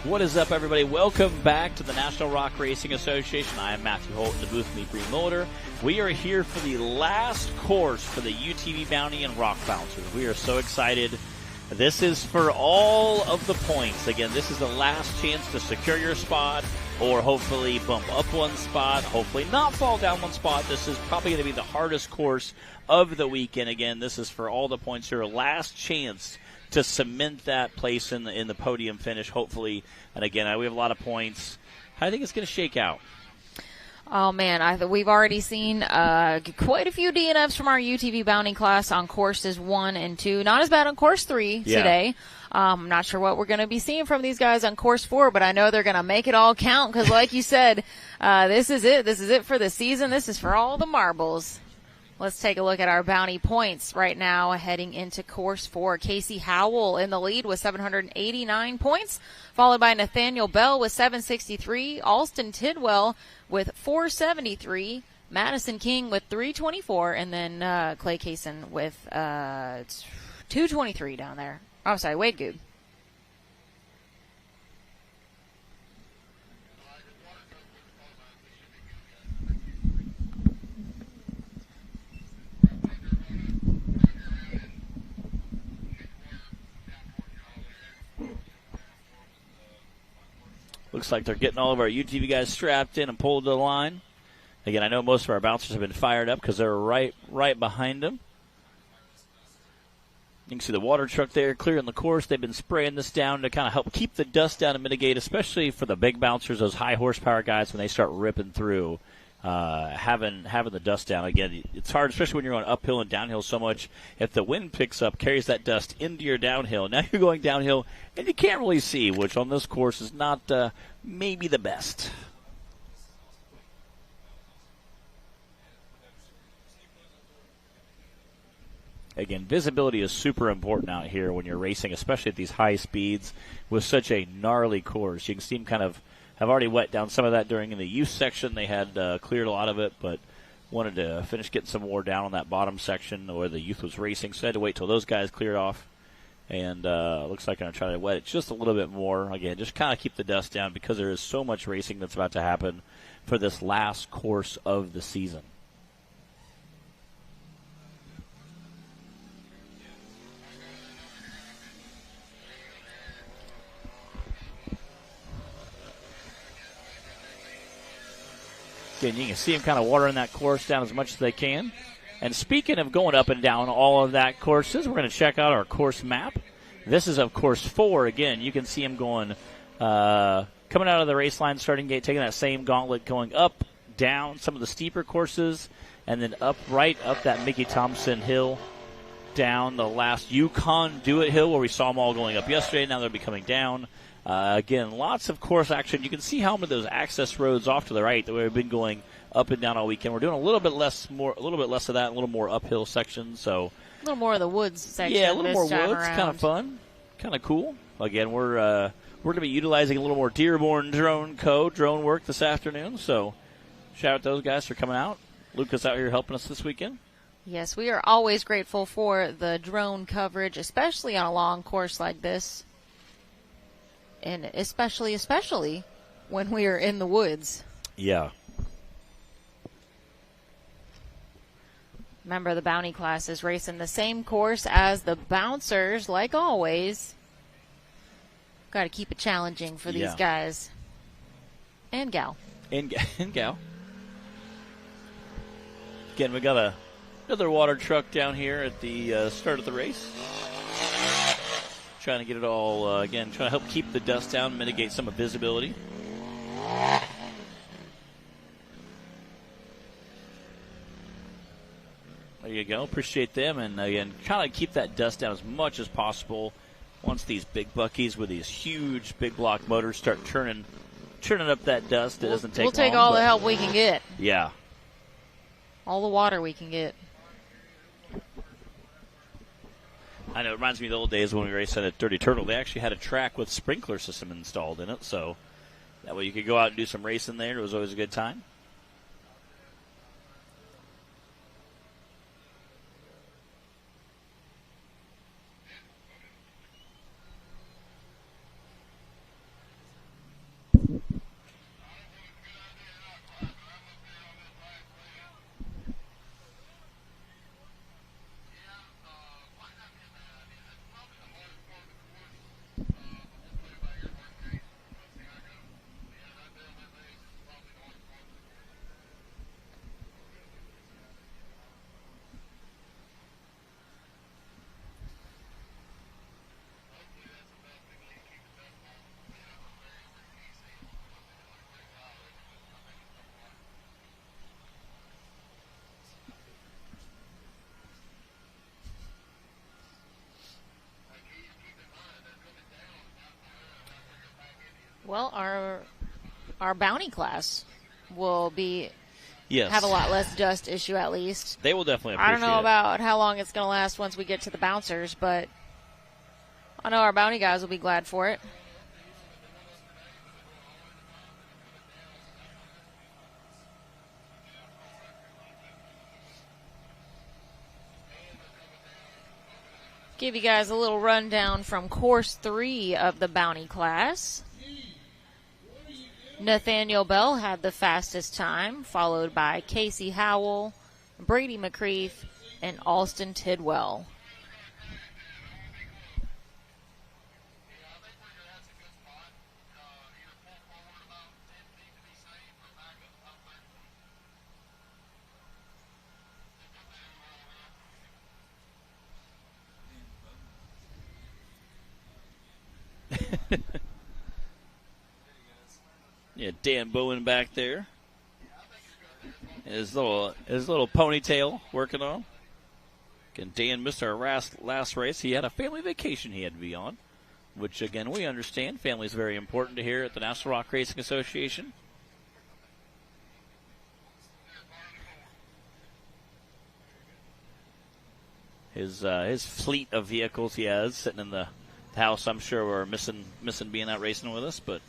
What is up, everybody? Welcome back to the National Rock Racing Association. I am Matthew Holt, in the booth with me, Bree Mulder. We are here for the last course for the UTV Bounty and Rock Bouncers. We are so excited. This is for all of the points. Again, this is the last chance to secure your spot or hopefully bump up one spot, hopefully not fall down one spot. This is probably going to be the hardest course of the weekend. Again, this is for all the points. Your last chance to cement that place in the podium finish, hopefully. And again, we have a lot of points. How do you think it's going to shake out? Oh, man, we've already seen quite a few DNFs from our UTV Bounty class on courses 1 and 2. Not as bad on course 3 today. I'm not sure what we're going to be seeing from these guys on course 4, but I know they're going to make it all count because, like you said, this is it. This is it for the season. This is for all the marbles. Let's take a look at our bounty points right now heading into course 4. Casey Howell in the lead with 789 points, followed by Nathaniel Bell with 763, Alston Tidwell with 473, Madison King with 324, and then Clay Kaysen with 223 down there. Oh, sorry, Wade Good. Looks like they're getting all of our UTV guys strapped in and pulled to the line. Again, I know most of our bouncers have been fired up because they're right behind them. You can see the water truck there clearing the course. They've been spraying this down to kind of help keep the dust down and mitigate, especially for the big bouncers, those high horsepower guys, when they start ripping through. Having the dust down. Again, it's hard, especially when you're going uphill and downhill so much. If the wind picks up, carries that dust into your downhill, now you're going downhill and you can't really see, which on this course is not maybe the best. Again, visibility is super important out here when you're racing, especially at these high speeds with such a gnarly course. You can see them kind of have already wet down some of that during in the youth section. They had cleared a lot of it, but wanted to finish getting some more down on that bottom section where the youth was racing, so I had to wait till those guys cleared off. And looks like I'm going to try to wet it just a little bit more. Again, just kind of keep the dust down because there is so much racing that's about to happen for this last course of the season. Again, you can see them kind of watering that course down as much as they can. And speaking of going up and down all of that courses, we're going to check out our course map. This is of course 4. Again, you can see them going, coming out of the race line, starting gate, taking that same gauntlet, going up, down some of the steeper courses, and then up that Mickey Thompson hill, down the last Yukon Do-It hill where we saw them all going up yesterday. Now they'll be coming down. Again, lots of course action. You can see how many of those access roads off to the right that we've been going up and down all weekend. We're doing a little bit less of that, a little more uphill sections. So a little more of the woods section. Yeah, a little more woods. Around. Kind of fun, kind of cool. Again, we're going to be utilizing a little more Dearborn drone work this afternoon. So shout out to those guys for coming out. Lucas out here helping us this weekend. Yes, we are always grateful for the drone coverage, especially on a long course like this. And especially when we are in the woods. Yeah. Remember, the bounty class is racing the same course as the bouncers, like always. Got to keep it challenging for these guys. And gal. And gal. Again, we got another water truck down here at the start of the race. Trying to get it all, again, trying to help keep the dust down, mitigate some of visibility. There you go. Appreciate them. And, again, trying to keep that dust down as much as possible once these big buckies with these huge big block motors start churning up that dust. It doesn't take long. We'll take all the help we can get. Yeah. All the water we can get. I know, it reminds me of the old days when we raced at Dirty Turtle. They actually had a track with sprinkler system installed in it, so that way you could go out and do some racing there. It was always a good time. Well, our bounty class will be Yes. have a lot less dust issue at least. They will definitely appreciate I don't know it. about how long it's going to last once we get to the bouncers, but I know our bounty guys will be glad for it. Give you guys a little rundown from course 3 of the bounty class. Nathaniel Bell had the fastest time, followed by Casey Howell, Brady McCreath, and Alston Tidwell. Yeah, Dan Bowen back there. His little ponytail working on. Again, Dan missed our last race. He had a family vacation he had to be on, which, again, we understand. Family is very important to here at the National Rock Racing Association. His fleet of vehicles he has sitting in the house, I'm sure we're missing being out racing with us, but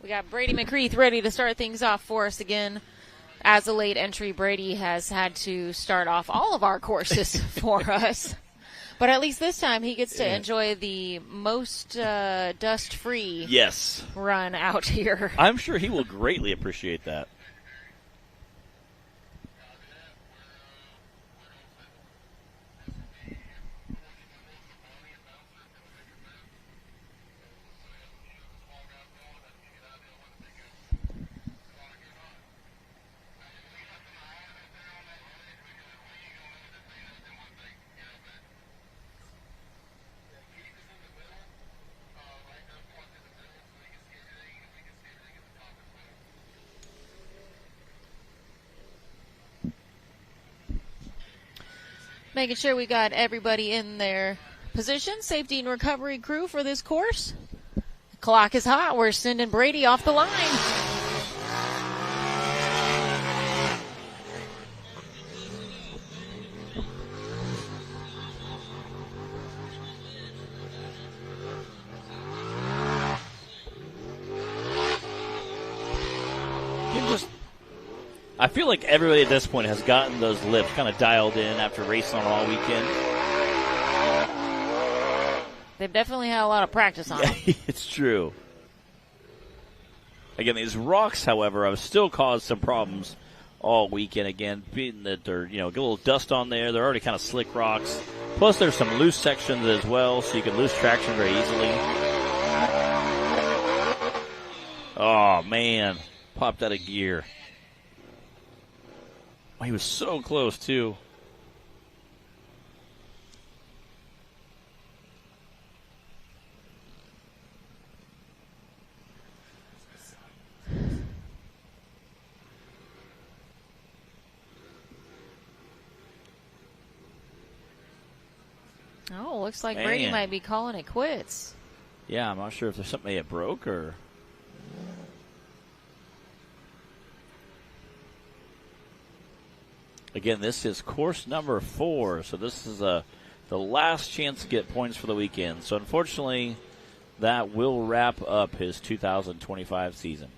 We got Brady McCreath ready to start things off for us again. As a late entry, Brady has had to start off all of our courses for us. But at least this time he gets to enjoy the most dust-free run out here. I'm sure he will greatly appreciate that. Making sure we got everybody in their position. Safety and recovery crew for this course. The clock is hot. We're sending Brady off the line. I feel like everybody at this point has gotten those lifts kind of dialed in after racing on all weekend. They've definitely had a lot of practice on them. It's true. Again, these rocks, however, have still caused some problems all weekend. Again, being that they're, get a little dust on there. They're already kind of slick rocks. Plus, there's some loose sections as well, so you can lose traction very easily. Oh, man. Popped out of gear. Oh, he was so close, too. Oh, looks like Brady might be calling it quits. Yeah, I'm not sure if there's something that broke or... Again, this is course number 4, so this is the last chance to get points for the weekend. So unfortunately, that will wrap up his 2025 season.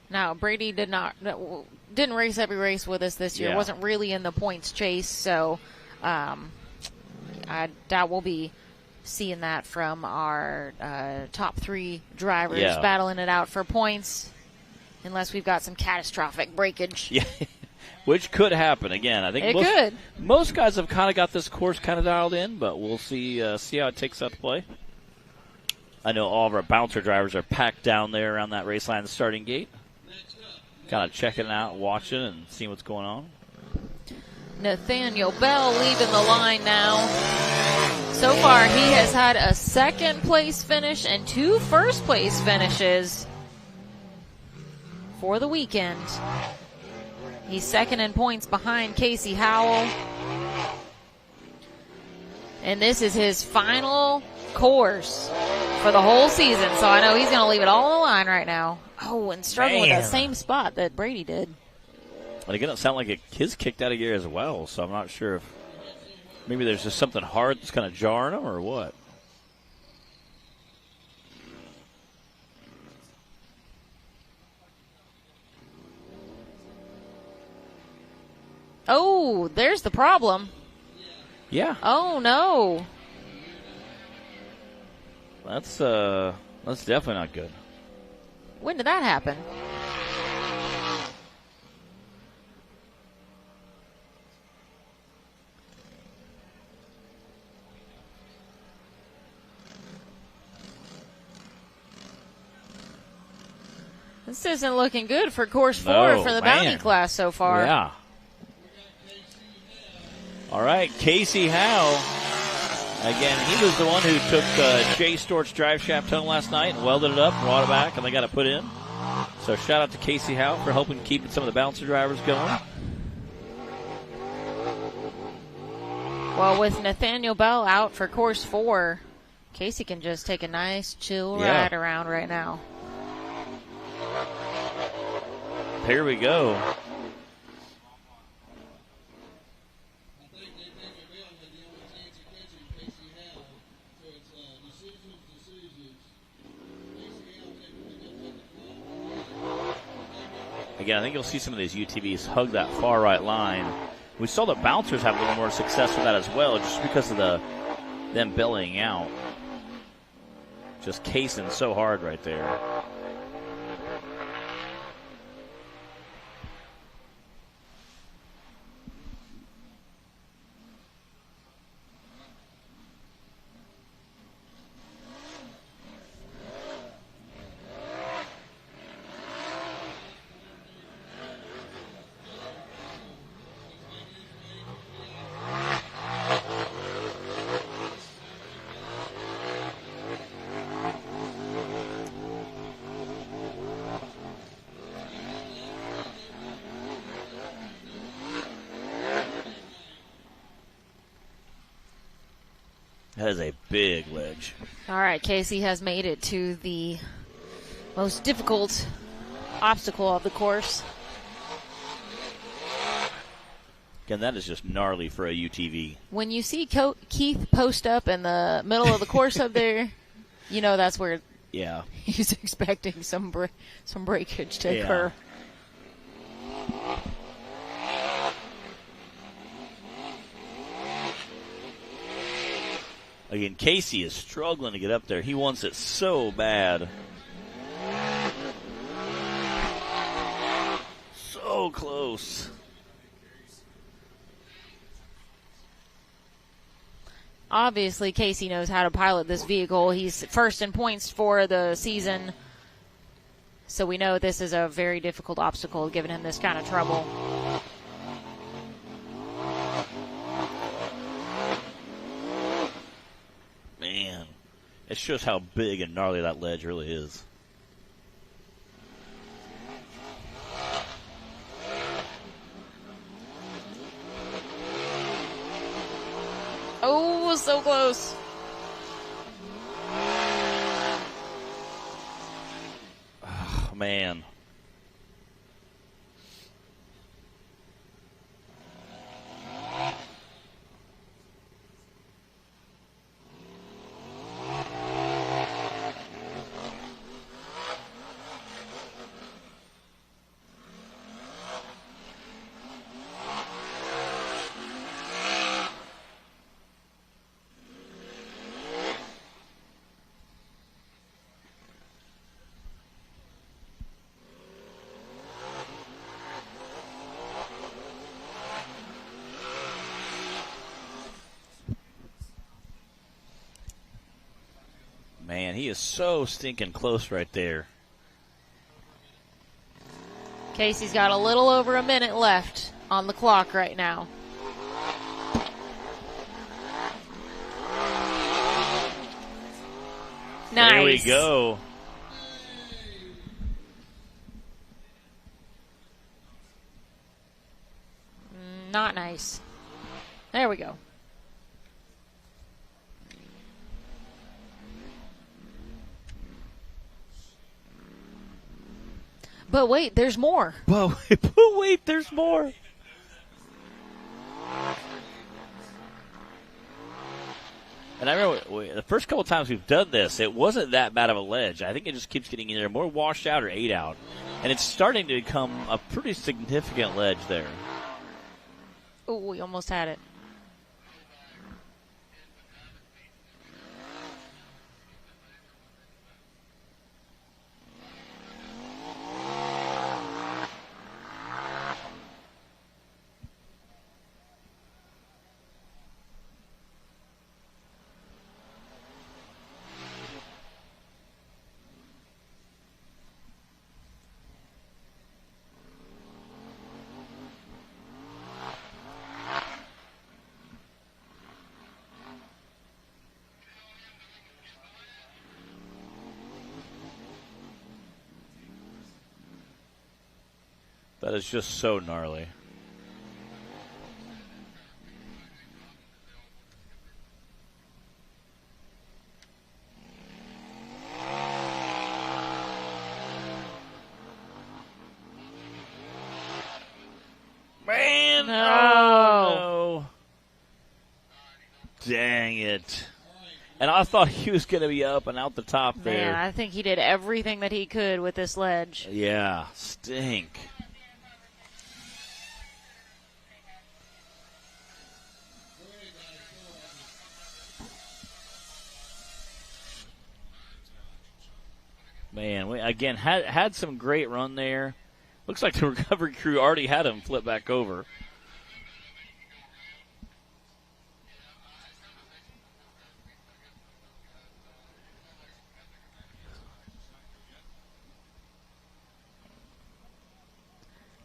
Now, Brady didn't race every race with us this year. Yeah. Wasn't really in the points chase, so I doubt we'll be seeing that from our top 3 drivers battling it out for points, unless we've got some catastrophic breakage. Yeah, which could happen. Again, I think most guys have kind of got this course kind of dialed in, but we'll see how it takes out to play. I know all of our bouncer drivers are packed down there around that race line starting gate, kind of checking it out, watching, and seeing what's going on. Nathaniel Bell leaving the line now. So far, he has had a second-place finish and 2 first-place finishes for the weekend. He's second in points behind Casey Howell. And this is his final course for the whole season, so I know he's going to leave it all on the line right now. Oh, and struggling with that same spot that Brady did. But again, it sounded like his kicked out of gear as well, so I'm not sure if maybe there's just something hard that's kind of jarring him or what. Oh, there's the problem. Yeah. Oh, no. That's definitely not good. When did that happen? This isn't looking good for course 4 for the bounty class so far. Yeah. All right, Casey Howe. Again, he was the one who took Jay Stort's drive shaft tunnel last night and welded it up, brought it back, and they got it put in. So shout out to Casey Howe for helping keep some of the bouncer drivers going. Well, with Nathaniel Bell out for course 4, Casey can just take a nice chill ride around right now. Here we go. Again, I think you'll see some of these UTVs hug that far right line. We saw the bouncers have a little more success with that as well, just because of them bellying out. Just casing so hard right there. That is a big ledge. All right, Casey has made it to the most difficult obstacle of the course. Again, that is just gnarly for a UTV. When you see Keith post up in the middle of the course up there, you know that's where he's expecting some breakage to occur. Again, Casey is struggling to get up there. He wants it so bad. So close. Obviously, Casey knows how to pilot this vehicle. He's first in points for the season. So we know this is a very difficult obstacle, giving him this kind of trouble. Man, it shows how big and gnarly that ledge really is. Oh, so close. man. Man, he is so stinking close right there. Casey's got a little over a minute left on the clock right now. Nice. There we go. Not nice. There we go. But wait, there's more. But wait, there's more. And I remember the first couple times we've done this, it wasn't that bad of a ledge. I think it just keeps getting either more washed out or ate out. And it's starting to become a pretty significant ledge there. Oh, we almost had it. That is just so gnarly. Man, no. Dang it. And I thought he was going to be up and out the top there. Man, I think he did everything that he could with this ledge. Yeah, stink. Man, we again had some great run there. Looks like the recovery crew already had him flip back over.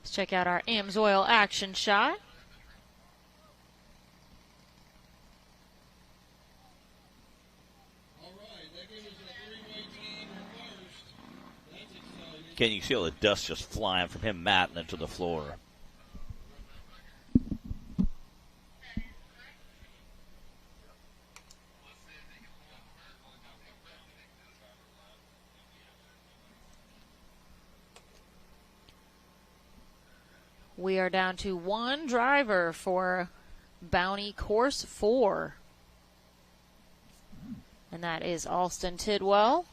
Let's check out our AMSOIL action shot. Can you see all the dust just flying from him matting into the floor? We are down to one driver for Bounty Course 4. And that is Alston Tidwell.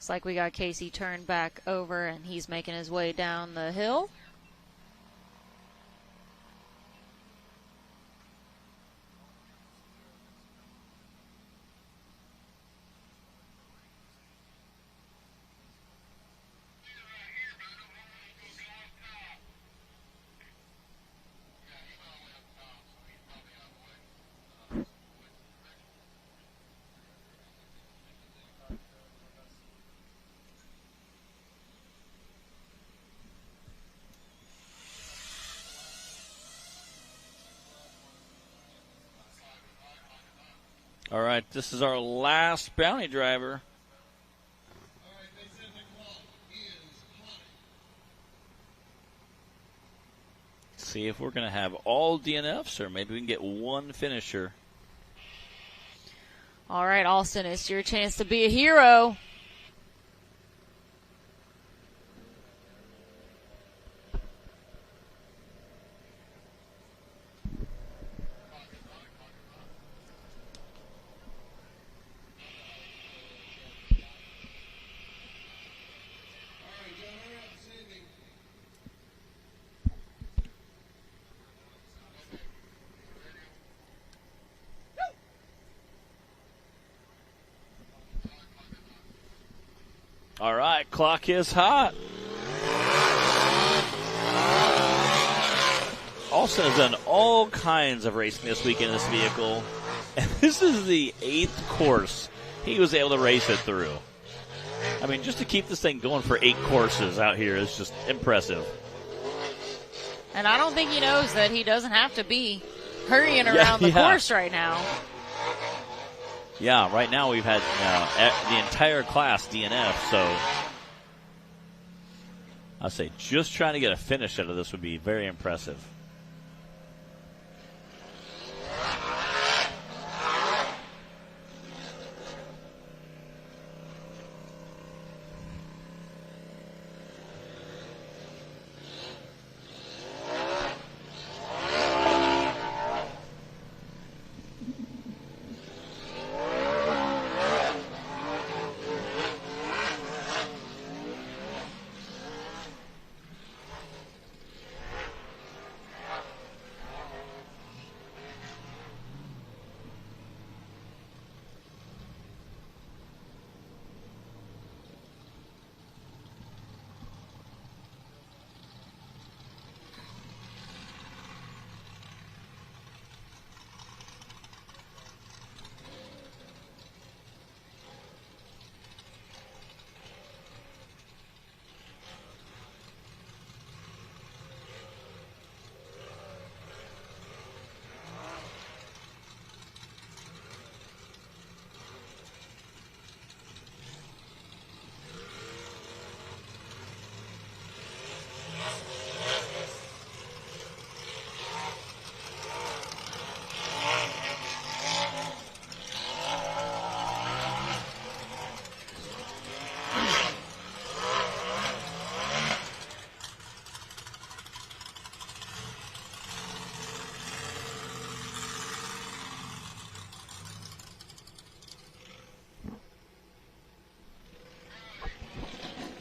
Looks like we got Casey turned back over, and he's making his way down the hill. All right, this is our last bounty driver. See if we're going to have all DNFs, or maybe we can get one finisher. All right, Alston, it's your chance to be a hero. All right, clock is hot. Alston has done all kinds of racing this weekend in this vehicle. And this is the 8th course he was able to race it through. I mean, just to keep this thing going for 8 courses out here is just impressive. And I don't think he knows that he doesn't have to be hurrying around the course right now. Yeah, right now we've had the entire class DNF, so I'd say just trying to get a finish out of this would be very impressive.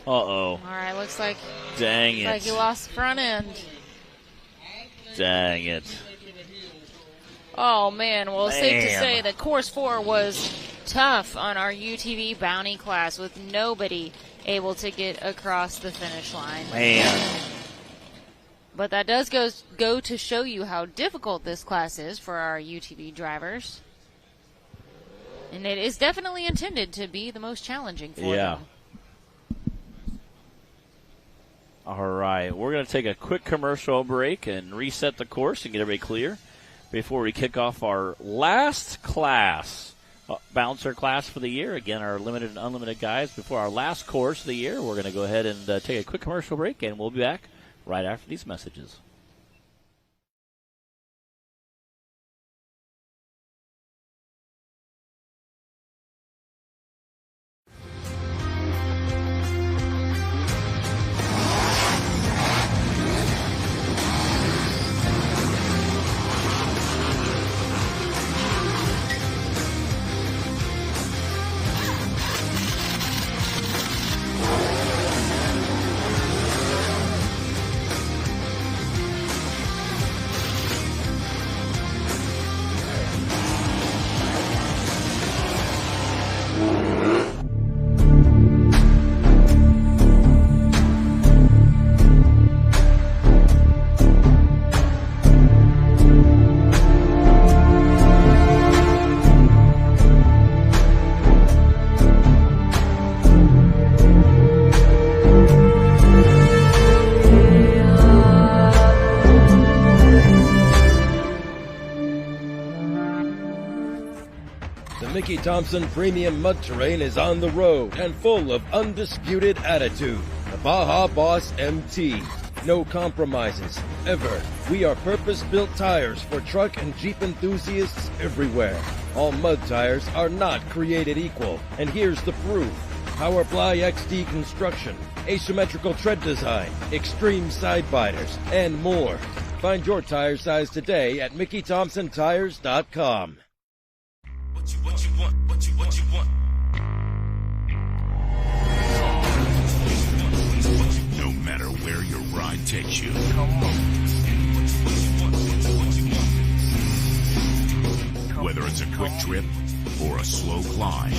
Uh-oh. All right, looks like, dang it. Like you lost the front end. Dang it. Oh, man. Well, it's safe to say that Course 4 was tough on our UTV bounty class with nobody able to get across the finish line. Man. But that does go to show you how difficult this class is for our UTV drivers. And it is definitely intended to be the most challenging for them. All right, we're going to take a quick commercial break and reset the course and get everybody clear before we kick off our last class, bouncer class for the year. Again, our limited and unlimited guys before our last course of the year. We're going to go ahead and take a quick commercial break, and we'll be back right after these messages. The Mickey Thompson Premium Mud Terrain is on the road and full of undisputed attitude. The Baja Boss MT. No compromises, ever. We are purpose-built tires for truck and Jeep enthusiasts everywhere. All mud tires are not created equal, and here's the proof. Powerply XD construction, asymmetrical tread design, extreme side biters, and more. Find your tire size today at MickeyThompsonTires.com. What you want? No matter where your ride takes you. Whether it's a quick trip or a slow climb.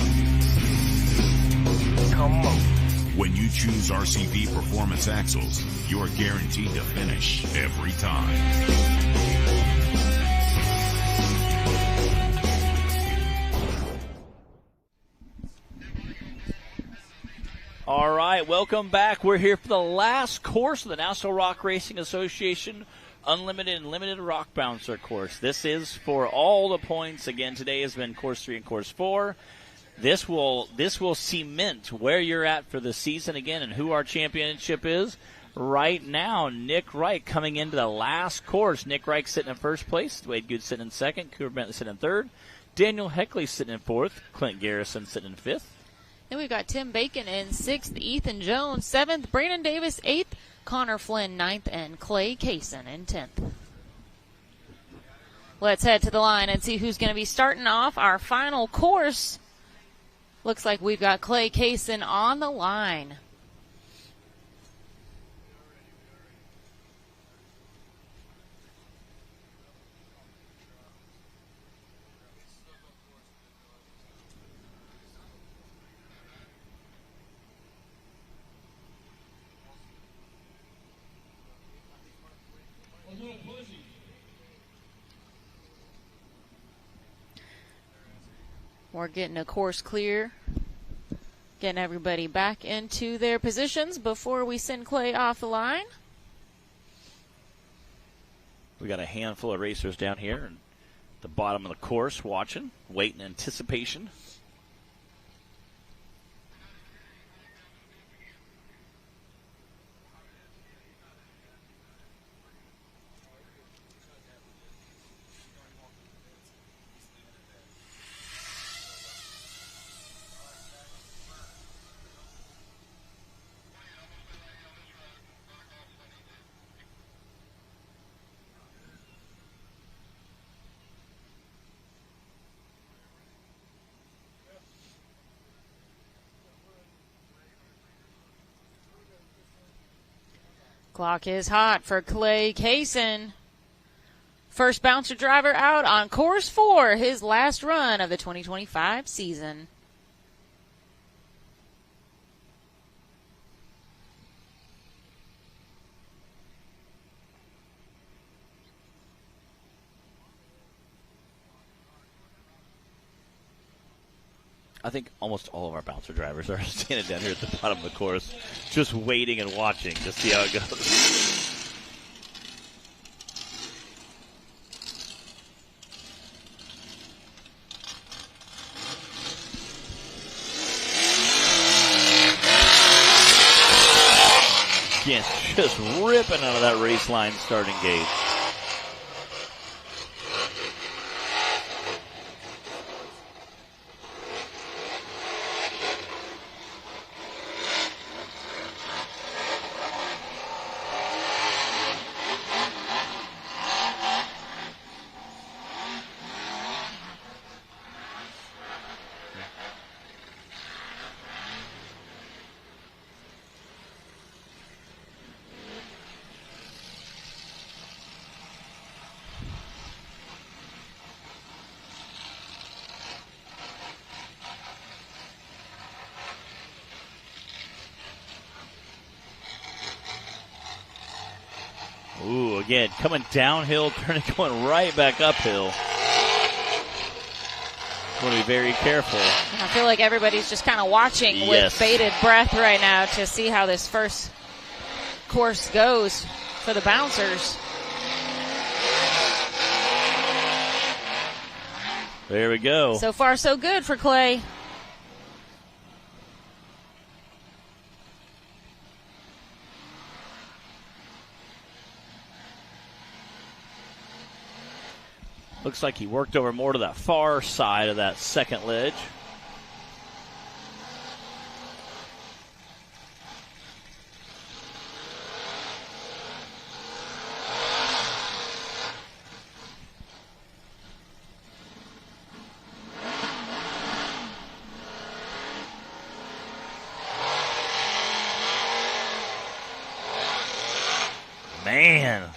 When you choose RCV Performance Axles, you're guaranteed to finish every time. All right, welcome back. We're here for the last course of the National Rock Racing Association Unlimited and Limited Rock Bouncer course. This is for all the points. Again, today has been course 3 and course 4. This will cement where you're at for the season again and who our championship is. Right now, Nick Reich coming into the last course. Nick Reich sitting in first place. Wade Good sitting in second. Cooper Bentley sitting in third. Daniel Heckley sitting in fourth. Clint Garrison sitting in fifth. Then we've got Tim Bacon in 6th, Ethan Jones 7th, Brandon Davis 8th, Connor Flynn 9th, and Clay Kaysen in 10th. Let's head to the line and see who's going to be starting off our final course. Looks like we've got Clay Kaysen on the line. We're getting a course clear, getting everybody back into their positions before we send Clay off the line. We got a handful of racers down here at the bottom of the course watching, waiting in anticipation. Clock is hot for Clay Kaysen. First bouncer driver out on course 4, his last run of the 2025 season. I think almost all of our bouncer drivers are standing down here at the bottom of the course, just waiting and watching to see how it goes. Again, just ripping out of that race line starting gate. Ooh, again, coming downhill, turning, going right back uphill. Want to be very careful. I feel like everybody's just kind of watching with bated breath right now to see how this first course goes for the bouncers. There we go. So far, so good for Clay. Looks like he worked over more to that far side of that second ledge. Man.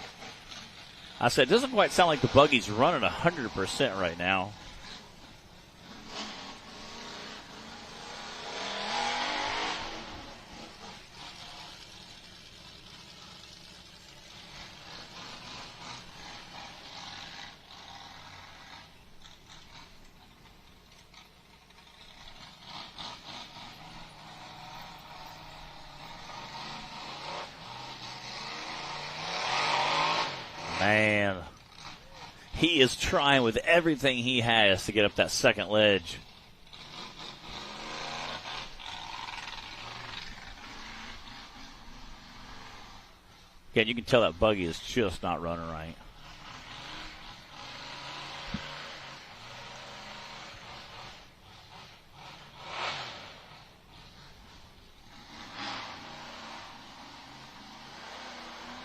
I said, it doesn't quite sound like the buggy's running 100% right now. Man, he is trying with everything he has to get up that second ledge. Again, you can tell that buggy is just not running right.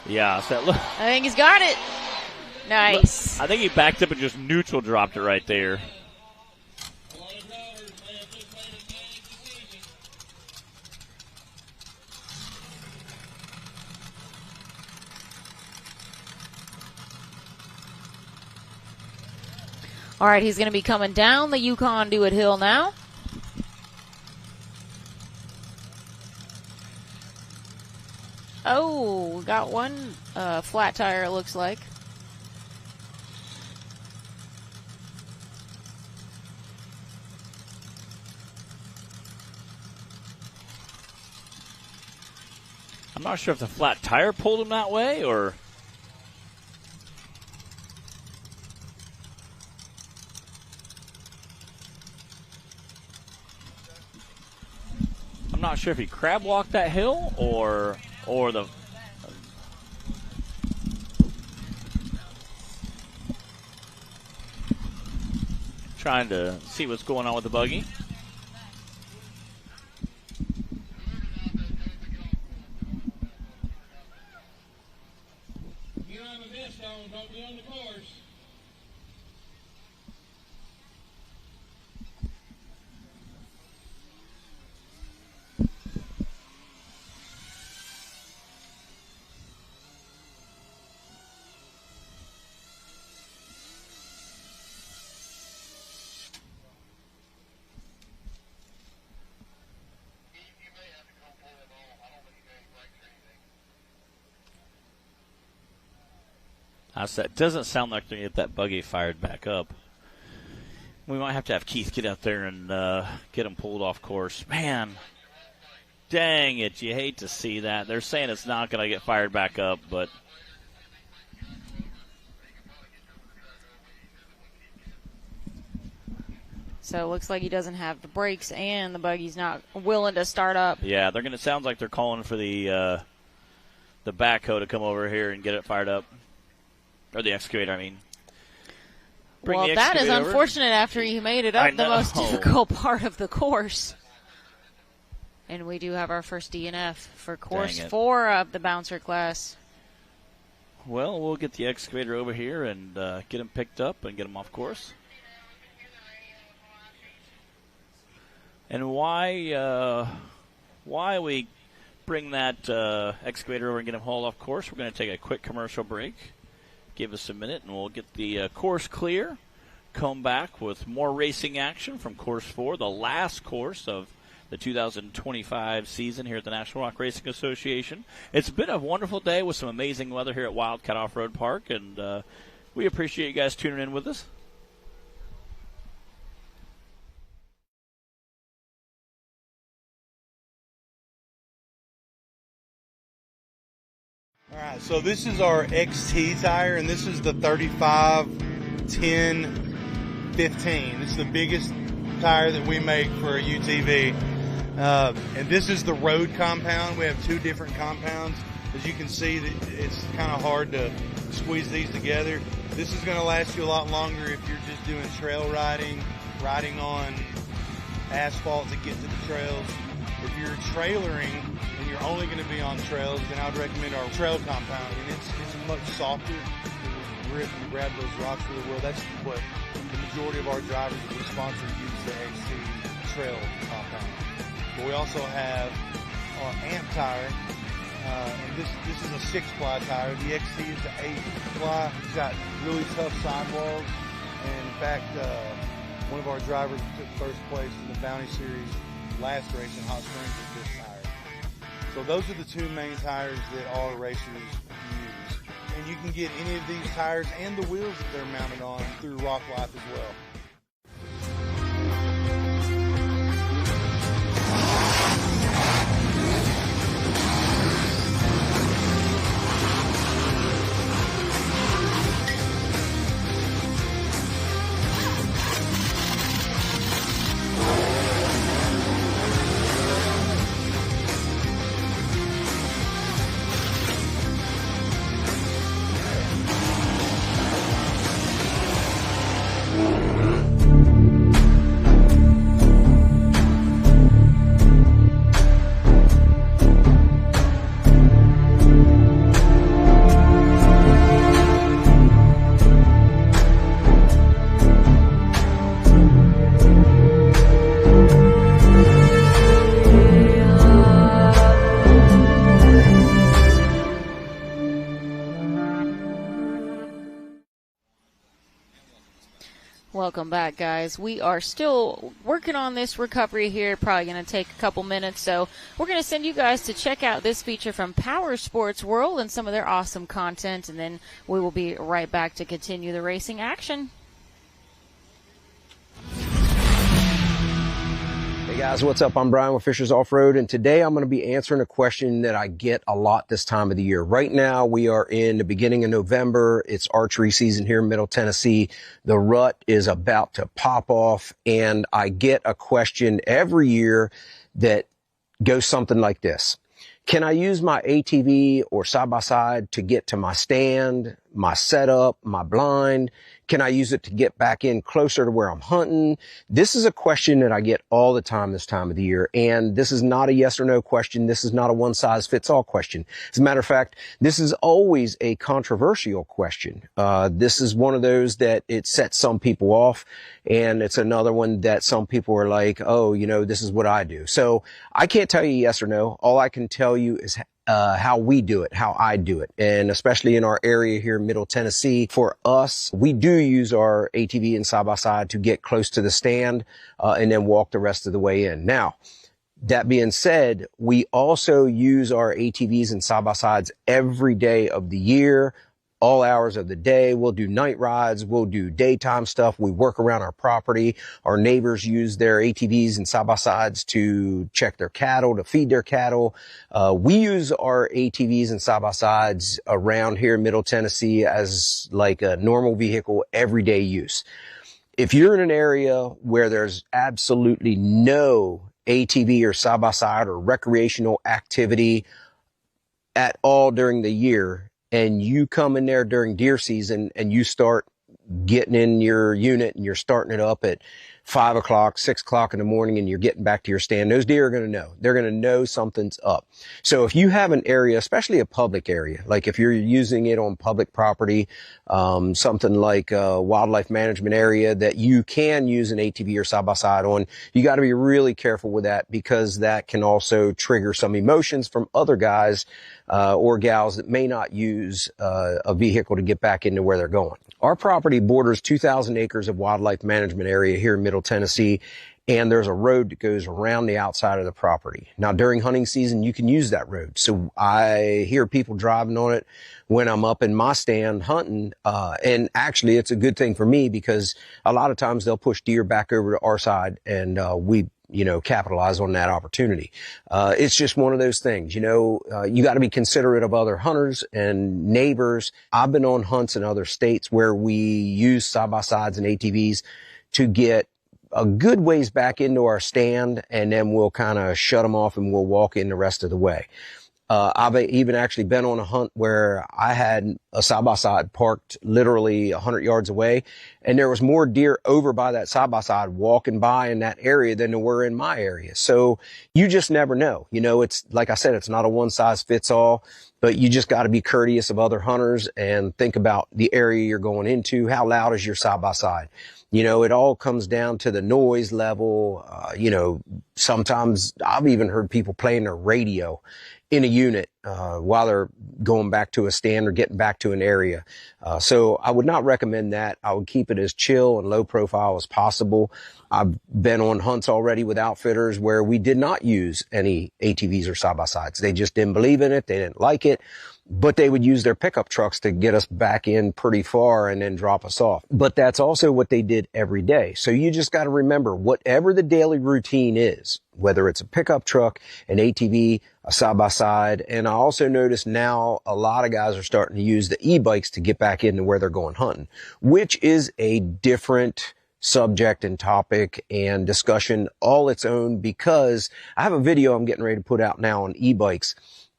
Yeah, so look. I think he's got it. Nice. I think he backed up and just neutral dropped it right there. All right, he's going to be coming down the Yukon Dewitt Hill now. Oh, we got one flat tire, it looks like. I'm not sure if the flat tire pulled him that way or... I'm not sure if he crab walked that hill or the... Trying to see what's going on with the buggy. I said, it doesn't sound like they're going to get that buggy fired back up. We might have to have Keith get out there and get him pulled off course. Man, dang it. You hate to see that. They're saying it's not going to get fired back up, but... So it looks like he doesn't have the brakes and the buggy's not willing to start up. Yeah, they're going to sounds like they're calling for the backhoe to come over here and get it fired up. Or the excavator, I mean. Well, that is unfortunate after he made it up the most difficult part of the course. And we do have our first DNF for course 4 of the bouncer class. Well, we'll get the excavator over here and get him picked up and get him off course. And why we bring that excavator over and get him hauled off course, we're going to take a quick commercial break. Give us a minute, and we'll get the course clear. Come back with more racing action from Course 4, the last course of the 2025 season here at the National Rock Racing Association. It's been a wonderful day with some amazing weather here at Wildcat Off-Road Park, and we appreciate you guys tuning in with us. All right, so this is our XT tire, and this is the 3510 15. It's the biggest tire that we make for a UTV. And this is the road compound. We have two different compounds. As you can see, it's kind of hard to squeeze these together. This is going to last you a lot longer if you're just doing trail riding on asphalt to get to the trails. If you're trailering and you're only going to be on trails, then I would recommend our trail compound. And it's much softer than the grip and grab those rocks for the world. That's what the majority of our drivers that we sponsor use the XC trail compound. But we also have our AMP tire. And this is a 6-ply tire. The XC is the 8-ply. It's got really tough sidewalls. And in fact, one of our drivers took first place in the Bounty Series last race in Hot Springs with this tire. So those are the two main tires that all racers use. And you can get any of these tires and the wheels that they're mounted on through Rock Life as well. Welcome back, guys. We are still working on this recovery here. Probably going to take a couple minutes, so we're going to send you guys to check out this feature from Power Sports World and some of their awesome content, and then we will be right back to continue the racing action. Hey guys, what's up? I'm Brian with Fishers Off-Road, and today I'm going to be answering a question that I get a lot this time of the year. Right now, we are in the beginning of November. It's archery season here in Middle Tennessee. The rut is about to pop off, and I get a question every year that goes something like this. Can I use my ATV or side-by-side to get to my stand, my setup, my blind? Can I use it to get back in closer to where I'm hunting? This is a question that I get all the time this time of the year. And this is not a yes or no question. This is not a one-size-fits-all question. As a matter of fact, this is always a controversial question. This is one of those that it sets some people off. And it's another one that some people are like, oh, you know, this is what I do. So I can't tell you yes or no. All I can tell you is how we do it, how I do it. And especially in our area here in Middle Tennessee, for us, we do use our ATV and side-by-side to get close to the stand and then walk the rest of the way in. Now, that being said, we also use our ATVs and side-by-sides every day of the year, all hours of the day. We'll do night rides. We'll do daytime stuff. We work around our property. Our neighbors use their ATVs and side-by-sides to check their cattle, to feed their cattle. We use our ATVs and side-by-sides around here in Middle Tennessee as like a normal vehicle, everyday use. If you're in an area where there's absolutely no ATV or side-by-side or recreational activity at all during the year, and you come in there during deer season and you start getting in your unit and you're starting it up at 5 o'clock, 6 o'clock in the morning and you're getting back to your stand, those deer are going to know. They're going to know something's up. So if you have an area, especially a public area, like if you're using it on public property, something like a wildlife management area that you can use an ATV or side-by-side on, you got to be really careful with that because that can also trigger some emotions from other guys or gals that may not use a vehicle to get back into where they're going. Our property borders 2,000 acres of wildlife management area here in Middle Tennessee, and there's a road that goes around the outside of the property. Now, during hunting season, you can use that road. So I hear people driving on it when I'm up in my stand hunting, and actually it's a good thing for me because a lot of times they'll push deer back over to our side, and we capitalize on that opportunity. It's just one of those things, you got to be considerate of other hunters and neighbors. I've been on hunts in other states where we use side-by-sides and ATVs to get a good ways back into our stand, and then we'll kind of shut them off and we'll walk in the rest of the way. I've even actually been on a hunt where I had a side-by-side parked literally 100 yards away, and there was more deer over by that side-by-side walking by in that area than there were in my area. So you just never know. You know, it's like I said, it's not a one-size-fits-all, but you just got to be courteous of other hunters and think about the area you're going into. How loud is your side-by-side? You know, it all comes down to the noise level. You know, sometimes I've even heard people playing their radio in a unit while they're going back to a stand or getting back to an area. So I would not recommend that. I would keep it as chill and low profile as possible. I've been on hunts already with outfitters where we did not use any ATVs or side-by-sides. They just didn't believe in it. They didn't like it. But they would use their pickup trucks to get us back in pretty far and then drop us off. But that's also what they did every day. So you just got to remember, whatever the daily routine is, whether it's a pickup truck, an ATV, a side-by-side. And I also notice now a lot of guys are starting to use the e-bikes to get back into where they're going hunting, which is a different subject and topic and discussion all its own, because I have a video I'm getting ready to put out now on e-bikes,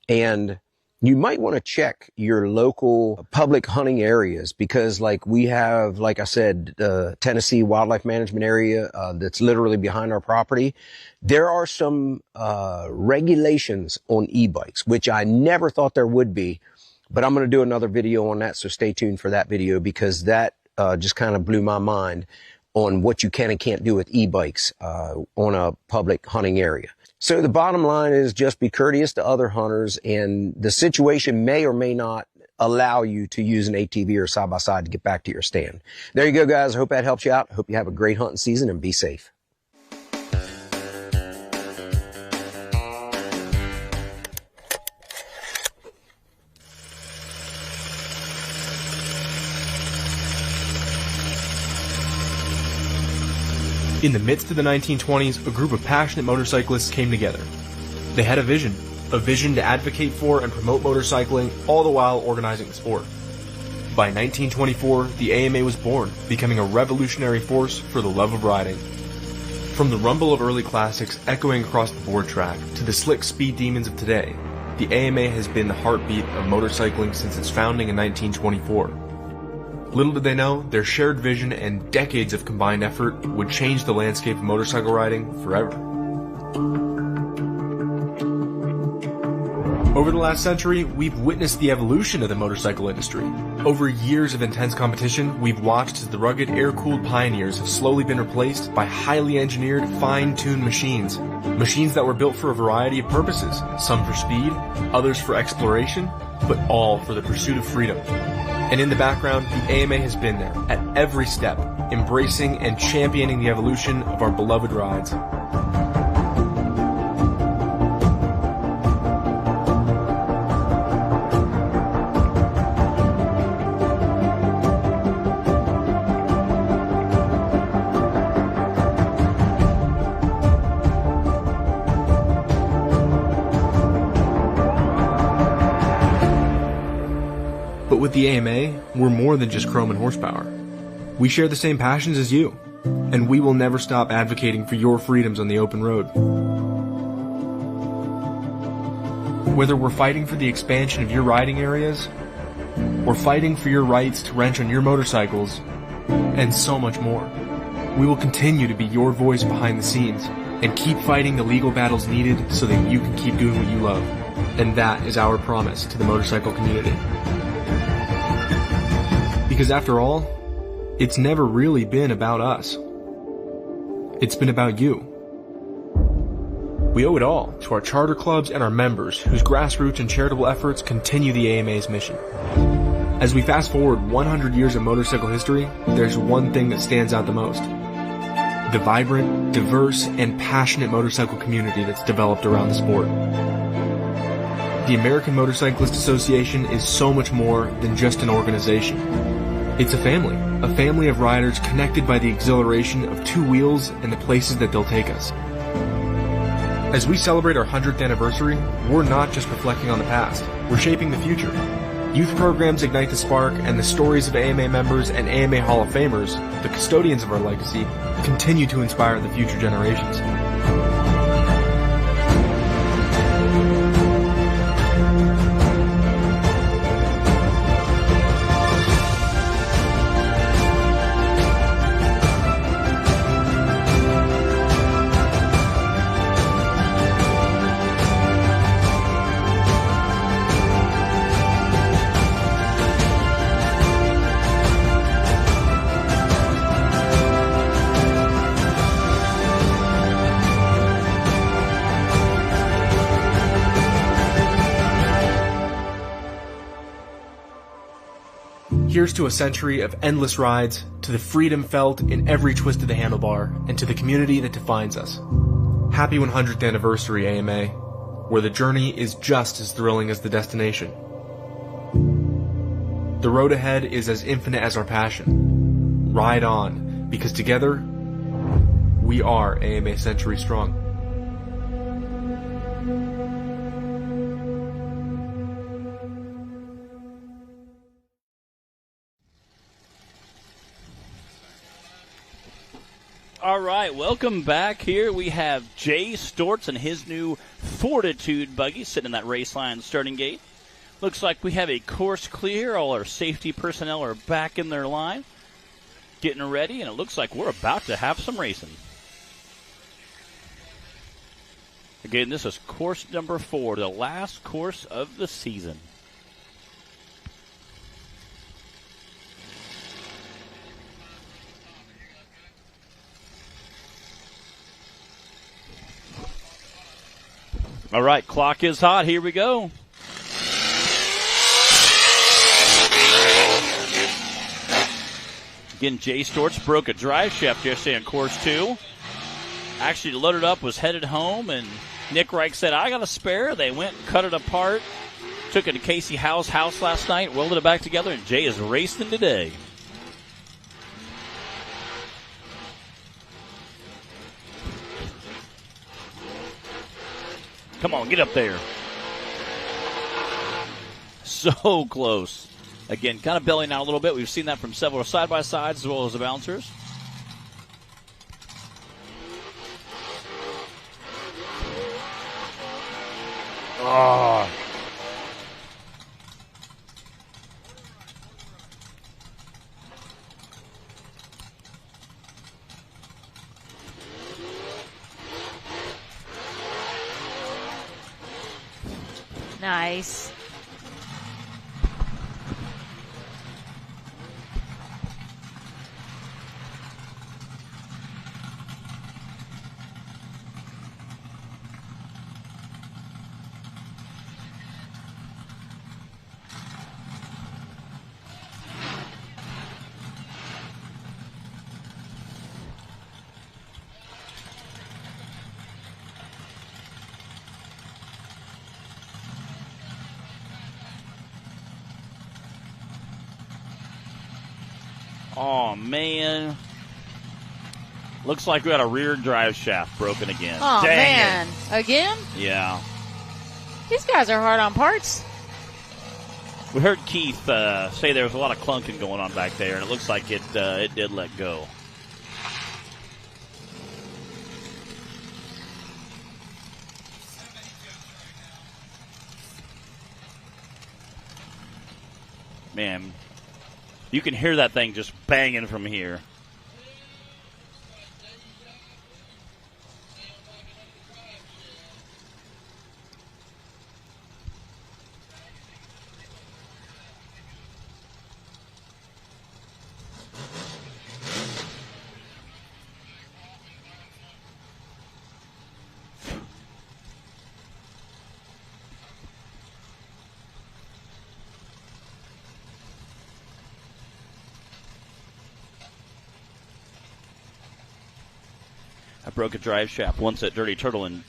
and you might want to check your local public hunting areas, because like we have, like I said, the Tennessee Wildlife Management Area that's literally behind our property. There are some regulations on e-bikes, which I never thought there would be, but I'm going to do another video on that, so stay tuned for that video, because that just kind of blew my mind on what you can and can't do with e-bikes on a public hunting area. So the bottom line is just be courteous to other hunters, and the situation may or may not allow you to use an ATV or side-by-side to get back to your stand. There you go, guys. I hope that helps you out. I hope you have a great hunting season and be safe. In the midst of the 1920s, a group of passionate motorcyclists came together. They had a vision to advocate for and promote motorcycling, all the while organizing the sport. By 1924, the AMA was born, becoming a revolutionary force for the love of riding. From the rumble of early classics echoing across the board track to the slick speed demons of today, the AMA has been the heartbeat of motorcycling since its founding in 1924. Little did they know, their shared vision and decades of combined effort would change the landscape of motorcycle riding forever. Over the last century, we've witnessed the evolution of the motorcycle industry. Over years of intense competition, we've watched as the rugged, air-cooled pioneers have slowly been replaced by highly engineered, fine-tuned machines. Machines that were built for a variety of purposes, some for speed, others for exploration, but all for the pursuit of freedom. And in the background, the AMA has been there, at every step, embracing and championing the evolution of our beloved rides. But with the AMA, we're more than just chrome and horsepower. We share the same passions as you, and we will never stop advocating for your freedoms on the open road. Whether we're fighting for the expansion of your riding areas, or fighting for your rights to wrench on your motorcycles, and so much more, we will continue to be your voice behind the scenes, and keep fighting the legal battles needed so that you can keep doing what you love. And that is our promise to the motorcycle community. Because after all, it's never really been about us. It's been about you. We owe it all to our charter clubs and our members, whose grassroots and charitable efforts continue the AMA's mission. As we fast forward 100 years of motorcycle history, there's one thing that stands out the most: the vibrant, diverse, and passionate motorcycle community that's developed around the sport. The American Motorcyclist Association is so much more than just an organization. It's a family of riders connected by the exhilaration of two wheels and the places that they'll take us. As we celebrate our 100th anniversary, we're not just reflecting on the past, we're shaping the future. Youth programs ignite the spark, and the stories of AMA members and AMA Hall of Famers, the custodians of our legacy, continue to inspire the future generations. Here's to a century of endless rides, to the freedom felt in every twist of the handlebar, and to the community that defines us. Happy 100th anniversary, AMA, where the journey is just as thrilling as the destination. The road ahead is as infinite as our passion. Ride on, because together, we are AMA Century Strong. All right, welcome back. Here we have Jay Stortz and his new Fortitude buggy sitting in that race line starting gate. Looks like we have a course clear. All our safety personnel are back in their line, getting ready, and it looks like we're about to have some racing. Again, this is course number 4, the last course of the season. All right, clock is hot. Here we go. Again, Jay Stortz broke a drive shaft yesterday on course 2. Actually loaded up, was headed home, and Nick Reich said, I got a spare. They went, cut it apart, took it to Casey Howe's house last night, welded it back together, and Jay is racing today. Come on, get up there. So close. Again, kind of bellying out a little bit. We've seen that from several side-by-sides as well as the bouncers. Oh. Nice. Oh, man. Looks like we got a rear drive shaft broken again. Oh, Dang man. It. Again? Yeah. These guys are hard on parts. We heard Keith say there was a lot of clunking going on back there, and it looks like it did let go. Man, you can hear that thing just banging from here. I broke a drive shaft once at Dirty Turtle, and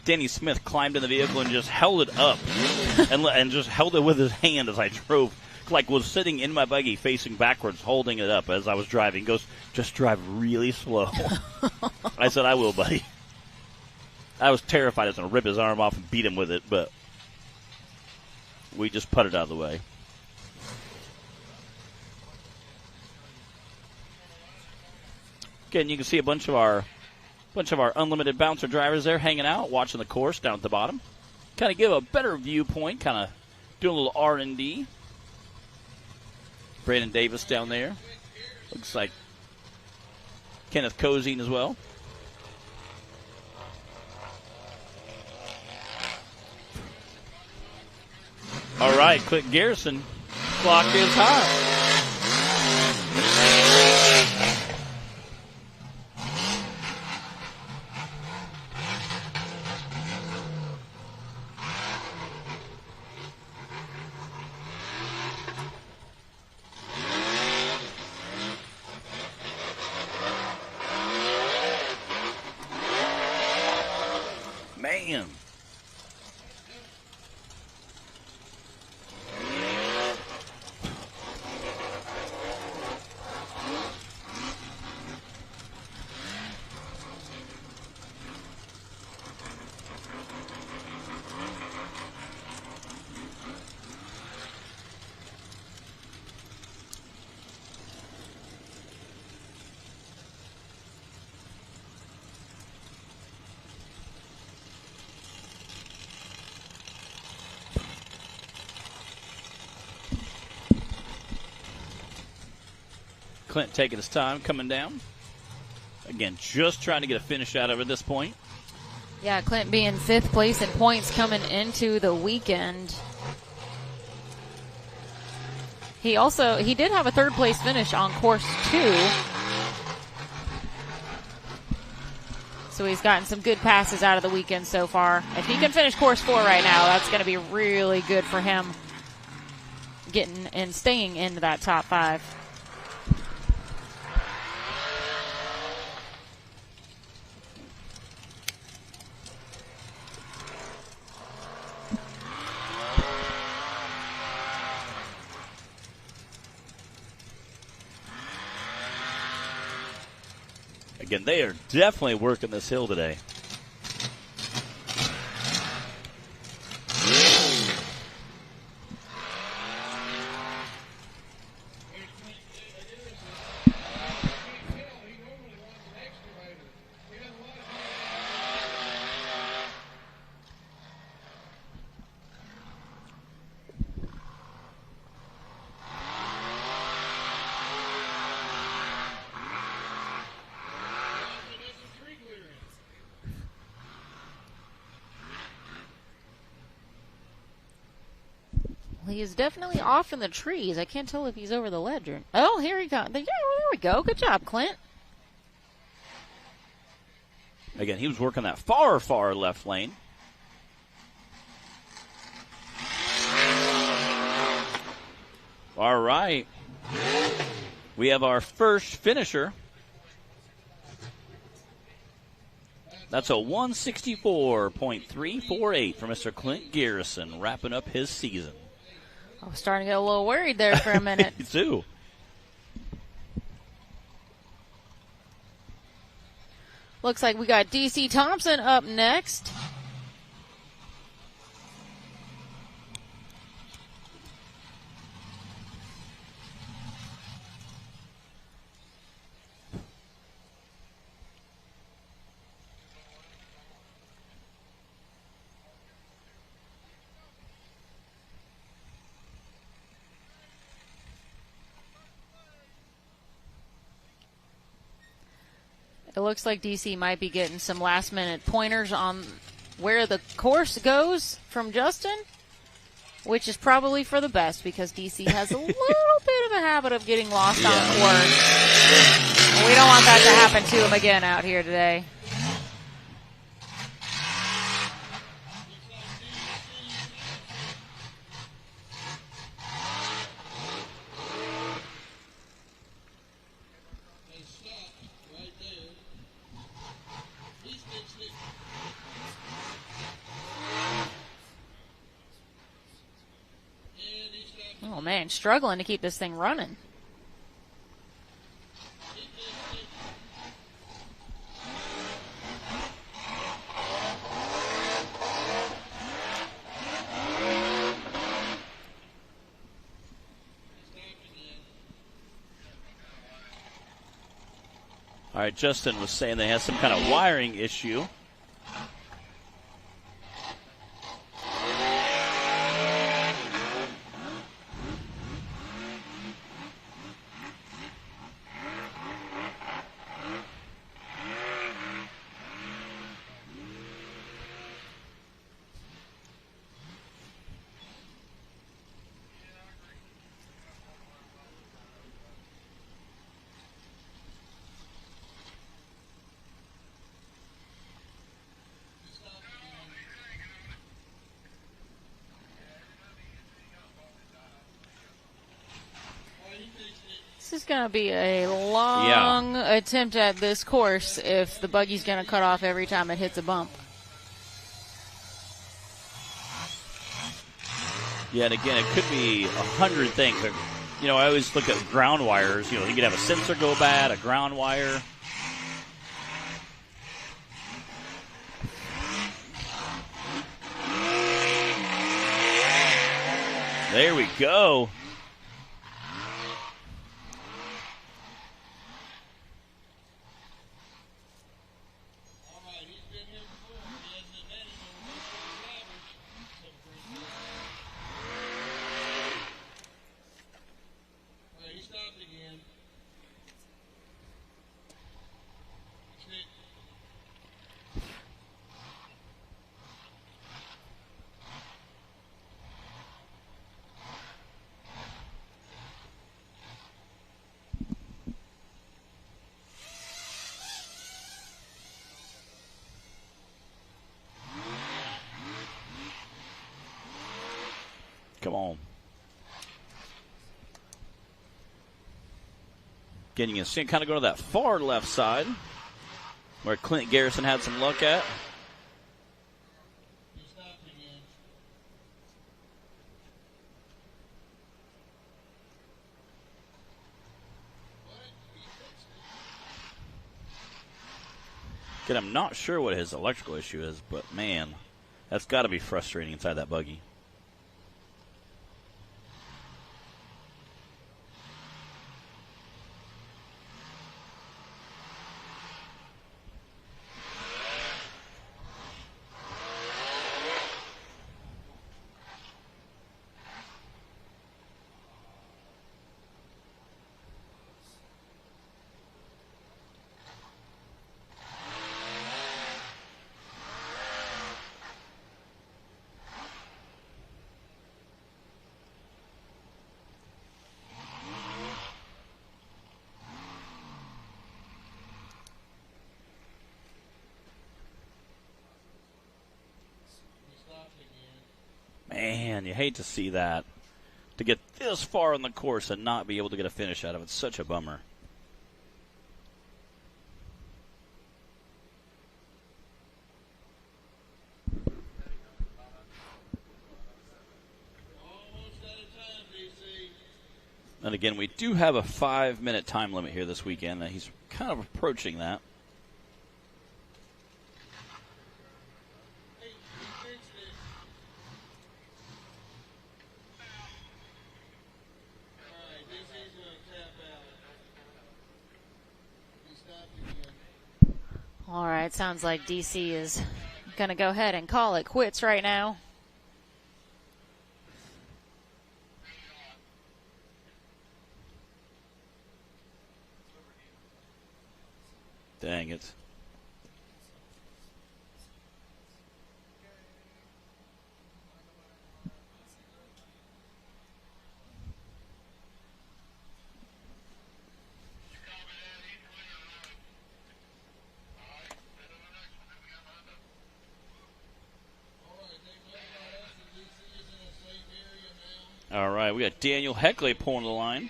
Danny Smith climbed in the vehicle and just held it up and just held it with his hand as I drove. Like was sitting in my buggy facing backwards, holding it up as I was driving. He goes, just drive really slow. I said, I will, buddy. I was terrified I was going to rip his arm off and beat him with it, but we just putted out of the way. Again, you can see a bunch of our unlimited bouncer drivers there hanging out, watching the course down at the bottom. Kind of give a better viewpoint, kind of doing a little R&D. Brandon Davis down there. Looks like Kenneth Cozine as well. All right, Clint Garrison. Clock is high. Man. Clint taking his time, coming down. Again, just trying to get a finish out of it at this point. Yeah, Clint being 5th place in points coming into the weekend. He did have a 3rd place finish on course 2. So he's gotten some good passes out of the weekend so far. If he can finish course 4 right now, that's going to be really good for him getting and staying into that top 5. Again, they are definitely working this hill today. He is definitely off in the trees. I can't tell if he's over the ledge or... Oh, here he goes. Yeah, there we go. Good job, Clint. Again, he was working that far, far left lane. All right. We have our first finisher. That's a 164.348 for Mr. Clint Garrison, wrapping up his season. I was starting to get a little worried there for a minute. Me too. Looks like we got DC Thompson up next. It looks like DC might be getting some last-minute pointers on where the course goes from Justin, which is probably for the best because DC has a little bit of a habit of getting lost on course. We don't want that to happen to him again out here today. Oh, man, struggling to keep this thing running. All All right, Justin was saying they had some kind of wiring issue. This is going to be a long attempt at this course if the buggy's going to cut off every time it hits a bump. Yeah, and again, it could be 100 things. You know, I always look at ground wires. You know, you could have a sensor go bad, a ground wire. There we go. Come on. Again, you can see him kind of go to that far left side where Clint Garrison had some luck at. Again, I'm not sure what his electrical issue is, but man, that's got to be frustrating inside that buggy. Man, you hate to see that. To get this far on the course and not be able to get a finish out of it. It's such a bummer. And again, we do have a 5-minute time limit here this weekend. He's kind of approaching that. All right, sounds like DC is going to go ahead and call it quits right now. Dang it. All right, we got Daniel Heckley pulling the line.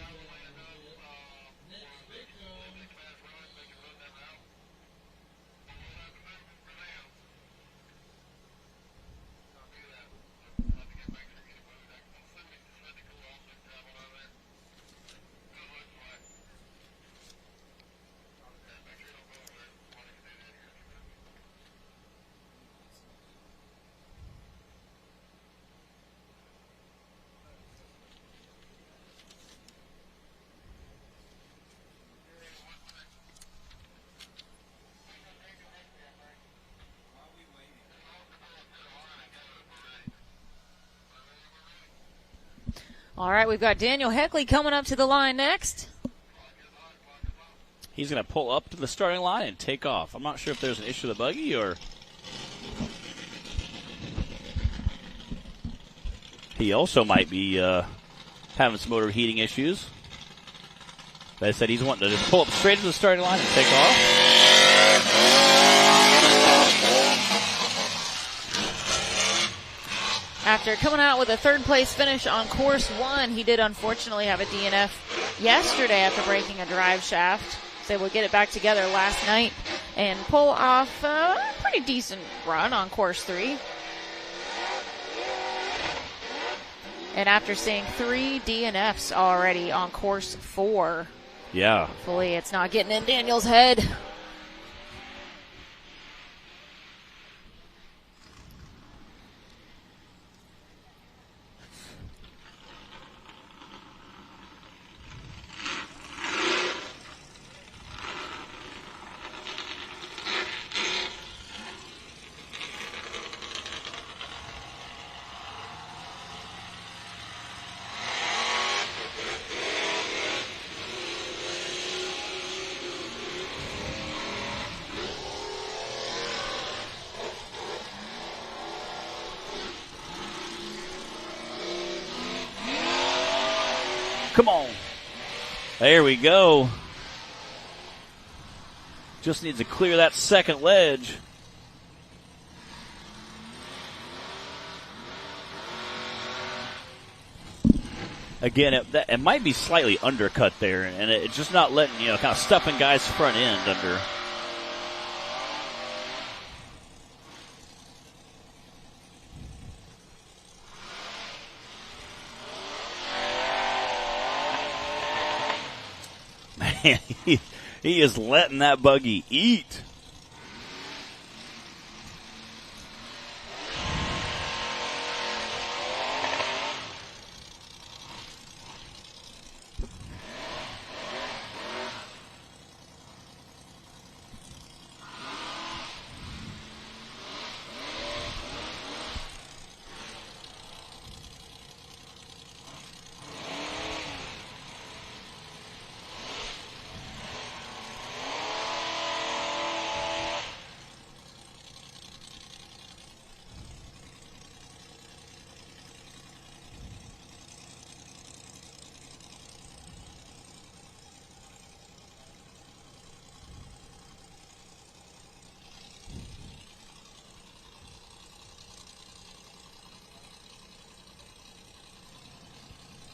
All right, we've got Daniel Heckley coming up to the line next. He's going to pull up to the starting line and take off. I'm not sure if there's an issue with the buggy or... He also might be having some motor heating issues. They said he's wanting to just pull up straight to the starting line and take off. After coming out with a third-place finish on course 1, he did unfortunately have a DNF yesterday after breaking a drive shaft. So we'll get it back together last night and pull off a pretty decent run on course 3. And after seeing 3 DNFs already on course 4. Yeah. Hopefully it's not getting in Daniel's head. Come on. There we go. Just needs to clear that second ledge. Again, it might be slightly undercut there, and it's just not letting, kind of stuffing guys' front end under. Man, he is letting that buggy eat.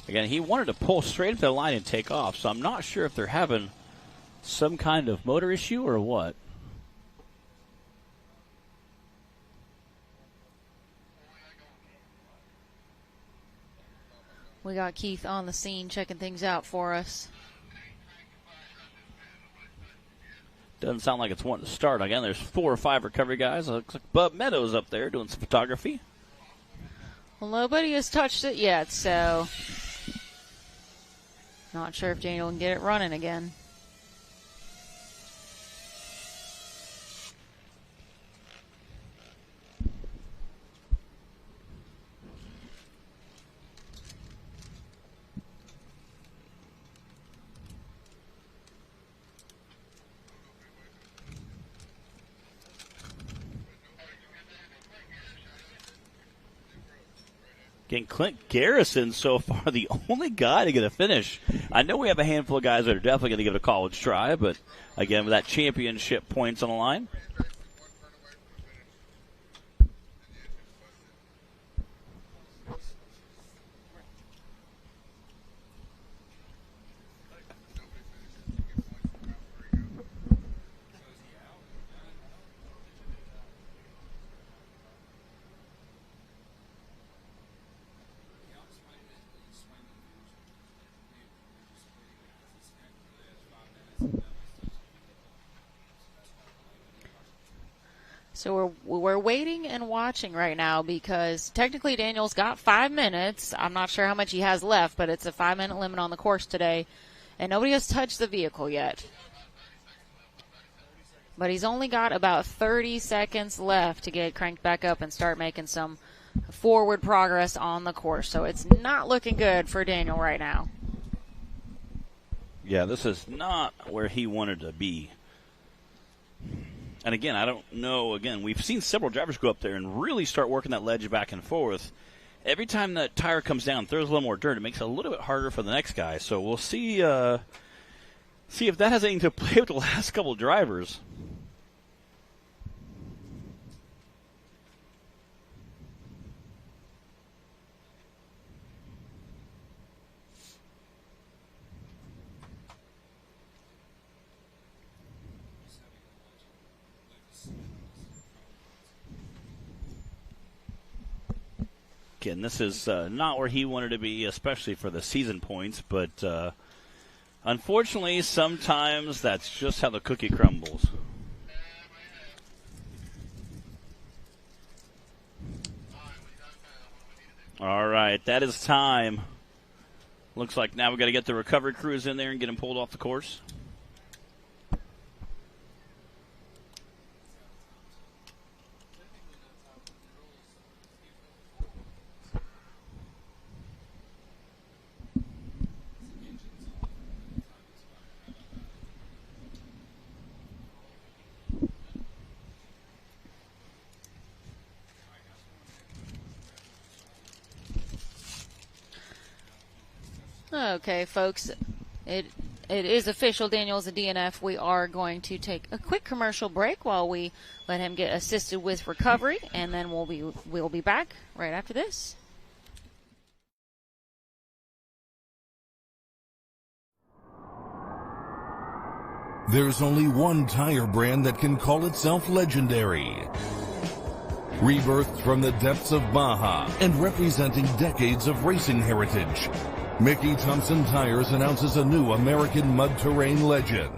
Again, he wanted to pull straight up the line and take off, so I'm not sure if they're having some kind of motor issue or what. We got Keith on the scene checking things out for us. Doesn't sound like it's wanting to start. Again, there's 4 or 5 recovery guys. It looks like Bub Meadows up there doing some photography. Well, nobody has touched it yet, so not sure if Daniel can get it running again. Again, Clint Garrison so far the only guy to get a finish. I know we have a handful of guys that are definitely going to give it a college try, but again, with that championship points on the line. So we're waiting and watching right now because technically Daniel's got 5 minutes. I'm not sure how much he has left, but it's a 5-minute limit on the course today, and nobody has touched the vehicle yet. But he's only got about 30 seconds left to get it cranked back up and start making some forward progress on the course. So it's not looking good for Daniel right now. Yeah, this is not where he wanted to be. And again, I don't know. Again, we've seen several drivers go up there and really start working that ledge back and forth. Every time that tire comes down, throws a little more dirt, it makes it a little bit harder for the next guy. So we'll see if that has anything to play with the last couple of drivers. Again, this is not where he wanted to be, especially for the season points, but unfortunately, sometimes that's just how the cookie crumbles. All right, that is time. Looks like now we've got to get the recovery crews in there and get them pulled off the course. Okay, folks, it is official. Daniel's a DNF. We are going to take a quick commercial break while we let him get assisted with recovery, and then we'll be back right after this. There's only one tire brand that can call itself legendary. Rebirthed from the depths of Baja and representing decades of racing heritage, Mickey Thompson Tires announces a new American mud terrain legend.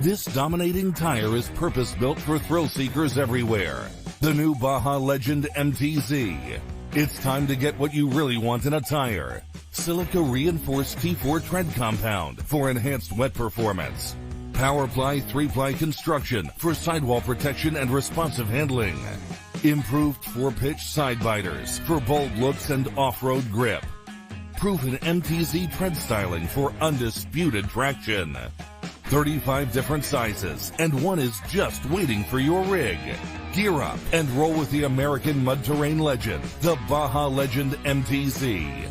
This dominating tire is purpose-built for thrill seekers everywhere. The new Baja Legend MTZ. It's time to get what you really want in a tire. Silica reinforced T4 tread compound for enhanced wet performance. PowerPly 3-ply construction for sidewall protection and responsive handling. Improved 4-pitch side biters for bold looks and off-road grip. Proven MTZ tread styling for undisputed traction. 35 different sizes, and one is just waiting for your rig. Gear up and roll with the American mud terrain legend, the Baja Legend MTZ.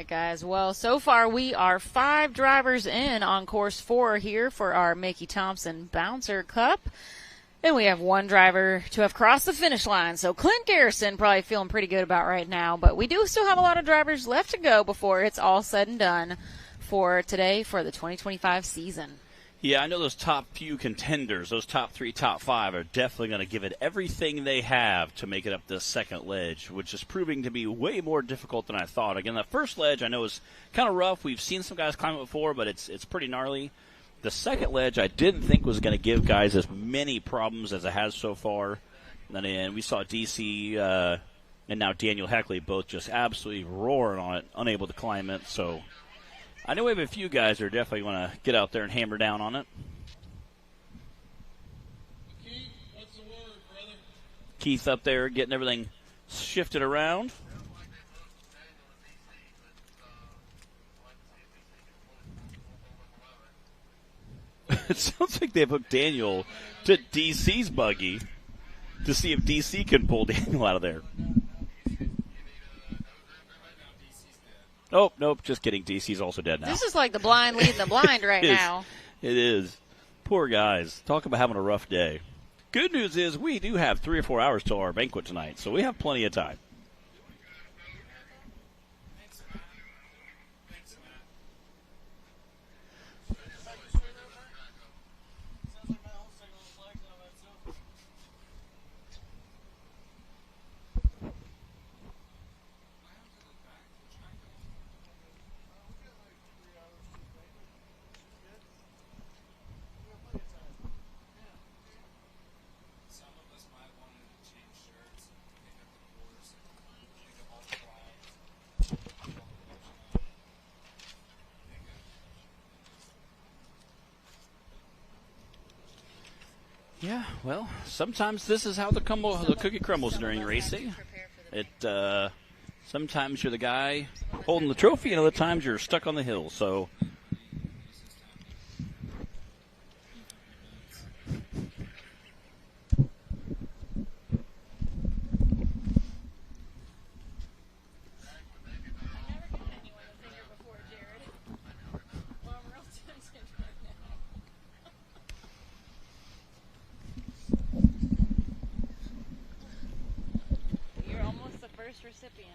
Guys, well, so far we are 5 drivers in on course 4 here for our Mickey Thompson Bouncer Cup. And we have 1 driver to have crossed the finish line. So Clint Garrison probably feeling pretty good about right now. But we do still have a lot of drivers left to go before it's all said and done for today for the 2025 season. Yeah, I know those top few contenders, those top 3, top 5, are definitely going to give it everything they have to make it up this second ledge, which is proving to be way more difficult than I thought. Again, the first ledge I know is kind of rough. We've seen some guys climb it before, but it's pretty gnarly. The second ledge I didn't think was going to give guys as many problems as it has so far. And we saw DC and now Daniel Heckley both just absolutely roaring on it, unable to climb it. So I know we have a few guys that are definitely going to get out there and hammer down on it. Keith, what's the word, brother? Keith up there getting everything shifted around. It sounds like they've hooked Daniel to DC's buggy to see if DC can pull Daniel out of there. Oh, nope, just kidding. DC's also dead now. This is like the blind leading the blind right now. It is. Poor guys. Talk about having a rough day. Good news is we do have 3 or 4 hours till our banquet tonight, so we have plenty of time. Yeah, well, sometimes this is how the cookie crumbles during racing. Sometimes you're the guy holding the trophy, and other times you're stuck on the hill. So, recipient.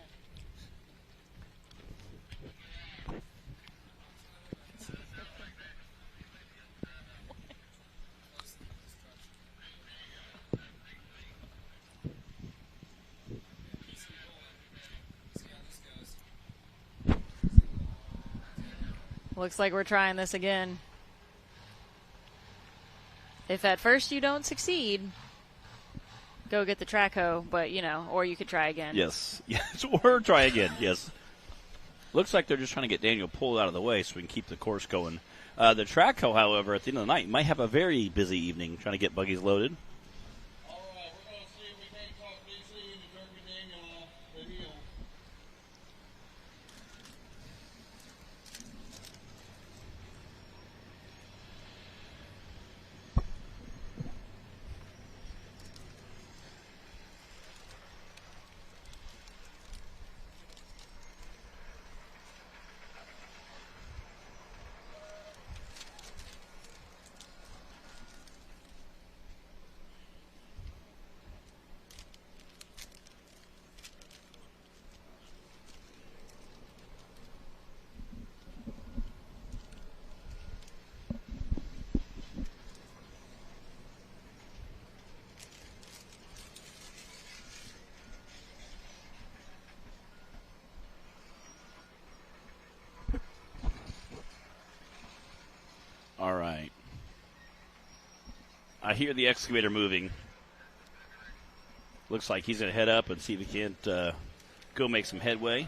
Looks like we're trying this again. If at first you don't succeed, go get the track hoe, but, or you could try again. Yes, or try again, yes. Looks like they're just trying to get Daniel pulled out of the way so we can keep the course going. The track hoe, however, at the end of the night, might have a very busy evening trying to get buggies loaded. All right, we're going to see if we can't talk DC into jerking Daniel off the hill. All right. I hear the excavator moving. Looks like he's going to head up and see if he can't go make some headway.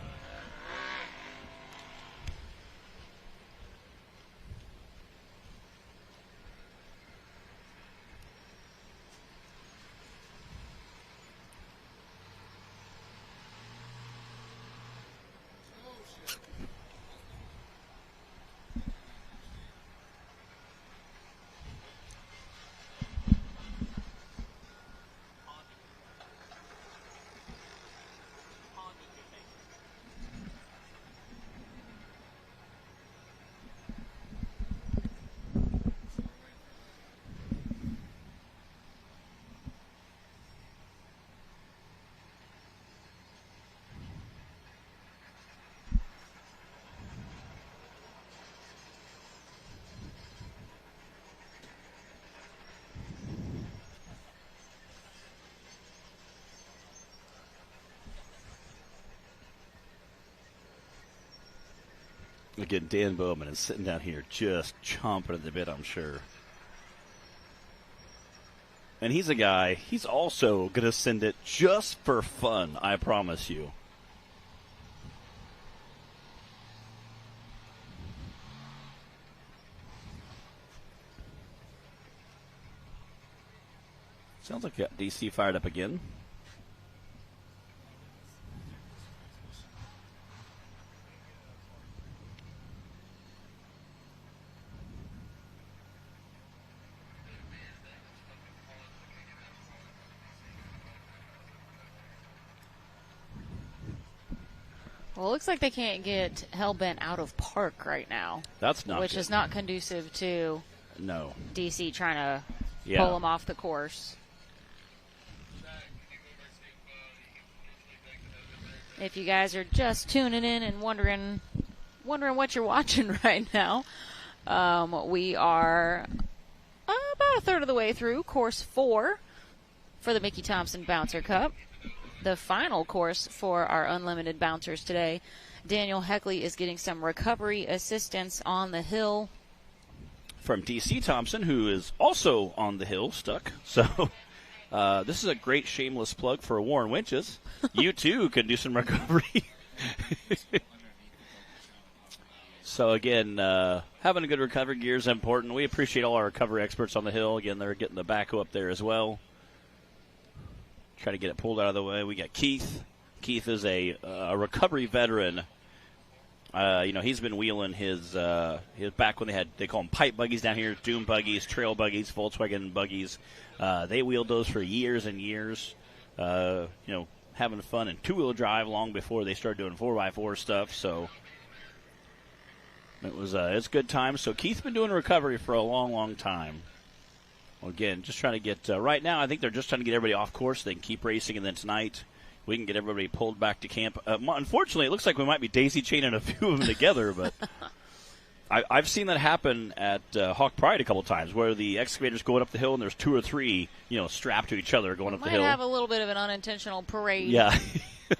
Again, Dan Bowman is sitting down here just chomping at the bit, I'm sure. And he's a guy, he's also going to send it just for fun, I promise you. Sounds like we got DC fired up again. Well, it looks like they can't get Hellbent out of park right now. That's not Which good. is not conducive to DC trying to pull them off the course. If you guys are just tuning in and wondering what you're watching right now, we are about a third of the way through course 4 for the Mickey Thompson Bouncer Cup. The final course for our unlimited bouncers today. Daniel Heckley is getting some recovery assistance on the hill. From DC Thompson, who is also on the hill, stuck. So this is a great shameless plug for Warren Winches. You, too, can do some recovery. So, again, having a good recovery gear is important. We appreciate all our recovery experts on the hill. Again, they're getting the backhoe up there as well. Try to get it pulled out of the way. We got Keith. Keith is a recovery veteran. He's been wheeling his back when they call them pipe buggies down here, dune buggies, trail buggies, Volkswagen buggies. They wheeled those for years and years. Having fun in two-wheel drive long before they started doing 4x4 stuff. So it's good time. So Keith's been doing recovery for a long, long time. Again, just trying to get right now. I think they're just trying to get everybody off course. They can keep racing, and then tonight we can get everybody pulled back to camp. Unfortunately, it looks like we might be daisy chaining a few of them together, but I've seen that happen at Hawk Pride a couple times, where the excavators going up the hill and there's 2 or 3, strapped to each other going up the hill. Might have a little bit of an unintentional parade.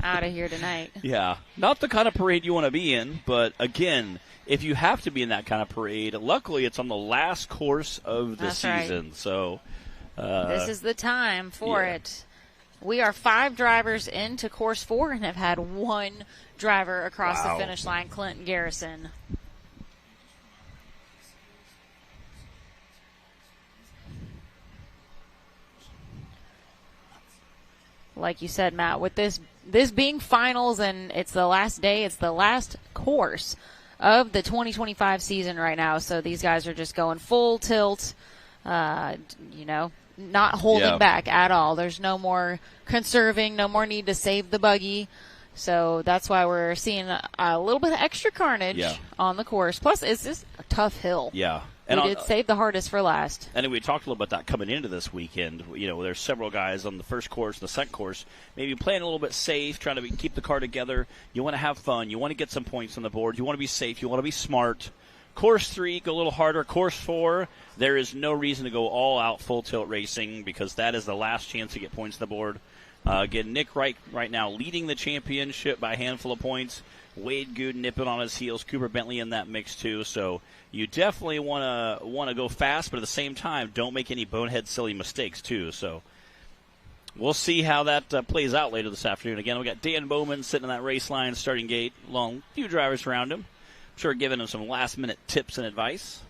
Out of here tonight. Yeah, not the kind of parade you want to be in, but again, if you have to be in that kind of parade, luckily it's on the last course of the season. Right. So this is the time for it. We are 5 drivers into course 4 and have had 1 driver across the finish line, Clinton Garrison. Like you said, Matt, with this being finals and it's the last day, it's the last course of the 2025 season right now. So these guys are just going full tilt, not holding back at all. There's no more conserving, no more need to save the buggy. So that's why we're seeing a little bit of extra carnage on the course. Plus, it's just a tough hill. Yeah. And we did save the hardest for last. And we talked a little about that coming into this weekend. There's several guys on the first course and the second course, maybe playing a little bit safe, trying to keep the car together. You want to have fun. You want to get some points on the board. You want to be safe. You want to be smart. Course 3, go a little harder. Course 4, there is no reason to go all out full tilt racing because that is the last chance to get points on the board. Again, Nick Wright right now leading the championship by a handful of points. Wade Good nipping on his heels. Cooper Bentley in that mix too. So you definitely want to go fast, but at the same time, don't make any bonehead silly mistakes too. So we'll see how that plays out later this afternoon. Again, we got Dan Bowman sitting in that race line, starting gate, along a few drivers around him. I'm sure giving him some last minute tips and advice.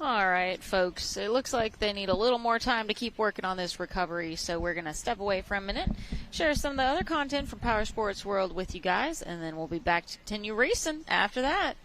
All right, folks, it looks like they need a little more time to keep working on this recovery, so we're going to step away for a minute, share some of the other content from Power Sports World with you guys, and then we'll be back to continue racing after that.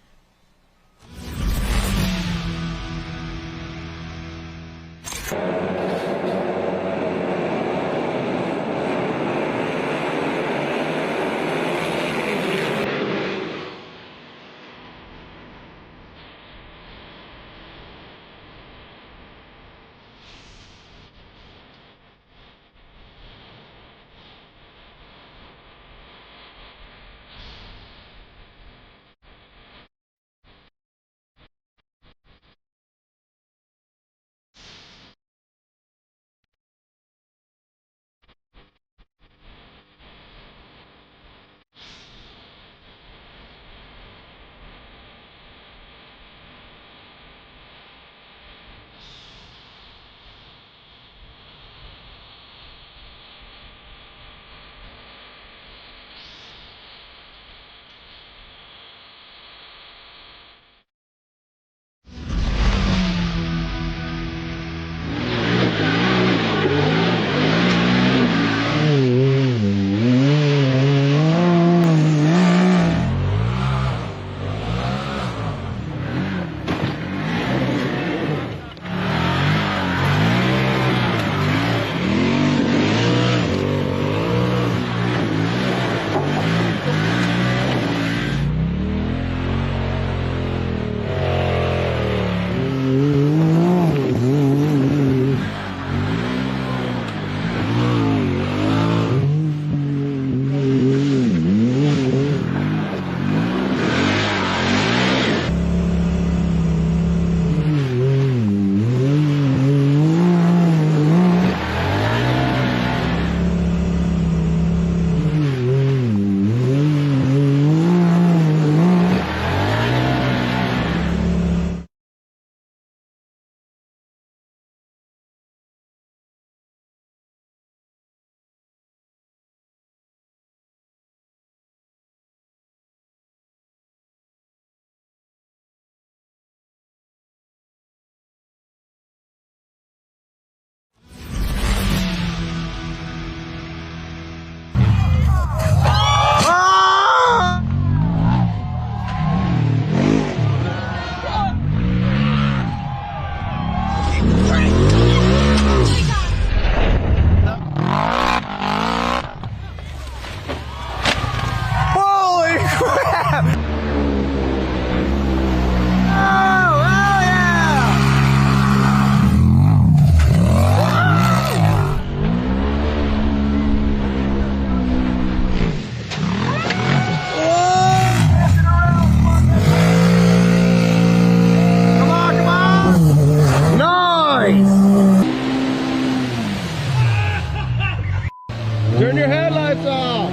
Lights off.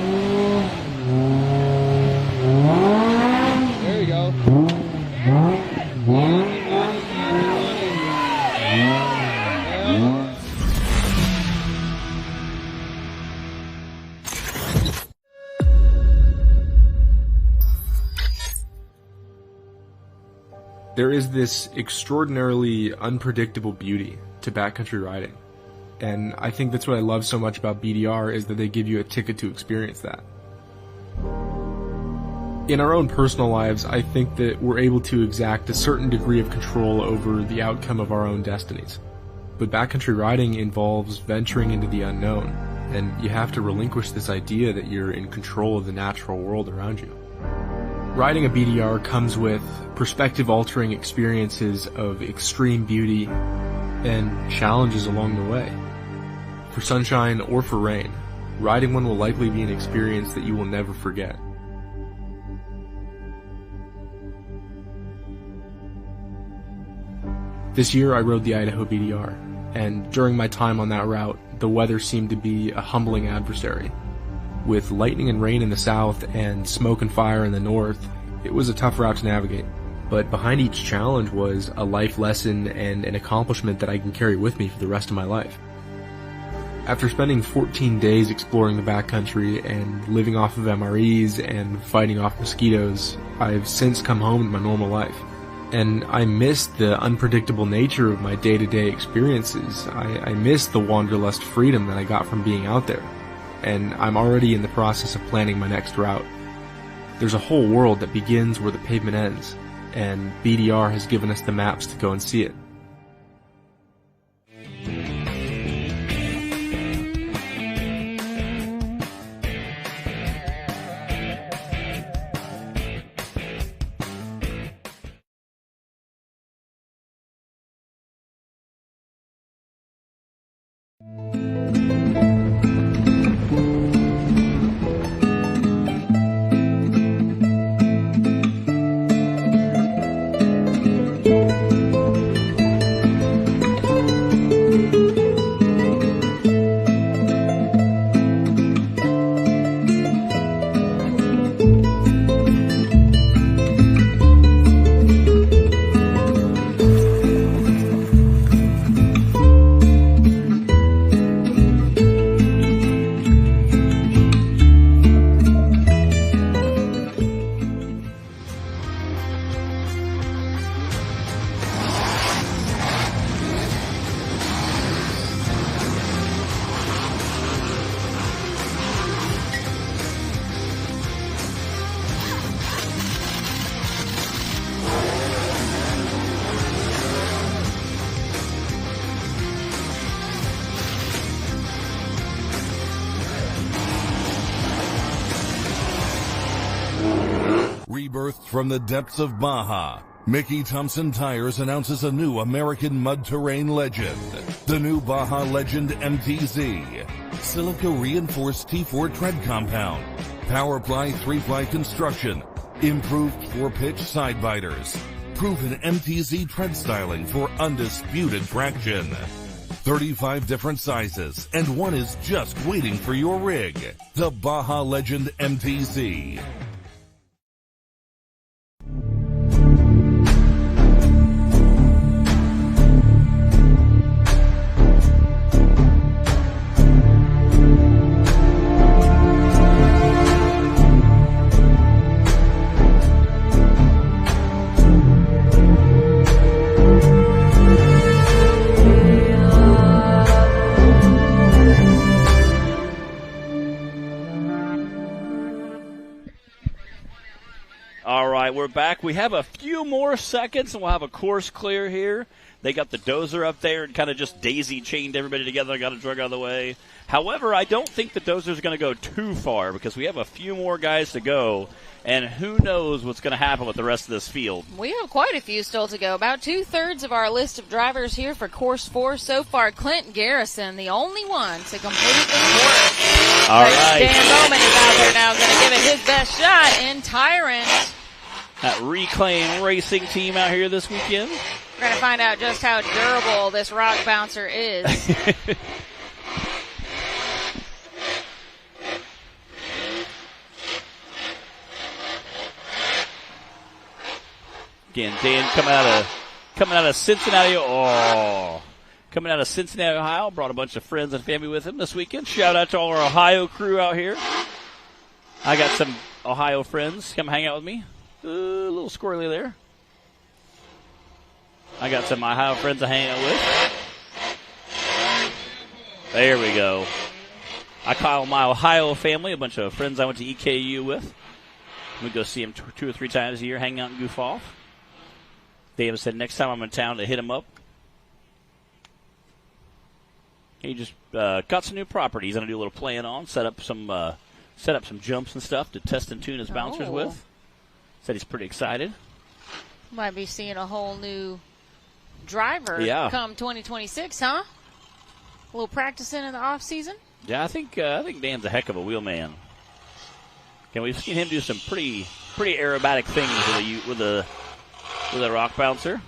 There you go. There is this extraordinarily unpredictable beauty to backcountry riding. And I think that's what I love so much about BDR is that they give you a ticket to experience that. In our own personal lives, I think that we're able to exact a certain degree of control over the outcome of our own destinies. But backcountry riding involves venturing into the unknown, and you have to relinquish this idea that you're in control of the natural world around you. Riding a BDR comes with perspective-altering experiences of extreme beauty and challenges along the way. For sunshine or for rain, riding one will likely be an experience that you will never forget. This year I rode the Idaho BDR, and during my time on that route, the weather seemed to be a humbling adversary. With lightning and rain in the south and smoke and fire in the north, it was a tough route to navigate. But behind each challenge was a life lesson and an accomplishment that I can carry with me for the rest of my life. After spending 14 days exploring the backcountry and living off of MREs and fighting off mosquitoes, I've since come home to my normal life. And I miss the unpredictable nature of my day-to-day experiences. I miss the wanderlust freedom that I got from being out there. And I'm already in the process of planning my next route. There's a whole world that begins where the pavement ends, and BDR has given us the maps to go and see it. Rebirthed from the depths of Baja, Mickey Thompson Tires announces a new American mud terrain legend. The new Baja Legend MTZ. Silica-reinforced T4 tread compound. Powerply 3-ply construction. Improved 4-pitch side biters. Proven MTZ tread styling for undisputed traction. 35 different sizes, and one is just waiting for your rig. The Baja Legend MTZ. We're back. We have a few more seconds, and we'll have a course clear here. They got the dozer up there and kind of just daisy-chained everybody together, got a drug out of the way. However, I don't think the dozer's going to go too far because we have a few more guys to go, and who knows what's going to happen with the rest of this field. We have quite a few still to go. About 2/3 of our list of drivers here for Course 4 so far. Clint Garrison, the only one to complete the course. All right. Dan Bowman is out there now, going to give it his best shot in Tyrant. That Reclaim Racing team out here this weekend. We're going to find out just how durable this rock bouncer is. Again, Dan coming out of Cincinnati. Coming out of Cincinnati, Ohio. Brought a bunch of friends and family with him this weekend. Shout out to all our Ohio crew out here. I got some Ohio friends come hang out with me. A little squirrely there. I got some Ohio friends to hang out with. There we go. I call my Ohio family, a bunch of friends I went to EKU with. We go see them 2 or 3 times a year, hang out and goof off. David said next time I'm in town to hit him up. He just got some new property he's going to do a little playing on, set up some jumps and stuff to test and tune his bouncers with. Said he's pretty excited. Might be seeing a whole new driver come 2026, huh? A little practicing in the off season. Yeah, I think Dan's a heck of a wheelman. And we've seen him do some pretty aerobatic things with a rock bouncer.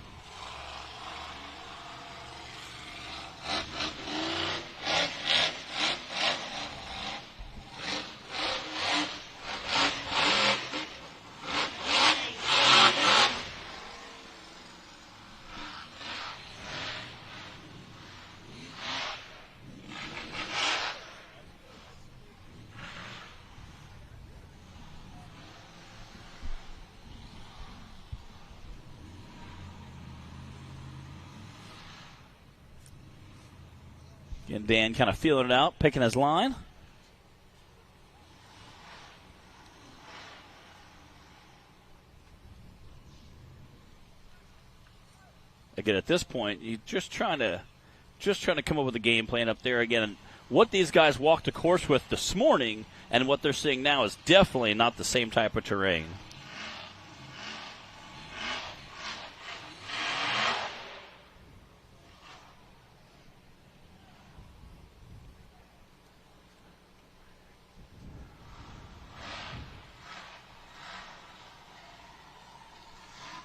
And Dan kind of feeling it out, picking his line. Again, at this point, you're just trying to come up with a game plan up there. Again, what these guys walked the course with this morning and what they're seeing now is definitely not the same type of terrain.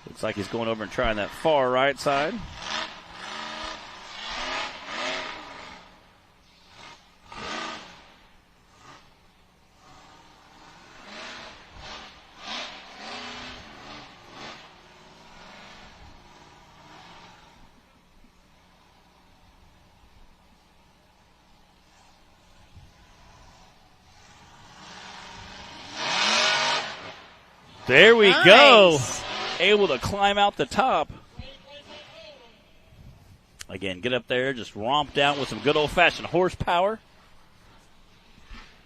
Looks like he's going over and trying that far right side. There we go. Able to climb out the top. Again, get up there, just romp down with some good old-fashioned horsepower.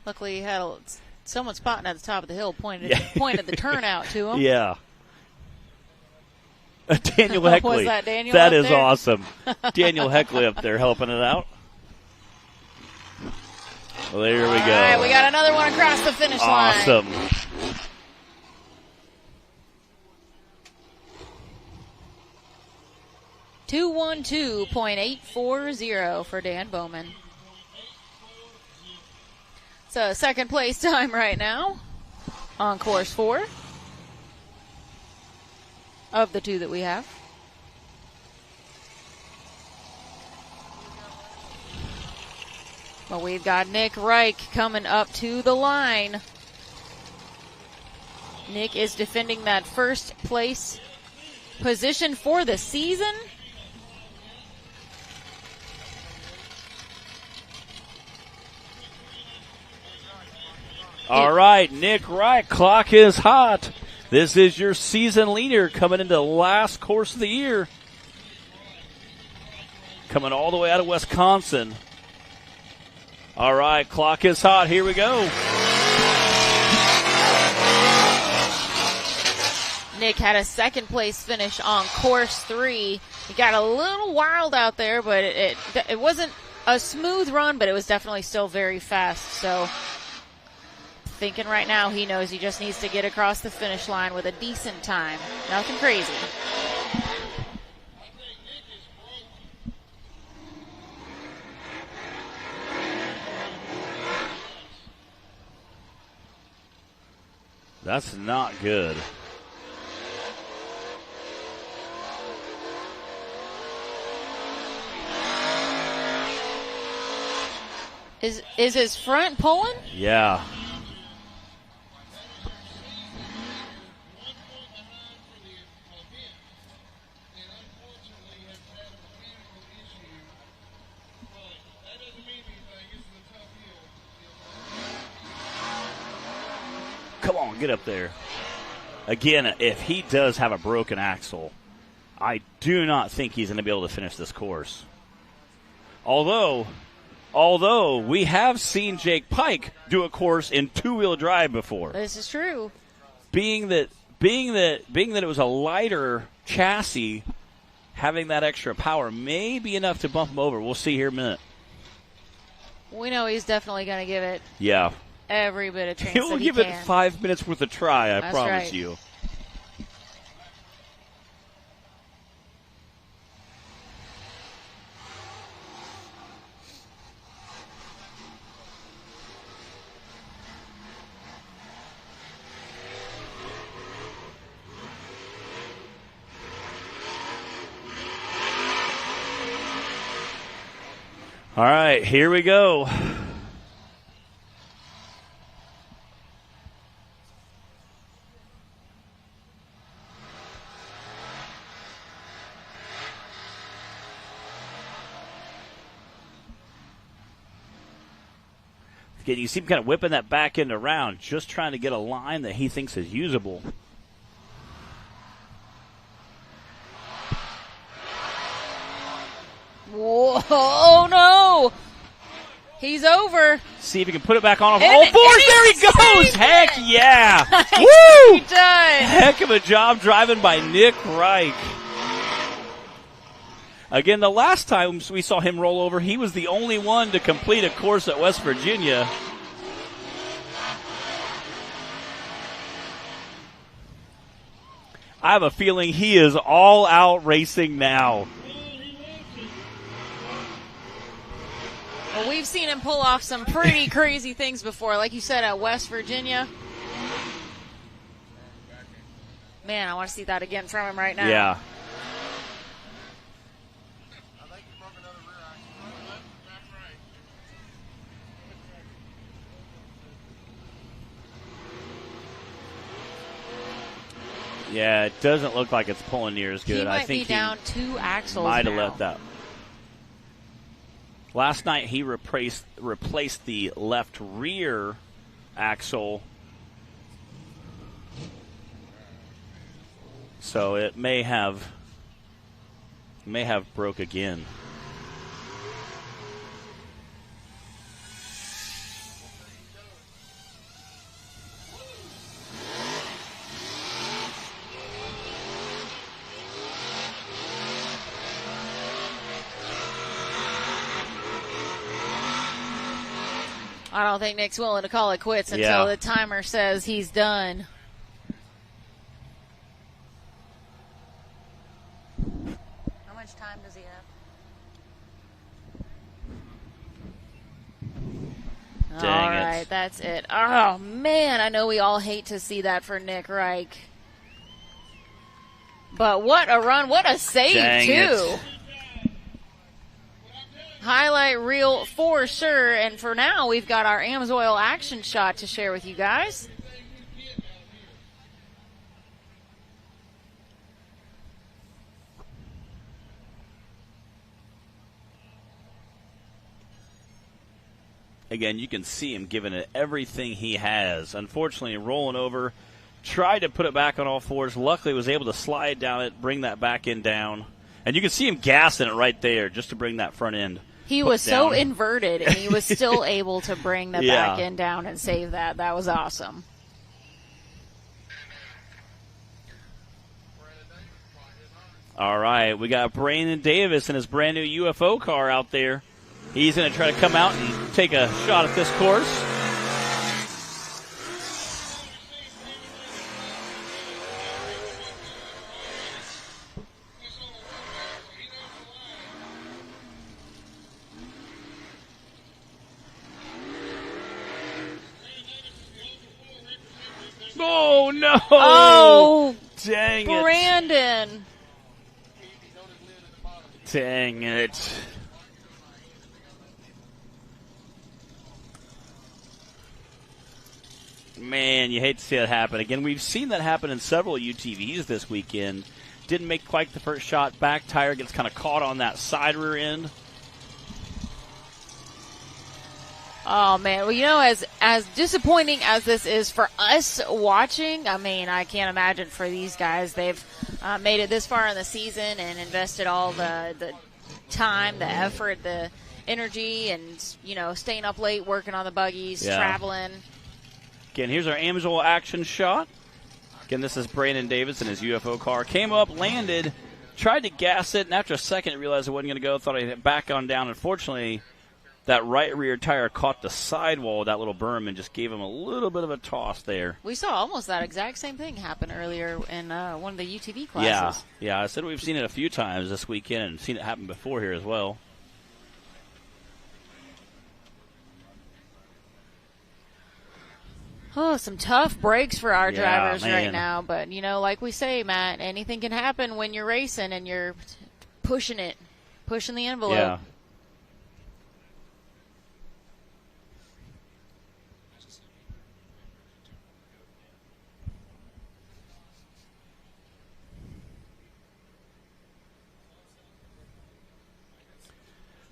Luckily, he had someone spotting at the top of the hill pointed the turnout to him. Yeah. Daniel Heckley. Was that Daniel That up is there? awesome. Daniel Heckley up there helping it out. Well, there we go. All right, we got another one across the finish line. Awesome. .840 for Dan Bowman. So second place time right now on course 4 of the 2 that we have. Well, we've got Nick Reich coming up to the line. Nick is defending that first place position for the season. All right, Nick Wright, clock is hot. This is your season leader coming into the last course of the year. Coming all the way out of Wisconsin. All right, clock is hot. Here we go. Nick had a second place finish on course 3. He got a little wild out there, but it wasn't a smooth run, but it was definitely still very fast. So thinking right now he knows he just needs to get across the finish line with a decent time. Nothing crazy. That's not good. Is his front pulling? Yeah. Come on, get up there. Again, if he does have a broken axle, I do not think he's going to be able to finish this course. Although we have seen Jake Pike do a course in two-wheel drive before. This is true. Being that it was a lighter chassis, having that extra power may be enough to bump him over. We'll see here in a minute. We know he's definitely going to give it every bit of chance He'll give it 5 minutes worth of try, I That's promise right. you. All right, here we go. Again, you see him kind of whipping that back end around, just trying to get a line that he thinks is usable. Whoa, oh no! He's over. See if he can put it back on. And All fours, there he goes! saved Heck it. yeah! He Woo! does. Heck of a job driving by Nick Reich. Again, the last time we saw him roll over, he was the only one to complete a course at West Virginia. I have a feeling he is all out racing now. Well, we've seen him pull off some pretty crazy things before, like you said, at West Virginia. Man, I want to see that again from him right now. Yeah. Yeah, it doesn't look like it's pulling near as good. He might I think be down 2 axles might have now. let that. Last night he replaced the left rear axle, so it may have broke again. I don't think Nick's willing to call it quits until Yeah. the timer says he's done. How much time does he have? Dang all it. right, that's it. Oh, man, I know we all hate to see that for Nick Reich. But what a run. What a save, Dang too. it. Highlight reel for sure. And for now, we've got our AMSOIL action shot to share with you guys. Again, you can see him giving it everything he has. Unfortunately, rolling over, tried to put it back on all fours. Luckily, was able to slide down it, bring that back end down. And you can see him gassing it right there just to bring that front end. He was so down. inverted, and he was still able to bring the Yeah. back end down and save that. That was awesome. All right, we got Brandon Davis in his brand new UFO car out there. He's going to try to come out and take a shot at this course. Oh, no. Oh, dang it. Brandon. Dang it. Man, you hate to see that happen. Again, we've seen that happen in several UTVs this weekend. Didn't make quite the first shot. Back tire gets kind of caught on that side rear end. Oh, man. Well, as disappointing as this is for us watching, I mean, I can't imagine for these guys. They've made it this far in the season and invested all the time, the effort, the energy, and, staying up late, working on the buggies, traveling. Again, here's our Amsoil action shot. Again, this is Brandon Davis in his UFO car. Came up, landed, tried to gas it, and after a second realized it wasn't going to go. Thought I'd hit back on down. Unfortunately, that right rear tire caught the sidewall of that little berm and just gave him a little bit of a toss there. We saw almost that exact same thing happen earlier in one of the UTV classes. Yeah. I said we've seen it a few times this weekend and seen it happen before here as well. Oh, some tough breaks for our drivers right now. But, like we say, Matt, anything can happen when you're racing and you're pushing the envelope. Yeah.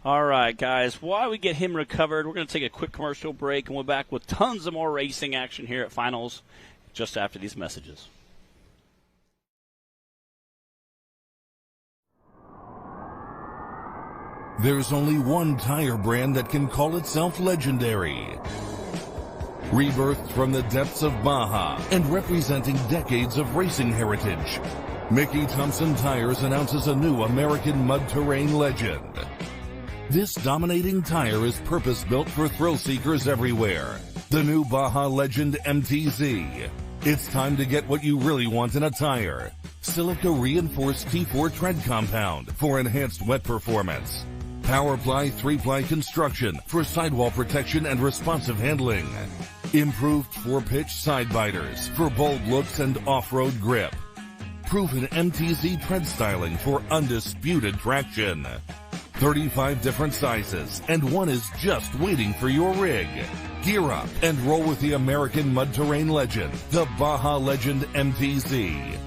All right, guys, while we get him recovered, we're going to take a quick commercial break, and we're back with tons of more racing action here at Finals just after these messages. There's only one tire brand that can call itself legendary. Rebirthed from the depths of Baja and representing decades of racing heritage, Mickey Thompson Tires announces a new American mud terrain legend. This dominating tire is purpose-built for thrill seekers everywhere. The new Baja Legend MTZ. It's time to get what you really want in a tire. Silica reinforced T4 tread compound for enhanced wet performance. PowerPly 3-ply construction for sidewall protection and responsive handling. Improved 4-pitch side biters for bold looks and off-road grip. Proven MTZ tread styling for undisputed traction. 35 different sizes, and one is just waiting for your rig. Gear up and roll with the American mud terrain legend, the Baja Legend MTZ.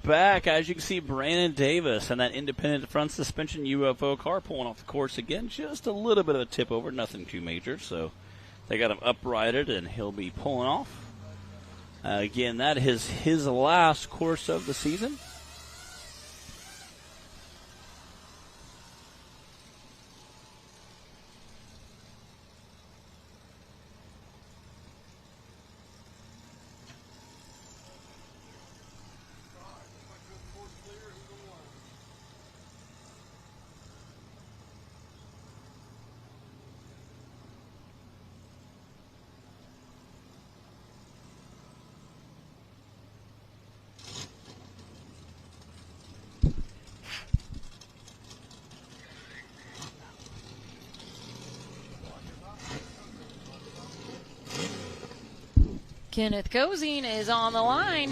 Back, as you can see, Brandon Davis and that independent front suspension UFO car pulling off the course again. Just a little bit of a tip over, nothing too major. So they got him uprighted, and he'll be pulling off. Again, that is his last course of the season. Kenneth Cozine is on the line.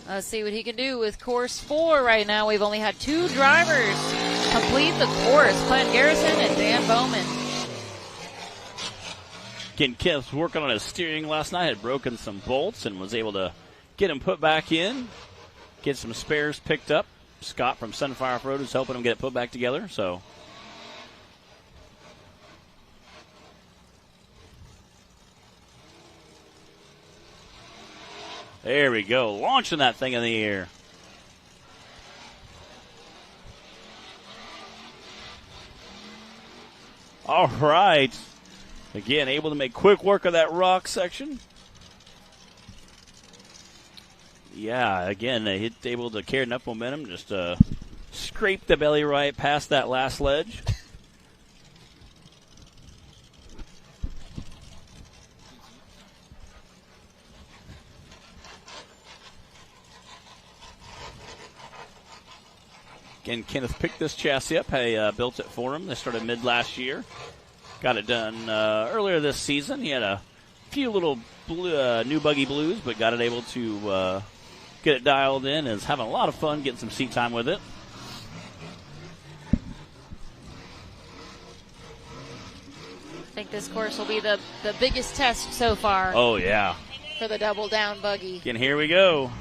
Let's see what he can do with course 4 right now. We've only had 2 drivers complete the course, Clint Garrison and Dan Bowman. Again, Kenneth was working on his steering last night, had broken some bolts and was able to get him put back in, get some spares picked up. Scott from Sunfire Off-Road is helping him get it put back together. So there we go, launching that thing in the air. All right. Again, able to make quick work of that rock section. Yeah, again, they able to carry enough momentum, just scrape the belly right past that last ledge. Again, Kenneth picked this chassis up. Built it for him. They started mid last year. Got it done earlier this season. He had a few little new buggy blues, but got it able to get it dialed in. Is having a lot of fun getting some seat time with it. I think this course will be the biggest test so far. Oh, yeah. For the double down buggy. And here we go.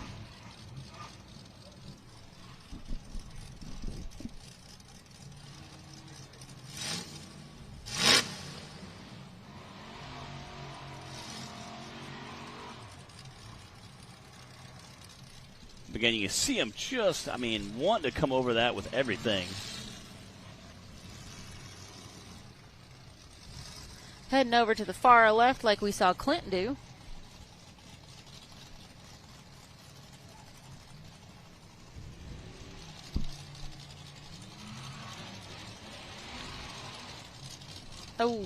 Again, you can see him just, wanting to come over that with everything. Heading over to the far left like we saw Clint do. Oh.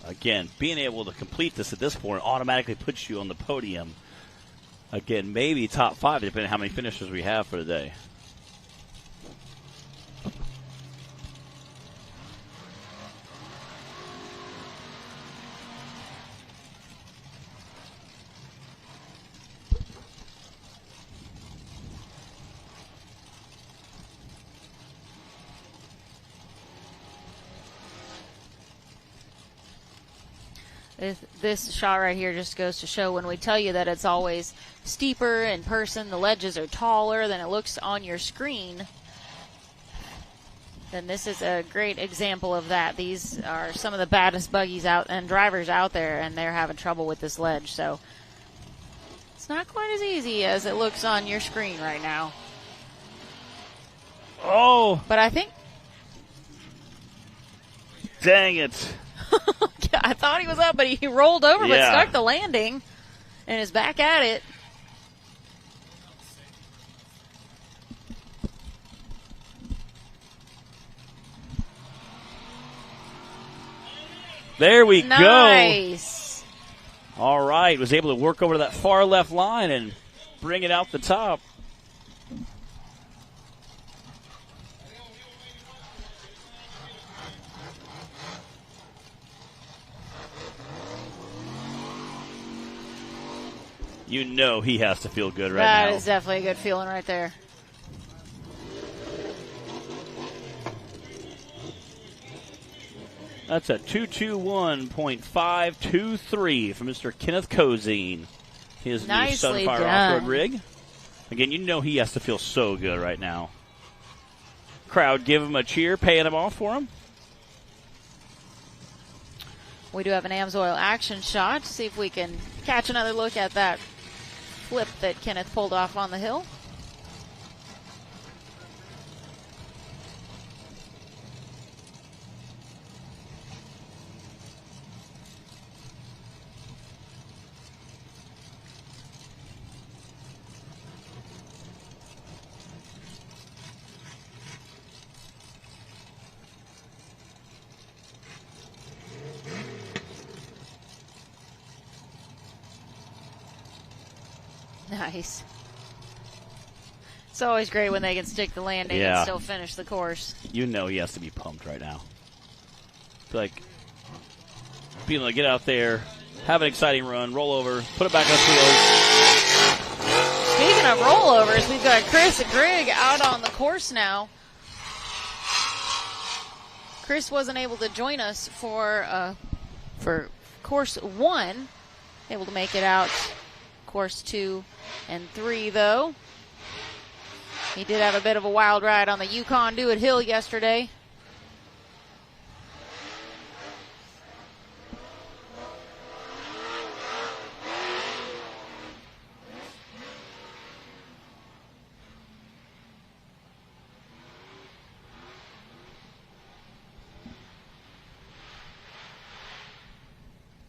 Again, being able to complete this at this point automatically puts you on the podium. Again, maybe top 5, depending on how many finishers we have for the day. This shot right here just goes to show when we tell you that it's always steeper in person, the ledges are taller than it looks on your screen, then this is a great example of that. These are some of the baddest buggies out and drivers out there, and they're having trouble with this ledge. So it's not quite as easy as it looks on your screen right now. Oh! But I think... Dang it. I thought he was up, but he rolled over, but Yeah. stuck the landing and is back at it. There we Nice. go. All right. Was able to work over to that far left line and bring it out the top. You know he has to feel good right now. That is definitely a good feeling right there. That's a 221.523 from Mr. Kenneth Cozine. His Nicely new Sunfire done. off-road rig. Again, you know he has to feel so good right now. Crowd give him a cheer, paying him off for him. We do have an AMSOIL action shot. See if we can catch another look at that flip that Kenneth pulled off on the hill. Nice. It's always great when they can stick the landing and still finish the course. You know he has to be pumped right now. It's like being able to get out there, have an exciting run, roll over, put it back on the field. Speaking of rollovers, we've got Chris Grigg out on the course now. Chris wasn't able to join us for course 1. Able to make it out course 2 and 3, though. He did have a bit of a wild ride on the Yukon Do-It Hill yesterday.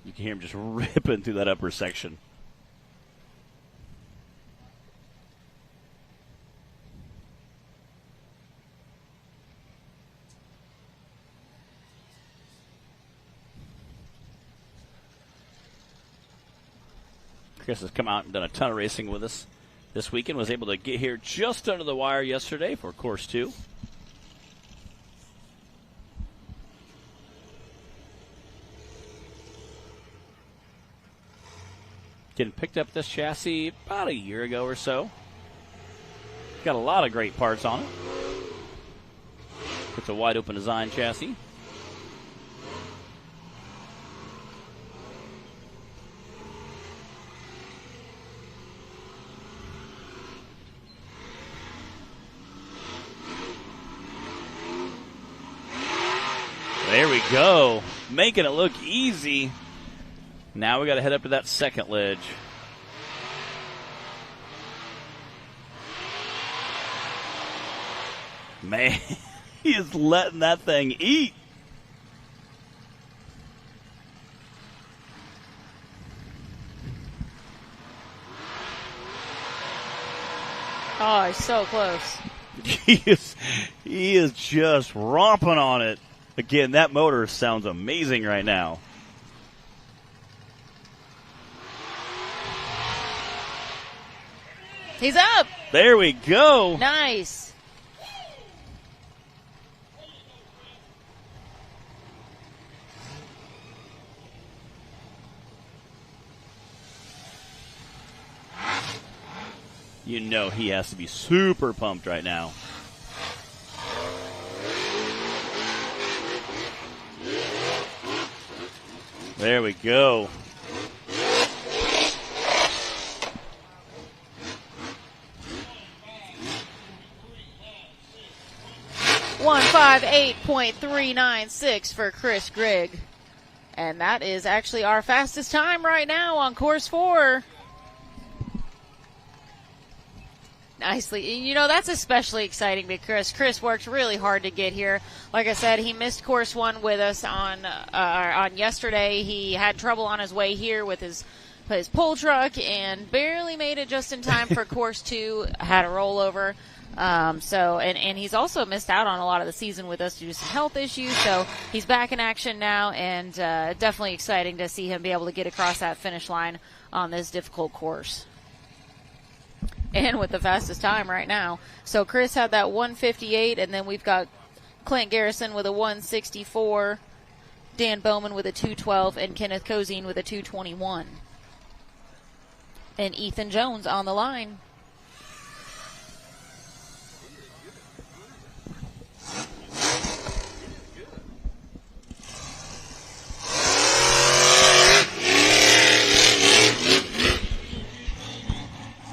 You can hear him just ripping through that upper section. Chris has come out and done a ton of racing with us this weekend. Was able to get here just under the wire yesterday for course 2. Getting picked up this chassis about a year ago or so. Got a lot of great parts on it. It's a wide open design chassis. There we go. Making it look easy. Now we got to head up to that second ledge. Man, he is letting that thing eat. Oh, he's so close. He is just romping on it. Again, that motor sounds amazing right now. He's up. There we go. Nice. You know he has to be super pumped right now. There we go. .396 for Chris Grigg. And that is actually our fastest time right now on course 4. Nicely. You know, that's especially exciting because Chris worked really hard to get here. Like I said, he missed course 1 with us on yesterday. He had trouble on his way here with his pull truck and barely made it just in time for course 2. Had a rollover. And he's also missed out on a lot of the season with us due to some health issues. So he's back in action now, and definitely exciting to see him be able to get across that finish line on this difficult course. And with the fastest time right now. So Chris had that 1:58, and then we've got Clint Garrison with a 1:64, Dan Bowman with a 2:12, and Kenneth Cozine with a 2:21. And Ethan Jones on the line.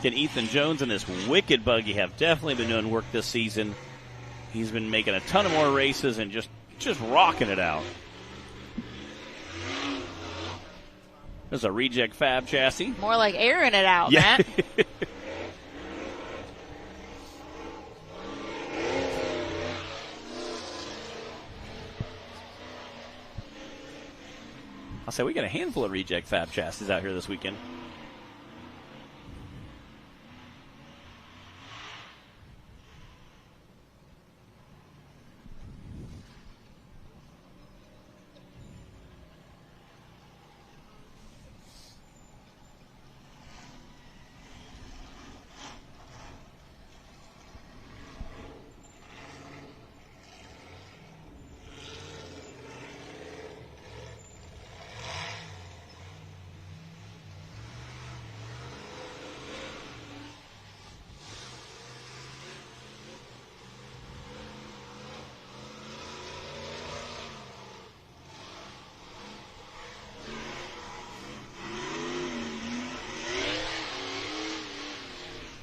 Ethan Jones and this wicked buggy have definitely been doing work this season. He's been making a ton of more races and just rocking it out. There's a reject fab chassis. More like airing it out, yeah. Matt. I'll say we got a handful of reject fab chassis out here this weekend.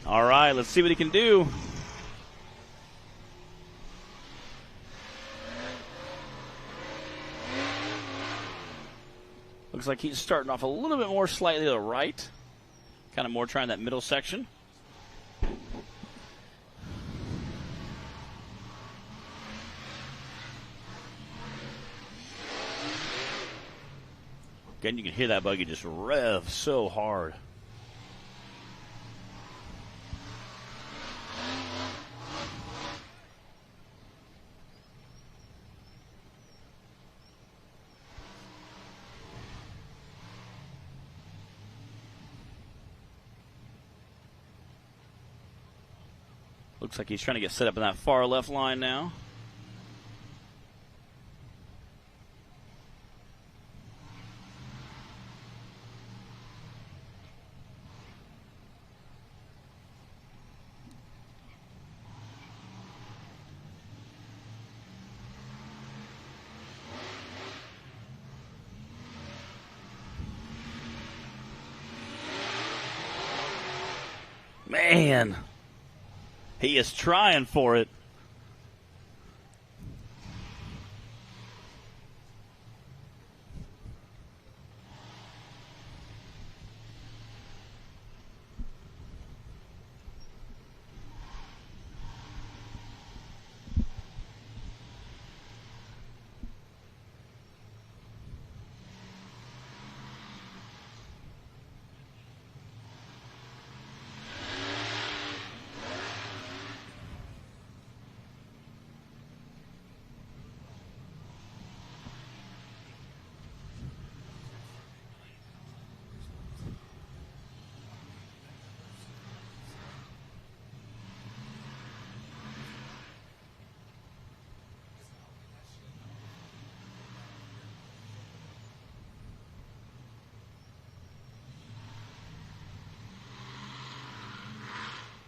All right, let's see what he can do. Looks like he's starting off a little bit more slightly to the right. Kind of more trying that middle section. Again, you can hear that buggy just rev so hard. Looks like he's trying to get set up in that far left line now. Man. He is trying for it.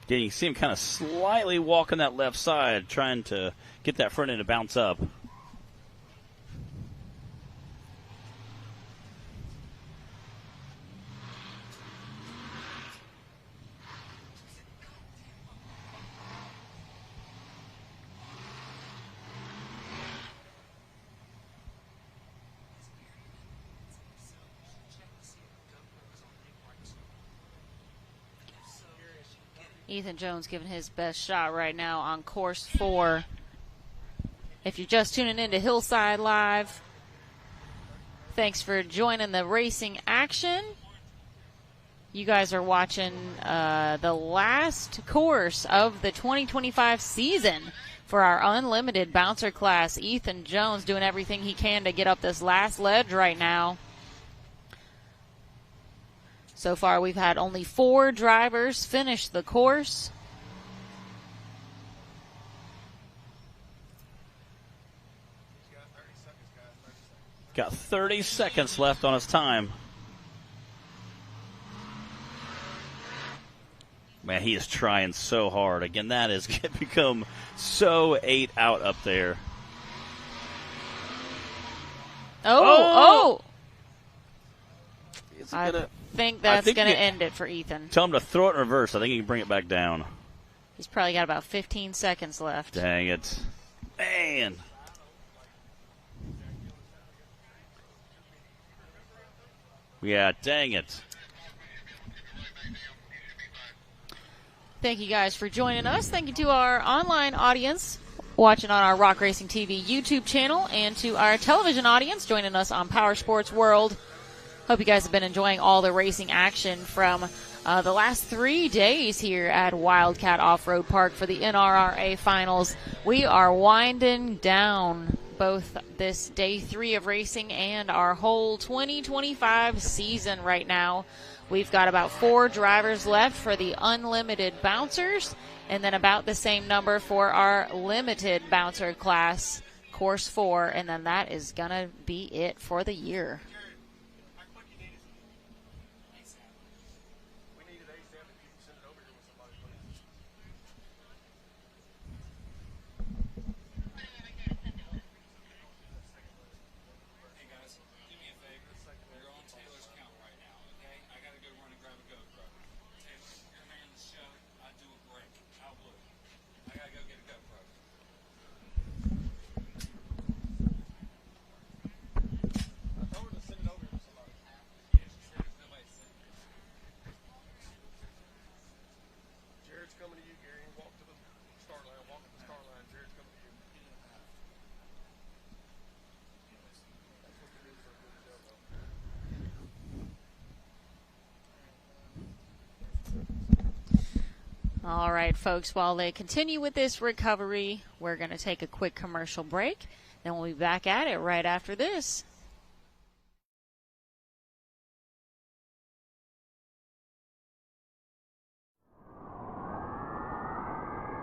Yeah, you see him kind of slightly walking that left side, trying to get that front end to bounce up. Ethan Jones giving his best shot right now on course 4. If you're just tuning in to Hillside Live, thanks for joining the racing action. You guys are watching the last course of the 2025 season for our unlimited bouncer class. Ethan Jones doing everything he can to get up this last ledge right now. So far, we've had only 4 drivers finish the course. Got 30 seconds left on his time. Man, he is trying so hard. Again, that has become so 8 out up there. Oh! I think that's going to end it for Ethan. Tell him to throw it in reverse. I think he can bring it back down. He's probably got about 15 seconds left. Dang it. Man. Yeah, dang it. Thank you guys for joining us. Thank you to our online audience watching on our Rock Racing TV YouTube channel and to our television audience joining us on Power Sports World. Hope you guys have been enjoying all the racing action from the last 3 days here at Wildcat Off-Road Park for the NRRA Finals. We are winding down both this day 3 of racing and our whole 2025 season right now. We've got about 4 drivers left for the unlimited bouncers and then about the same number for our limited bouncer class, course 4, and then that is going to be it for the year. All right, folks, while they continue with this recovery, we're going to take a quick commercial break. Then we'll be back at it right after this.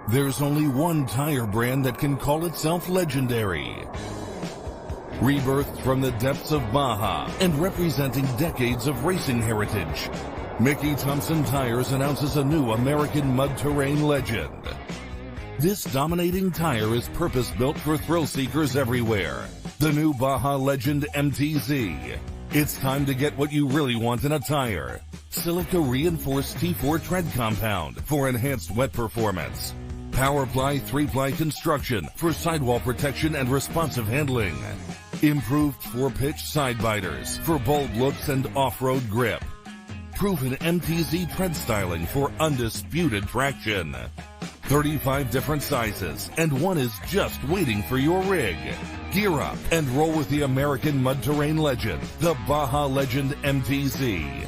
There's only one tire brand that can call itself legendary. Rebirthed from the depths of Baja and representing decades of racing heritage, Mickey Thompson Tires announces a new American mud terrain legend. This dominating tire is purpose-built for thrill seekers everywhere. The new Baja Legend MTZ. It's time to get what you really want in a tire. Silica reinforced T4 tread compound for enhanced wet performance. PowerPly 3-ply construction for sidewall protection and responsive handling. Improved 4-pitch side biters for bold looks and off-road grip. Proven MTZ tread styling for undisputed traction. 35 different sizes, and one is just waiting for your rig. Gear up and roll with the American mud terrain legend, the Baja Legend MTZ.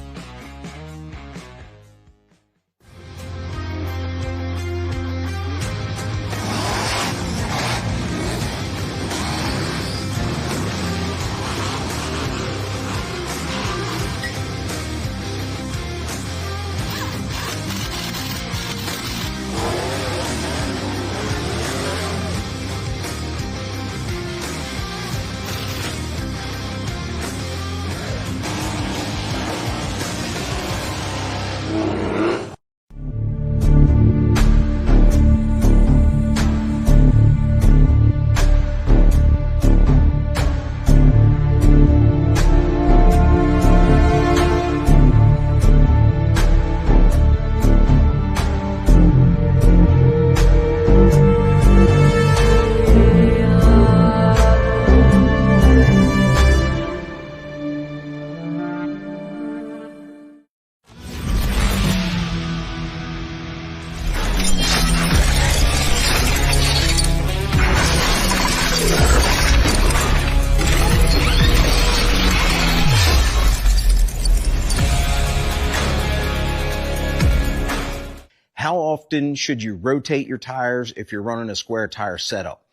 How often should you rotate your tires if you're running a square tire setup?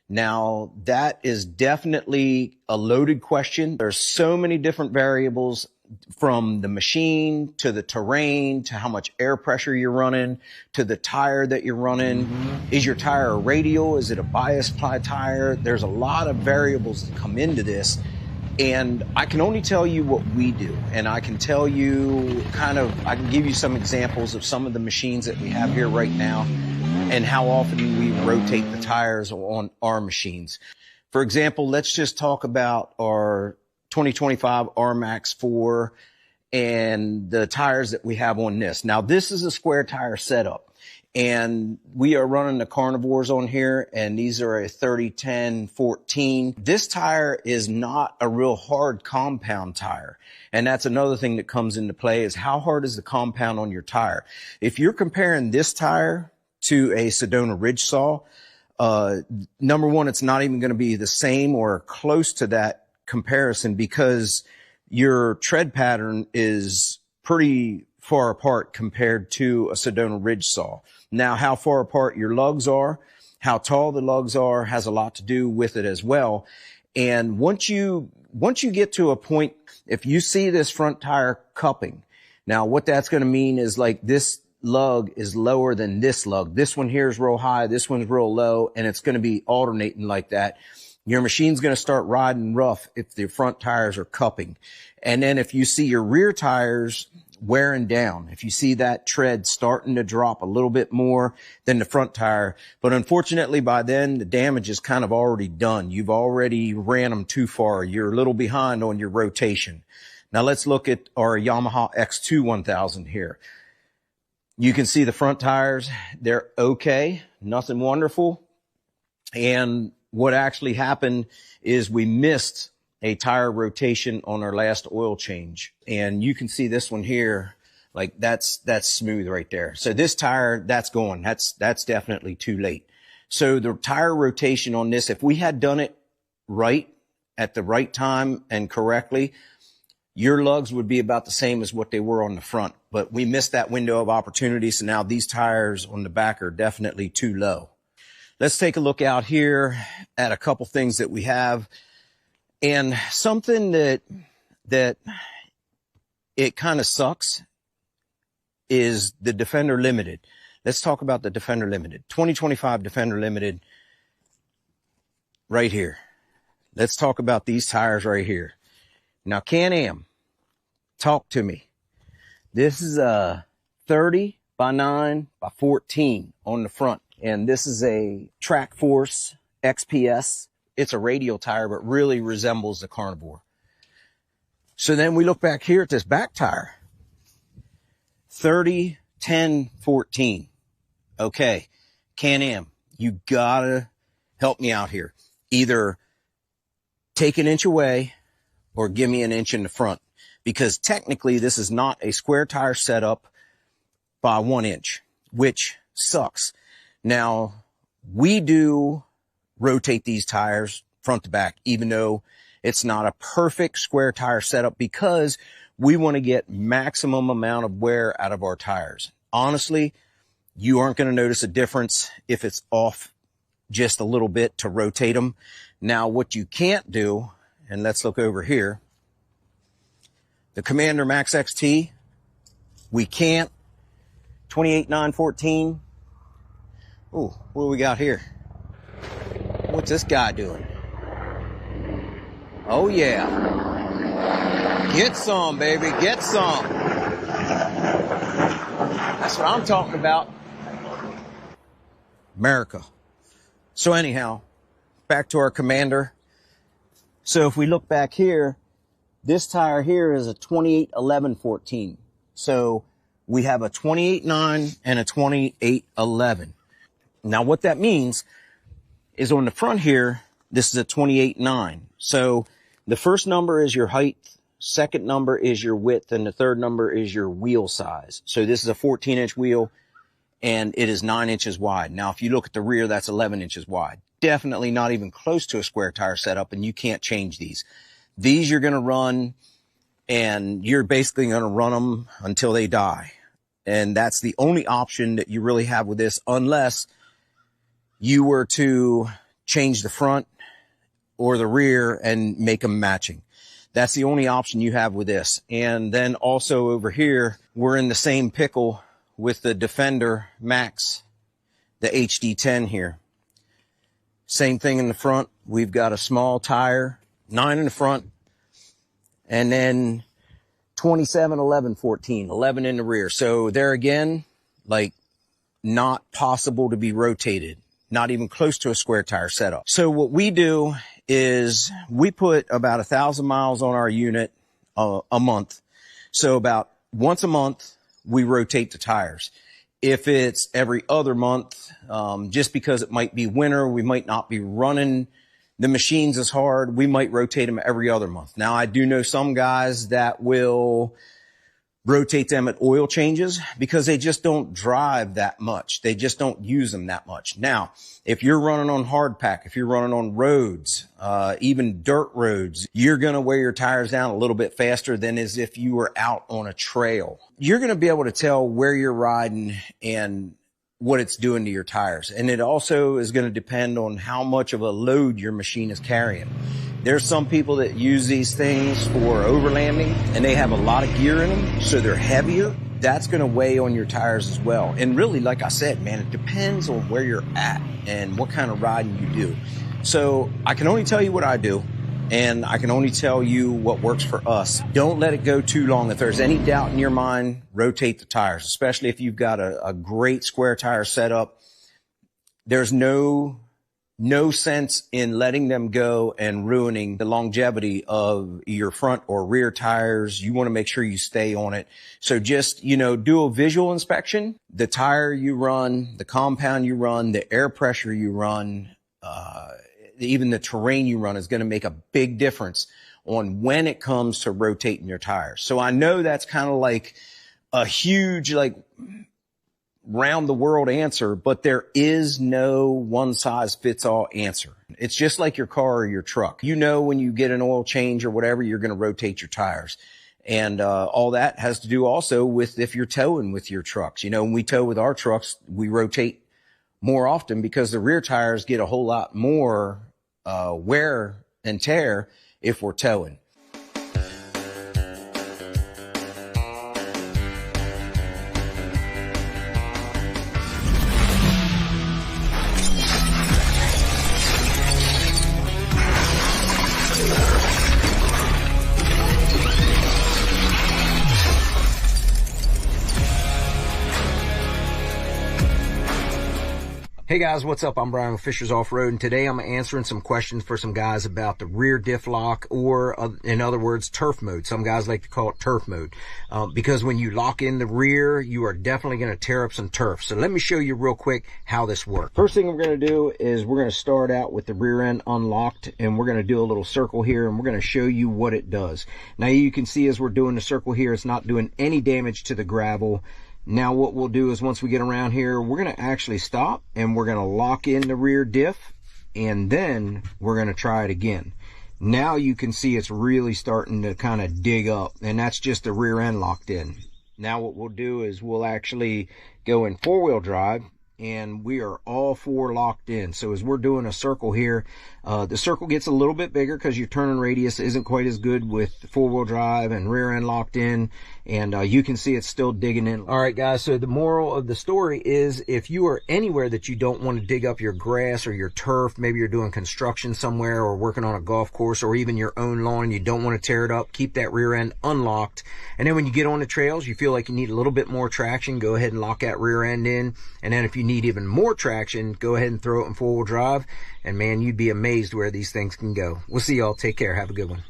Now, that is definitely a loaded question. There's so many different variables, from the machine to the terrain to how much air pressure you're running to the tire that you're running. Is your tire a radial? Is it a bias ply tire? There's a lot of variables that come into this. And I can only tell you what we do. And I can tell you I can give you some examples of some of the machines that we have here right now and how often we rotate the tires on our machines. For example, let's just talk about our 2025 RMAX 4 and the tires that we have on this. Now, this is a square tire setup. And we are running the carnivores on here, and these are a 30, 10, 14. This tire is not a real hard compound tire. And that's another thing that comes into play, is how hard is the compound on your tire? If you're comparing this tire to a Sedona Ridge Saw, number one, it's not even going to be the same or close to that comparison, because your tread pattern is pretty far apart compared to a Sedona Ridge Saw. Now, how far apart your lugs are, how tall the lugs are, has a lot to do with it as well. And once you get to a point, if you see this front tire cupping, now what that's going to mean is, like, this lug is lower than this lug. This one here is real high, this one's real low, and it's going to be alternating like that. Your machine's going to start riding rough if the front tires are cupping. And then if you see your rear tires wearing down, if you see that tread starting to drop a little bit more than the front tire, but unfortunately by then the damage is kind of already done. You've already ran them too far. You're a little behind on your rotation. Now let's look at our Yamaha X2 1000 here. You can see the front tires, they're okay, nothing wonderful. And what actually happened is we missed a tire rotation on our last oil change. And you can see this one here, like that's smooth right there. So this tire, that's going, that's definitely too late. So the tire rotation on this, if we had done it right at the right time and correctly, your lugs would be about the same as what they were on the front. But we missed that window of opportunity, so now these tires on the back are definitely too low. Let's take a look out here at a couple things that we have. And something that it kind of sucks is the Defender Limited. Let's talk about the Defender Limited. 2025 Defender Limited right here. Let's talk about these tires right here. Now, Can-Am, talk to me. This is a 30 by 9 by 14 on the front. And this is a Track Force XPS. It's a radial tire, but really resembles the Carnivore. So then we look back here at this back tire. 30, 10, 14. Okay, Can-Am, you gotta help me out here. Either take an inch away or give me an inch in the front. Because technically this is not a square tire setup by 1 inch, which sucks. Now, we do rotate these tires front to back, even though it's not a perfect square tire setup, because we want to get maximum amount of wear out of our tires. Honestly, you aren't going to notice a difference if it's off just a little bit to rotate them. Now, what you can't do, and let's look over here, the Commander Max XT, we can't. 28, 9, 14. Ooh, what do we got here? What's this guy doing? Oh, yeah. Get some, baby. Get some. That's what I'm talking about. America. So anyhow, back to our Commander. So if we look back here, this tire here is a 28, 11, 14. So we have a 28, 9 and a 28, 11. Now, what that means is on the front here, this is a 28, 9. So the first number is your height, second number is your width, and the third number is your wheel size. So this is a 14-inch wheel, and it is 9 inches wide. Now, if you look at the rear, that's 11 inches wide. Definitely not even close to a square tire setup, and you can't change these. These you're going to run, and you're basically going to run them until they die. And that's the only option that you really have with this, unless you were to change the front or the rear and make them matching. That's the only option you have with this. And then also over here, we're in the same pickle with the Defender Max, the HD10 here. Same thing in the front. We've got a small tire, 9 in the front, and then 27, 11, 14, 11 in the rear. So there again, like, not possible to be rotated. Not even close to a square tire setup. So what we do is we put about 1,000 miles on our unit a month. So about once a month, we rotate the tires. If it's every other month, just because it might be winter, we might not be running the machines as hard, we might rotate them every other month. Now, I do know some guys that will rotate them at oil changes because they just don't drive that much. They just don't use them that much. Now, if you're running on hard pack, if you're running on roads, even dirt roads, you're going to wear your tires down a little bit faster than as if you were out on a trail. You're going to be able to tell where you're riding and what it's doing to your tires. And it also is going to depend on how much of a load your machine is carrying. There's some people that use these things for overlanding, and they have a lot of gear in them, so they're heavier. That's going to weigh on your tires as well. And really, like I said, man, it depends on where you're at and what kind of riding you do. So I can only tell you what I do, and I can only tell you what works for us. Don't let it go too long. If there's any doubt in your mind, rotate the tires, especially if you've got a great square tire setup. There's no sense in letting them go and ruining the longevity of your front or rear tires. You want to make sure you stay on it. So just, do a visual inspection. The tire you run, the compound you run, the air pressure you run, even the terrain you run is going to make a big difference on when it comes to rotating your tires. So I know that's kind of like a huge, round the world answer, but there is no one size fits all answer. It's just like your car or your truck. When you get an oil change or whatever, you're going to rotate your tires. And all that has to do also with if you're towing with your trucks. You know, when we tow with our trucks, we rotate more often because the rear tires get a whole lot more wear and tear if we're towing. Hey guys, what's up? I'm Brian with Fishers Off-Road, and today I'm answering some questions for some guys about the rear diff lock, or in other words, turf mode. Some guys like to call it turf mode, because when you lock in the rear, you are definitely going to tear up some turf. So let me show you real quick how this works. First thing we're going to do is we're going to start out with the rear end unlocked, and we're going to do a little circle here, and we're going to show you what it does. Now you can see as we're doing the circle here, it's not doing any damage to the gravel. Now what we'll do is once we get around here, we're going to actually stop and we're going to lock in the rear diff, and then we're going to try it again. Now you can see it's really starting to kind of dig up, and that's just the rear end locked in. Now what we'll do is we'll actually go in four-wheel drive, and we are all four locked in. So as we're doing a circle here, the circle gets a little bit bigger because your turning radius isn't quite as good with four-wheel drive and rear end locked in, and you can see it's still digging in. All right guys, so the moral of the story is if you are anywhere that you don't want to dig up your grass or your turf, maybe you're doing construction somewhere or working on a golf course or even your own lawn, you don't want to tear it up, keep that rear end unlocked. And then when you get on the trails, you feel like you need a little bit more traction, go ahead and lock that rear end in. And then if you need even more traction, go ahead and throw it in four-wheel drive, and man, you'd be amazed where these things can go. We'll see y'all. Take care. Have a good one.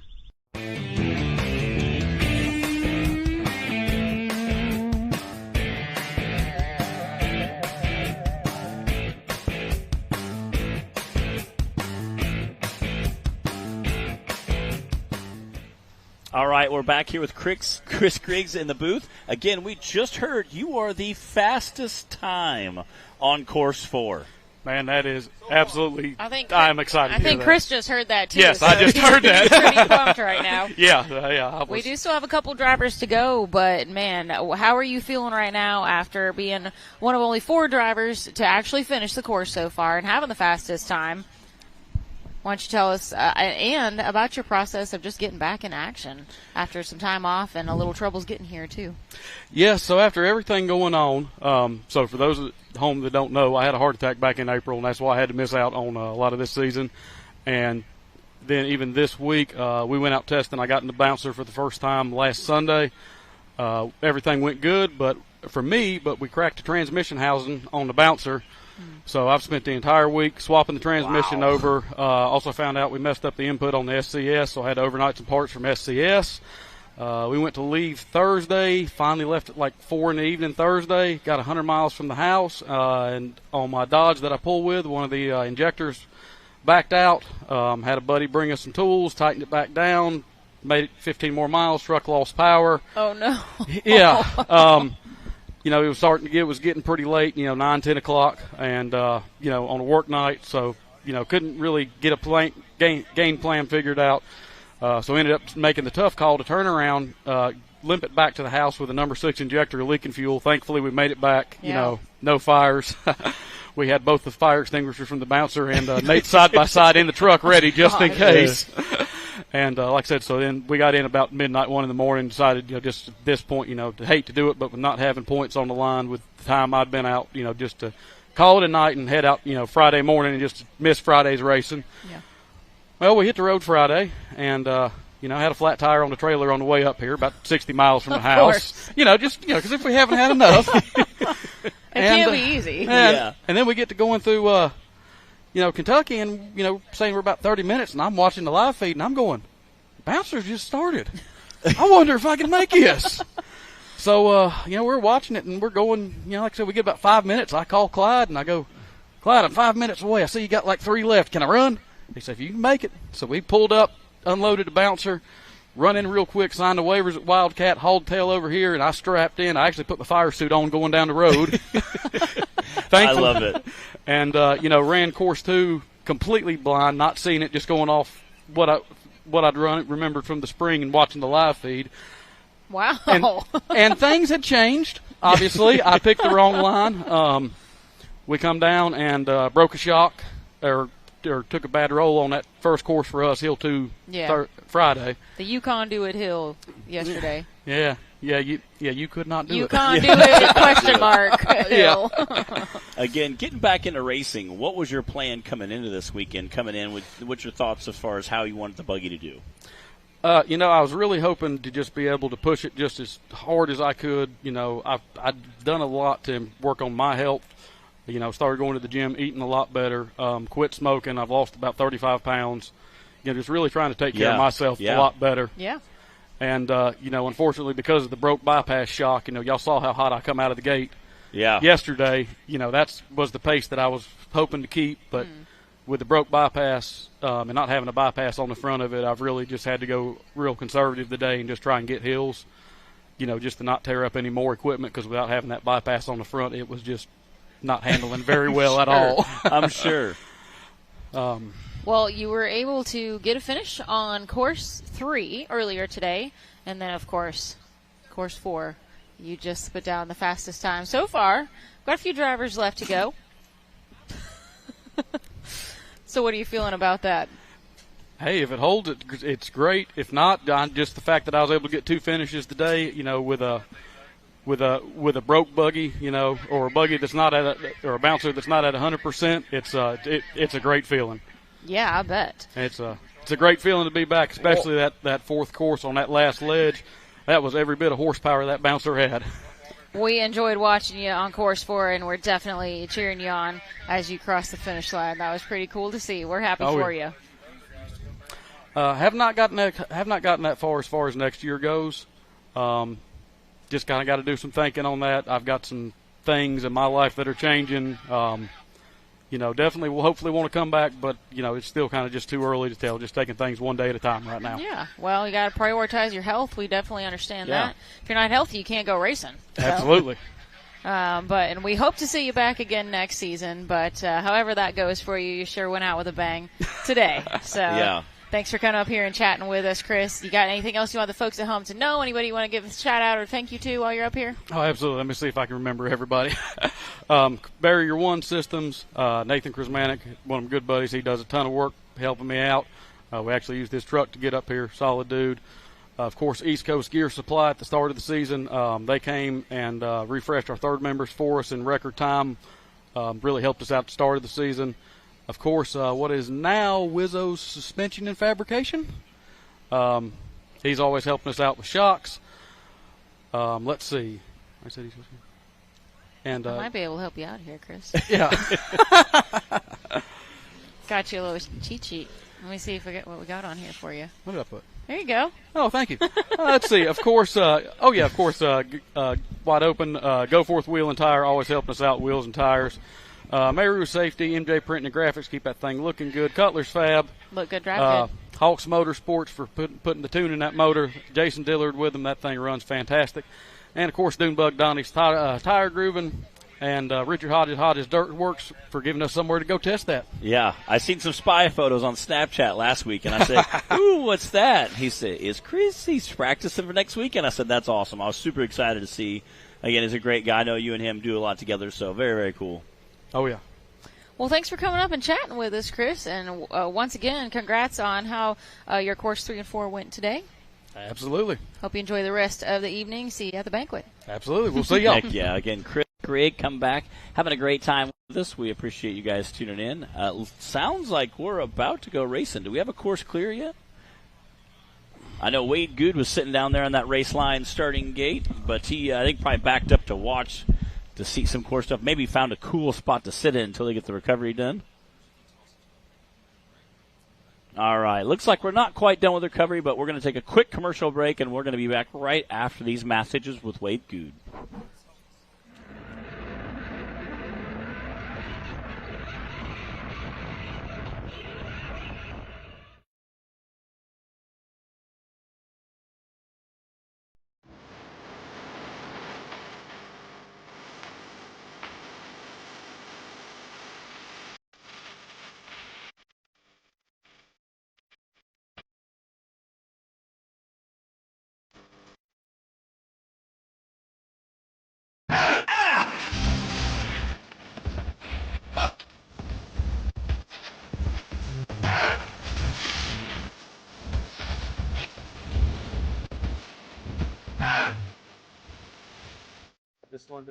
All right, we're back here with Chris Grigg in the booth. Again, we just heard you are the fastest time on course 4. Man, that is absolutely. I'm excited. I think Chris just heard that too. Yes, so I just heard that. He's pretty pumped right now. Yeah. We do still have a couple drivers to go, but man, how are you feeling right now after being one of only 4 drivers to actually finish the course so far and having the fastest time? Why don't you tell us and about your process of just getting back in action after some time off and a little troubles getting here too? Yes, so after everything going on, so for those at home that don't know, I had a heart attack back in April, and that's why I had to miss out on a lot of this season. And then even this week, we went out testing. I got in the bouncer for the first time last Sunday. Everything went good, but we cracked the transmission housing on the bouncer. So I've spent the entire week swapping the transmission over. Also found out we messed up the input on the SCS, so I had to overnight some parts from SCS. We went to leave Thursday, finally left at like 4 in the evening Thursday, got 100 miles from the house, and on my Dodge that I pull with, one of the injectors backed out. Had a buddy bring us some tools, tightened it back down, made it 15 more miles, truck lost power. Oh, no. Yeah. It was getting pretty late, 9, 10 o'clock, and, on a work night, so, couldn't really get a game plan figured out. So ended up making the tough call to turn around, limp it back to the house with a number 6 injector leaking fuel. Thankfully, we made it back, no fires. We had both the fire extinguishers from the bouncer and Nate side by side in the truck ready just in case. And like I said, so then we got in about midnight, 1 in the morning, decided, just at this point, to hate to do it, but with not having points on the line with the time I'd been out, just to call it a night and head out, Friday morning and just miss Friday's racing. Yeah. Well, we hit the road Friday and, had a flat tire on the trailer on the way up here, about 60 miles from the house. Because if we haven't had enough. It can't be easy. And then we get to going through, Kentucky, and, saying we're about 30 minutes, and I'm watching the live feed, and I'm going, Bouncers just started. I wonder if I can make this. So, we're watching it, and we're going, like I said, we get about 5 minutes. I call Clyde, and I go, Clyde, I'm 5 minutes away. I see you got like 3 left. Can I run? He said, if you can make it. So we pulled up, unloaded the bouncer, run in real quick, signed the waivers at Wildcat, hauled tail over here, and I strapped in. I actually put my fire suit on going down the road. I love it. And, ran course 2 completely blind, not seeing it, just going off what I'd remembered from the spring and watching the live feed. Wow. And things had changed. Obviously, I picked the wrong line. We come down and broke a shock or took a bad roll on that first course for us, Hill 2, Friday. The Yukon Do It Hill yesterday. Yeah, you could not do Yukon Do It question mark hill. Again, getting back into racing, what was your plan coming into this weekend? Coming in with what's your thoughts as far as how you wanted the buggy to do? I was really hoping to just be able to push it just as hard as I could. I've done a lot to work on my health. Started going to the gym, eating a lot better, quit smoking. I've lost about 35 pounds. Just really trying to take care of myself a lot better. Yeah. And, unfortunately, because of the broke bypass shock, y'all saw how hot I come out of the gate yesterday. That was the pace that I was hoping to keep. But with the broke bypass and not having a bypass on the front of it, I've really just had to go real conservative today and just try and get hills, just to not tear up any more equipment, because without having that bypass on the front, it was just not handling very well at all. I'm sure. Well, you were able to get a finish on course 3 earlier today, and then, of course, course 4. You just put down the fastest time so far. Got a few drivers left to go. So what are you feeling about that? Hey, if it holds, it's great. If not, just the fact that I was able to get 2 finishes today, with a broke buggy, or a buggy that's not or a bouncer that's not at 100%, it's a great feeling. Yeah, I bet. It's a great feeling to be back, especially that fourth course on that last ledge. That was every bit of horsepower that bouncer had. We enjoyed watching you on course 4, and we're definitely cheering you on as you cross the finish line. That was pretty cool to see. We're happy for you. Have not gotten that far as next year goes. Just kind of got to do some thinking on that. I've got some things in my life that are changing. Definitely will hopefully want to come back, but, it's still kind of just too early to tell. Just taking things one day at a time right now. Yeah. Well, you got to prioritize your health. We definitely understand that. If you're not healthy, you can't go racing. Absolutely. And we hope to see you back again next season. But however that goes for you, you sure went out with a bang today. So thanks for coming up here and chatting with us, Chris. You got anything else you want the folks at home to know? Anybody you want to give a shout out or thank you to while you're up here? Oh, absolutely. Let me see if I can remember everybody. Barrier One Systems, Nathan Krismanek, one of my good buddies. He does a ton of work helping me out. We actually used his truck to get up here. Solid dude. Of course, East Coast Gear Supply at the start of the season. They came and refreshed our third members for us in record time. Really helped us out at the start of the season. Of course, what is now Wizzo's Suspension and Fabrication. He's always helping us out with shocks. Let's see. I said he's and I might be able to help you out here, Chris. Yeah. Got you a little cheat sheet. Let me see if I get what we got on here for you. What did I put? There you go. Oh, thank you. Let's see. Of course. Wide Open. Go Forth Wheel and Tire always helping us out. Wheels and tires. Meru Safety, MJ Printing and Graphics, keep that thing looking good. Cutler's Fab. Look good, drive good. Hawks Motorsports for putting the tune in that motor. Jason Dillard with them. That thing runs fantastic. And, of course, Dunebug Donnie's Tire Grooving. And Richard Hodges Dirt Works for giving us somewhere to go test that. Yeah, I seen some spy photos on Snapchat last week, and I said, ooh, what's that? He said, is Chris? He's practicing for next week. And I said, that's awesome. I was super excited to see. Again, he's a great guy. I know you and him do a lot together, so very, very cool. Oh, yeah. Well, thanks for coming up and chatting with us, Chris. And once again, congrats on how your course 3 and 4 went today. Absolutely. Hope you enjoy the rest of the evening. See you at the banquet. Absolutely. We'll see y'all. Heck yeah. Again, Chris Grigg, come back. Having a great time with us. We appreciate you guys tuning in. Sounds like we're about to go racing. Do we have a course clear yet? I know Wade Good was sitting down there on that race line starting gate, but he, I think, probably backed up to watch to see some course stuff. Maybe found a cool spot to sit in until they get the recovery done. All right. Looks like we're not quite done with recovery, but we're going to take a quick commercial break, and we're going to be back right after these messages with Wade Good. this one.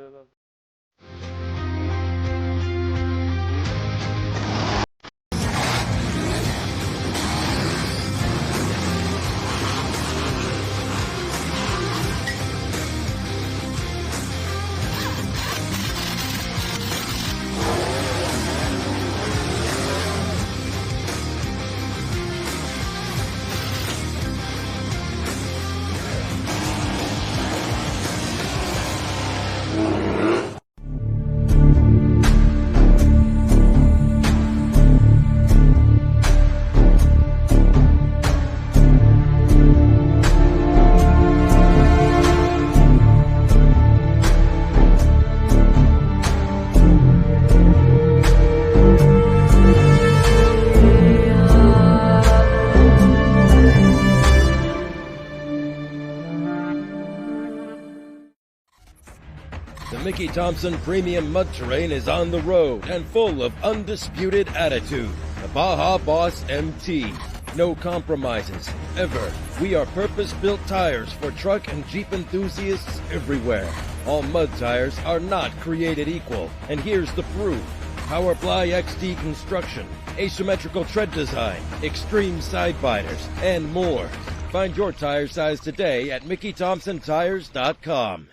The Mickey Thompson Premium Mud Terrain is on the road and full of undisputed attitude. The Baja Boss MT. No compromises, ever. We are purpose-built tires for truck and Jeep enthusiasts everywhere. All mud tires are not created equal, and here's the proof. Powerfly XD construction, asymmetrical tread design, extreme side biters, and more. Find your tire size today at MickeyThompsonTires.com.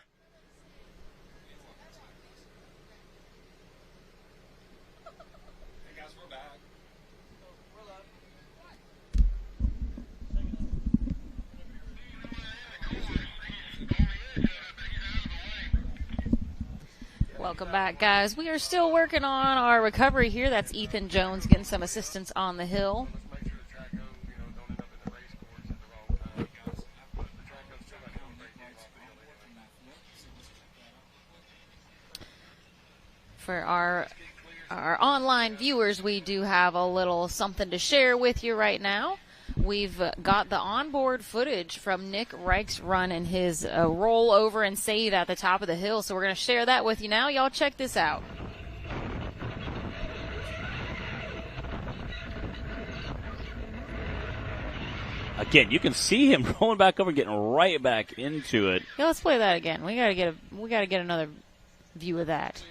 Welcome back, guys. We are still working on our recovery here. That's Ethan Jones getting some assistance on the hill. For our online viewers, we do have a little something to share with you right now. We've got the onboard footage from Nick Reich's run and his roll over and save at the top of the hill. So we're going to share that with you now. Y'all check this out. Again, you can see him rolling back over and getting right back into it. Yeah, let's play that again. We gotta get another view of that.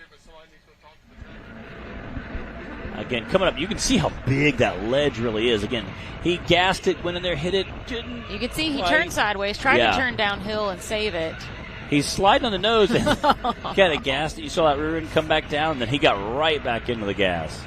Again, coming up, you can see how big that ledge really is. Again, he gassed it, went in there, hit it, didn't. You can see he turned sideways, tried to turn downhill and save it. He's sliding on the nose and kind of gassed it. You saw that rear end come back down, and then he got right back into the gas.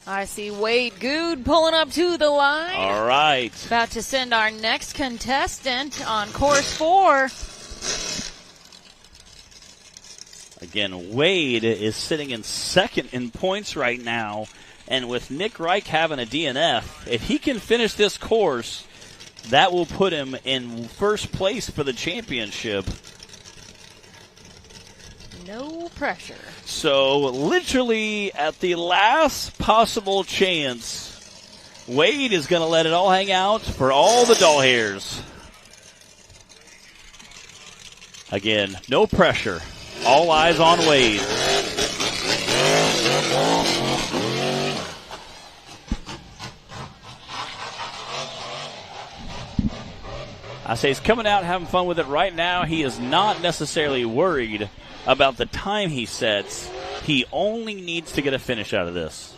I see Wade Good pulling up to the line. All right. About to send our next contestant on course 4. Again, Wade is sitting in second in points right now. And with Nick Reich having a DNF, if he can finish this course, that will put him in first place for the championship. No pressure. So, literally, at the last possible chance, Wade is going to let it all hang out for all the doll hairs. Again, no pressure. All eyes on Wade. I say he's coming out having fun with it right now. He is not necessarily worried about the time he sets. He only needs to get a finish out of this.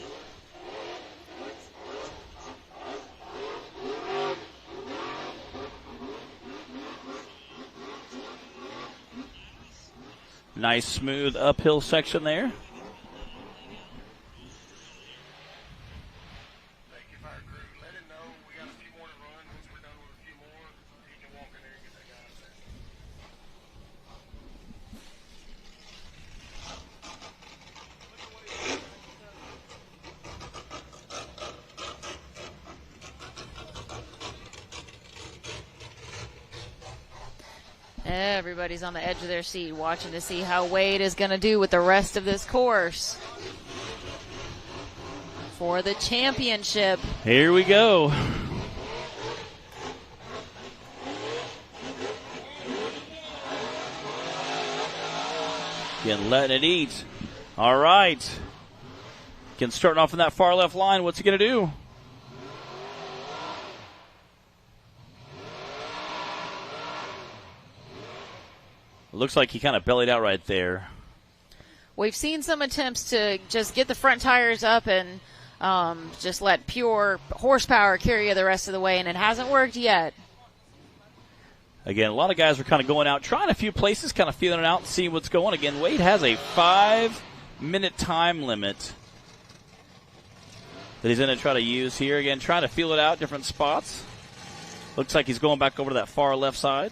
Nice smooth uphill section there. Everybody's on the edge of their seat watching to see how Wade is going to do with the rest of this course for the championship. Here we go. Again, letting it eat. All right. Again, starting off in that far left line. What's he going to do? Looks like he kind of bellied out right there. We've seen some attempts to just get the front tires up and just let pure horsepower carry you the rest of the way, and it hasn't worked yet. Again, a lot of guys are kind of going out, trying a few places, kind of feeling it out and seeing what's going. Again, Wade has a 5-minute time limit that he's going to try to use here. Again, trying to feel it out, different spots. Looks like he's going back over to that far left side.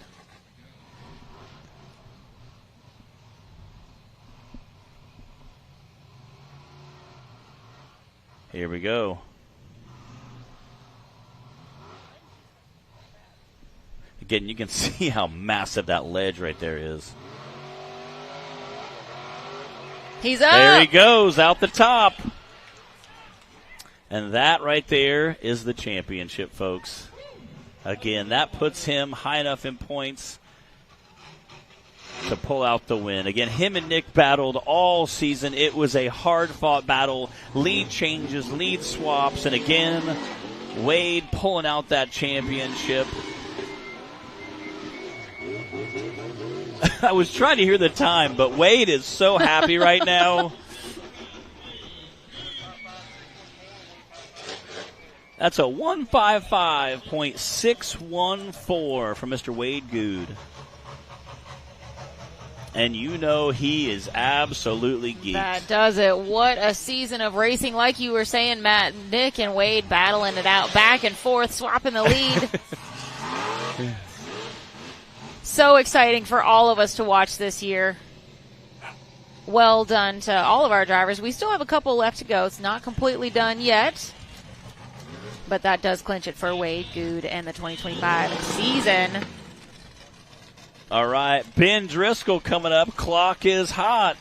Here we go. Again, you can see how massive that ledge right there is. He's up. There he goes, out the top. And that right there is the championship, folks. Again, that puts him high enough in points to pull out the win. Again, him and Nick battled all season. It was a hard-fought battle. Lead changes, lead swaps, and again, Wade pulling out that championship. I was trying to hear the time, but Wade is so happy right now. That's a 155.614 from Mr. Wade Good. And you know he is absolutely geeked. That does it. What a season of racing. Like you were saying, Matt, Nick and Wade battling it out back and forth, swapping the lead. So exciting for all of us to watch this year. Well done to all of our drivers. We still have a couple left to go. It's not completely done yet. But that does clinch it for Wade Good and the 2025 season. All right, Ben Driscoll coming up. Clock is hot.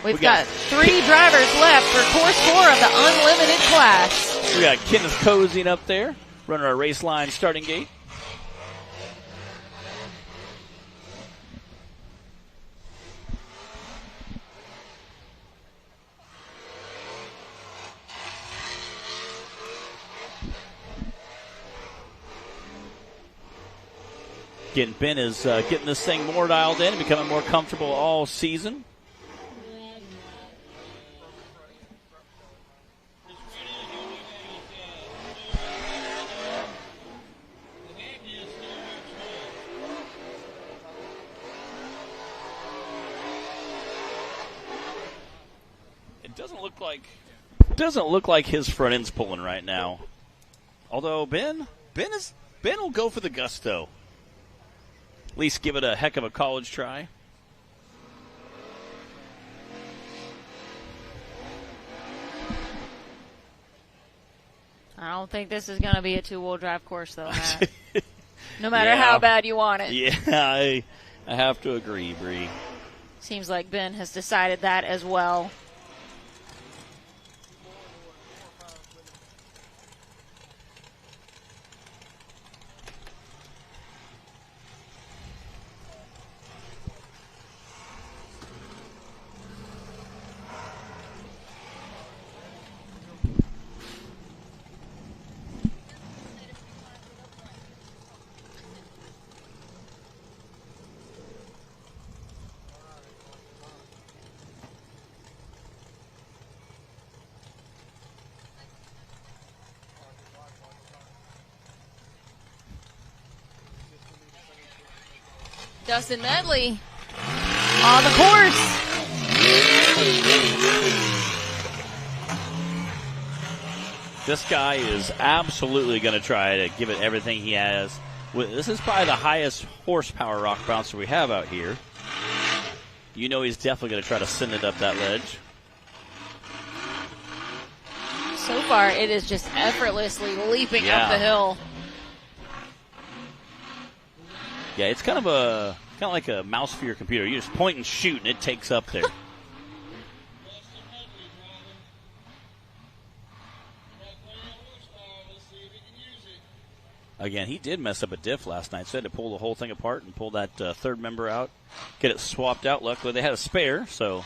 We've got 3 drivers left for course 4 of the unlimited class. We got Kenneth Cozine up there, running our race line starting gate. Again, Ben is getting this thing more dialed in and becoming more comfortable all season. It doesn't look like his front end's pulling right now. Although Ben will go for the gusto. At least give it a heck of a college try. I don't think this is going to be a 2-wheel drive course, though, Matt. No matter how bad you want it. Yeah, I have to agree, Bree. Seems like Ben has decided that as well. Dustin Medley on the course. This guy is absolutely going to try to give it everything he has. This is probably the highest horsepower rock bouncer we have out here. You know he's definitely going to try to send it up that ledge. So far, it is just effortlessly leaping up the hill. Yeah, it's kind of like a mouse for your computer. You just point and shoot, and it takes up there. Again, he did mess up a diff last night, so he had to pull the whole thing apart and pull that third member out, get it swapped out. Luckily, they had a spare, so.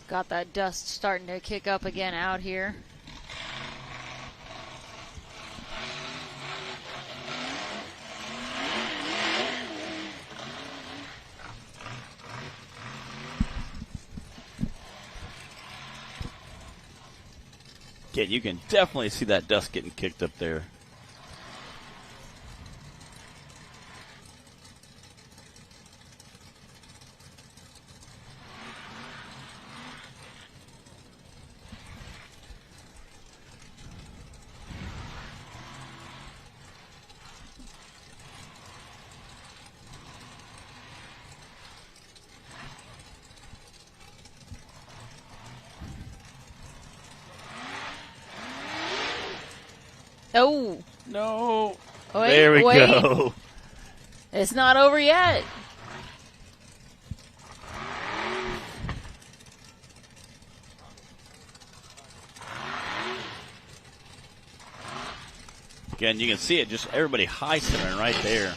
Got that dust starting to kick up again out here. Again, you can definitely see that dust getting kicked up there. Oh. No. Wait, there we go. It's not over yet. Again, you can see it, just everybody high centering right there.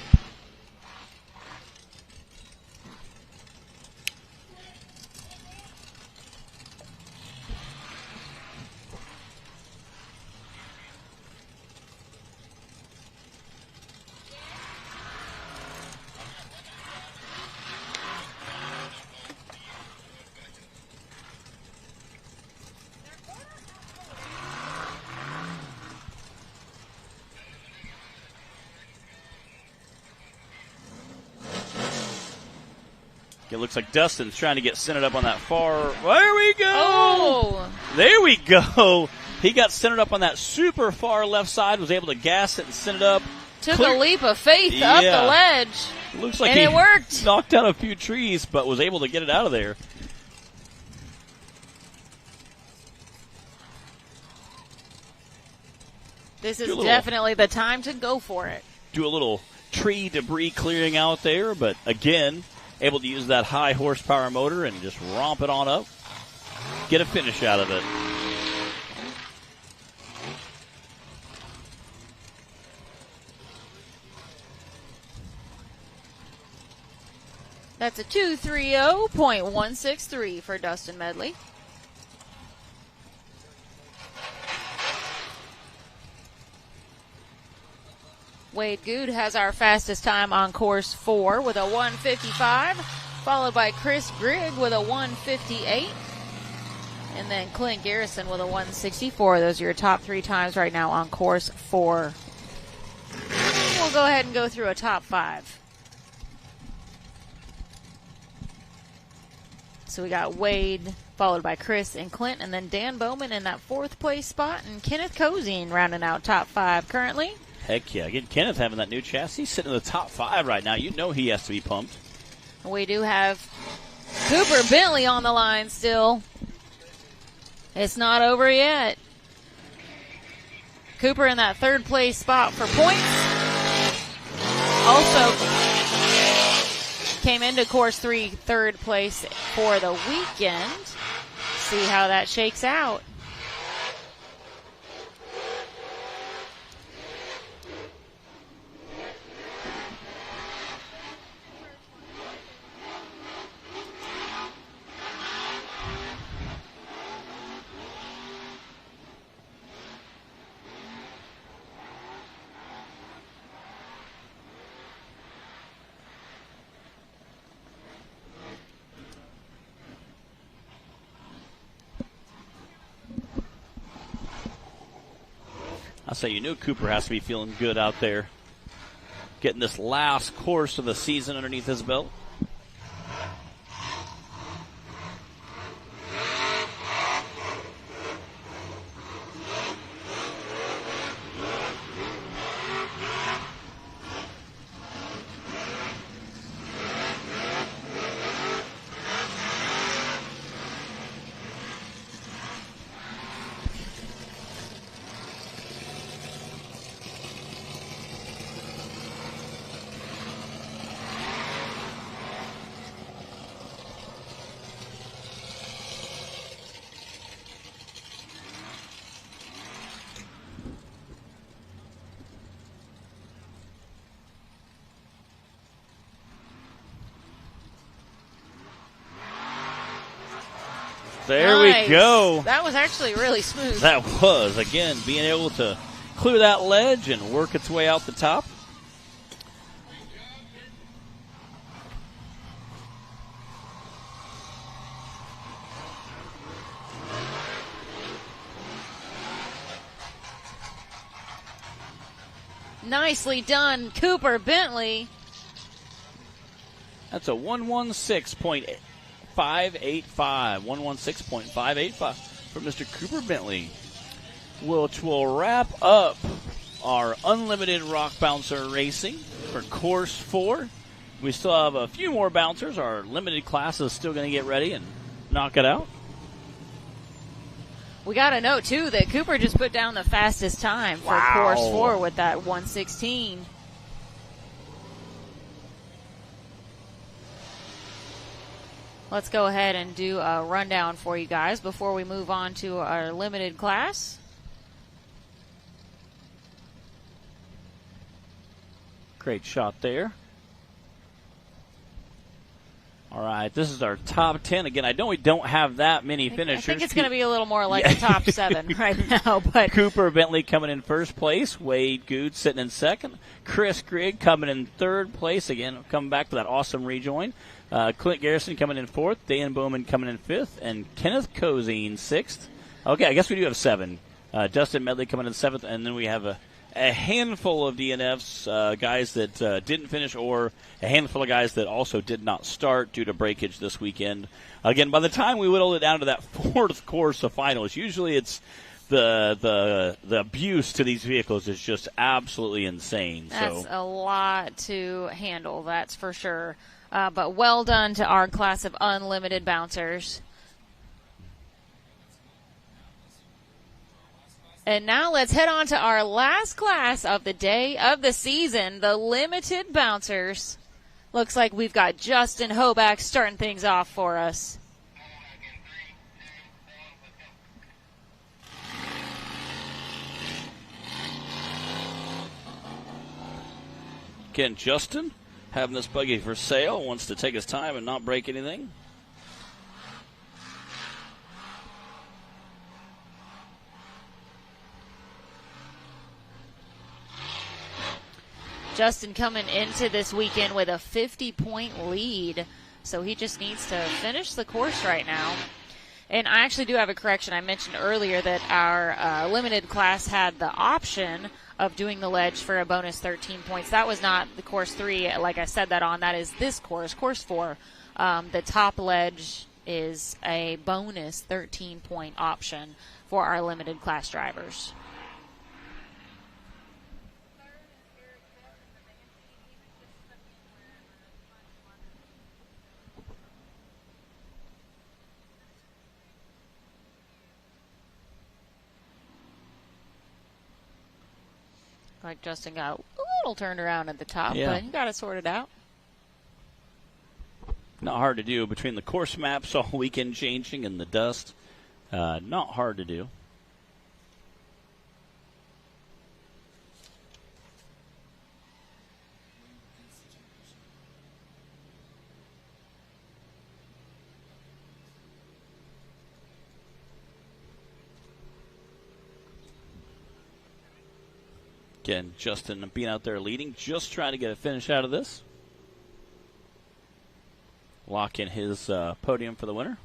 It looks like Dustin's trying to get centered up on that far. There we go. Oh. There we go. He got centered up on that super far left side, was able to gas it and send it up. Took a leap of faith up the ledge. Looks like and it worked. Knocked down a few trees, but was able to get it out of there. This is definitely the time to go for it. Do a little tree debris clearing out there, but again, able to use that high horsepower motor and just romp it on up. Get a finish out of it. That's a 230.163 for Dustin Medley. Wade Good has our fastest time on course 4 with a 1:55, followed by Chris Grigg with a 1:58, and then Clint Garrison with a 1:64. Those are your top 3 times right now on course 4. We'll go ahead and go through a top 5. So we got Wade, followed by Chris and Clint, and then Dan Bowman in that 4th place spot, and Kenneth Cozine rounding out top 5 currently. Heck yeah. Again, Kenneth having that new chassis, sitting in the top 5 right now. You know he has to be pumped. We do have Cooper Bentley on the line still. It's not over yet. Cooper in that 3rd place spot for points. Also came into course 3 3rd place for the weekend. See how that shakes out. I'll say you knew Cooper has to be feeling good out there. getting this last course of the season underneath his belt. There nice. we go. That was actually really smooth. That was, again, being able to clear that ledge and work its way out the top. Nicely done, Cooper Bentley. That's a 116.585. 116.585 from Mr. Cooper Bentley, which will wrap up our unlimited rock bouncer racing for course 4. We still have a few more bouncers. Our limited class is still going to get ready and knock it out. We got to note, too, that Cooper just put down the fastest time for course 4 with that 116. Let's go ahead and do a rundown for you guys before we move on to our limited class. Great shot there. All right, this is our top 10. Again, I know we don't have that many finishers. I think it's going to be a little more like a top 7 right now. But Cooper Bentley coming in first place. Wade Good sitting in second. Chris Grigg coming in third place. Again, coming back for that awesome rejoin. Clint Garrison coming in fourth. Dan Bowman coming in fifth. And Kenneth Cozine sixth. Okay, I guess we do have 7. Dustin Medley coming in seventh. And then we have a handful of DNFs, guys that didn't finish, or a handful of guys that also did not start due to breakage this weekend. Again, by the time we whittled it down to that 4th course of finals, usually it's the abuse to these vehicles is just absolutely insane. That's a lot to handle, that's for sure. But well done to our class of unlimited bouncers. And now let's head on to our last class of the day of the season, the limited bouncers. Looks like we've got Justin Hoback starting things off for us. Again, Justin having this buggy for sale, wants to take his time and not break anything. Justin coming into this weekend with a 50-point lead, so he just needs to finish the course right now. And I actually do have a correction. I mentioned earlier that our limited class had the option of doing the ledge for a bonus 13 points. That was not the course 3, like I said that on. That is this course, course 4. The top ledge is a bonus 13-point option for our limited class drivers. Like Justin got a little turned around at the top, but he got it sorted out. Not hard to do between the course maps all weekend changing and the dust. Not hard to do. Again, Justin being out there leading, just trying to get a finish out of this. Lock in his podium for the winner.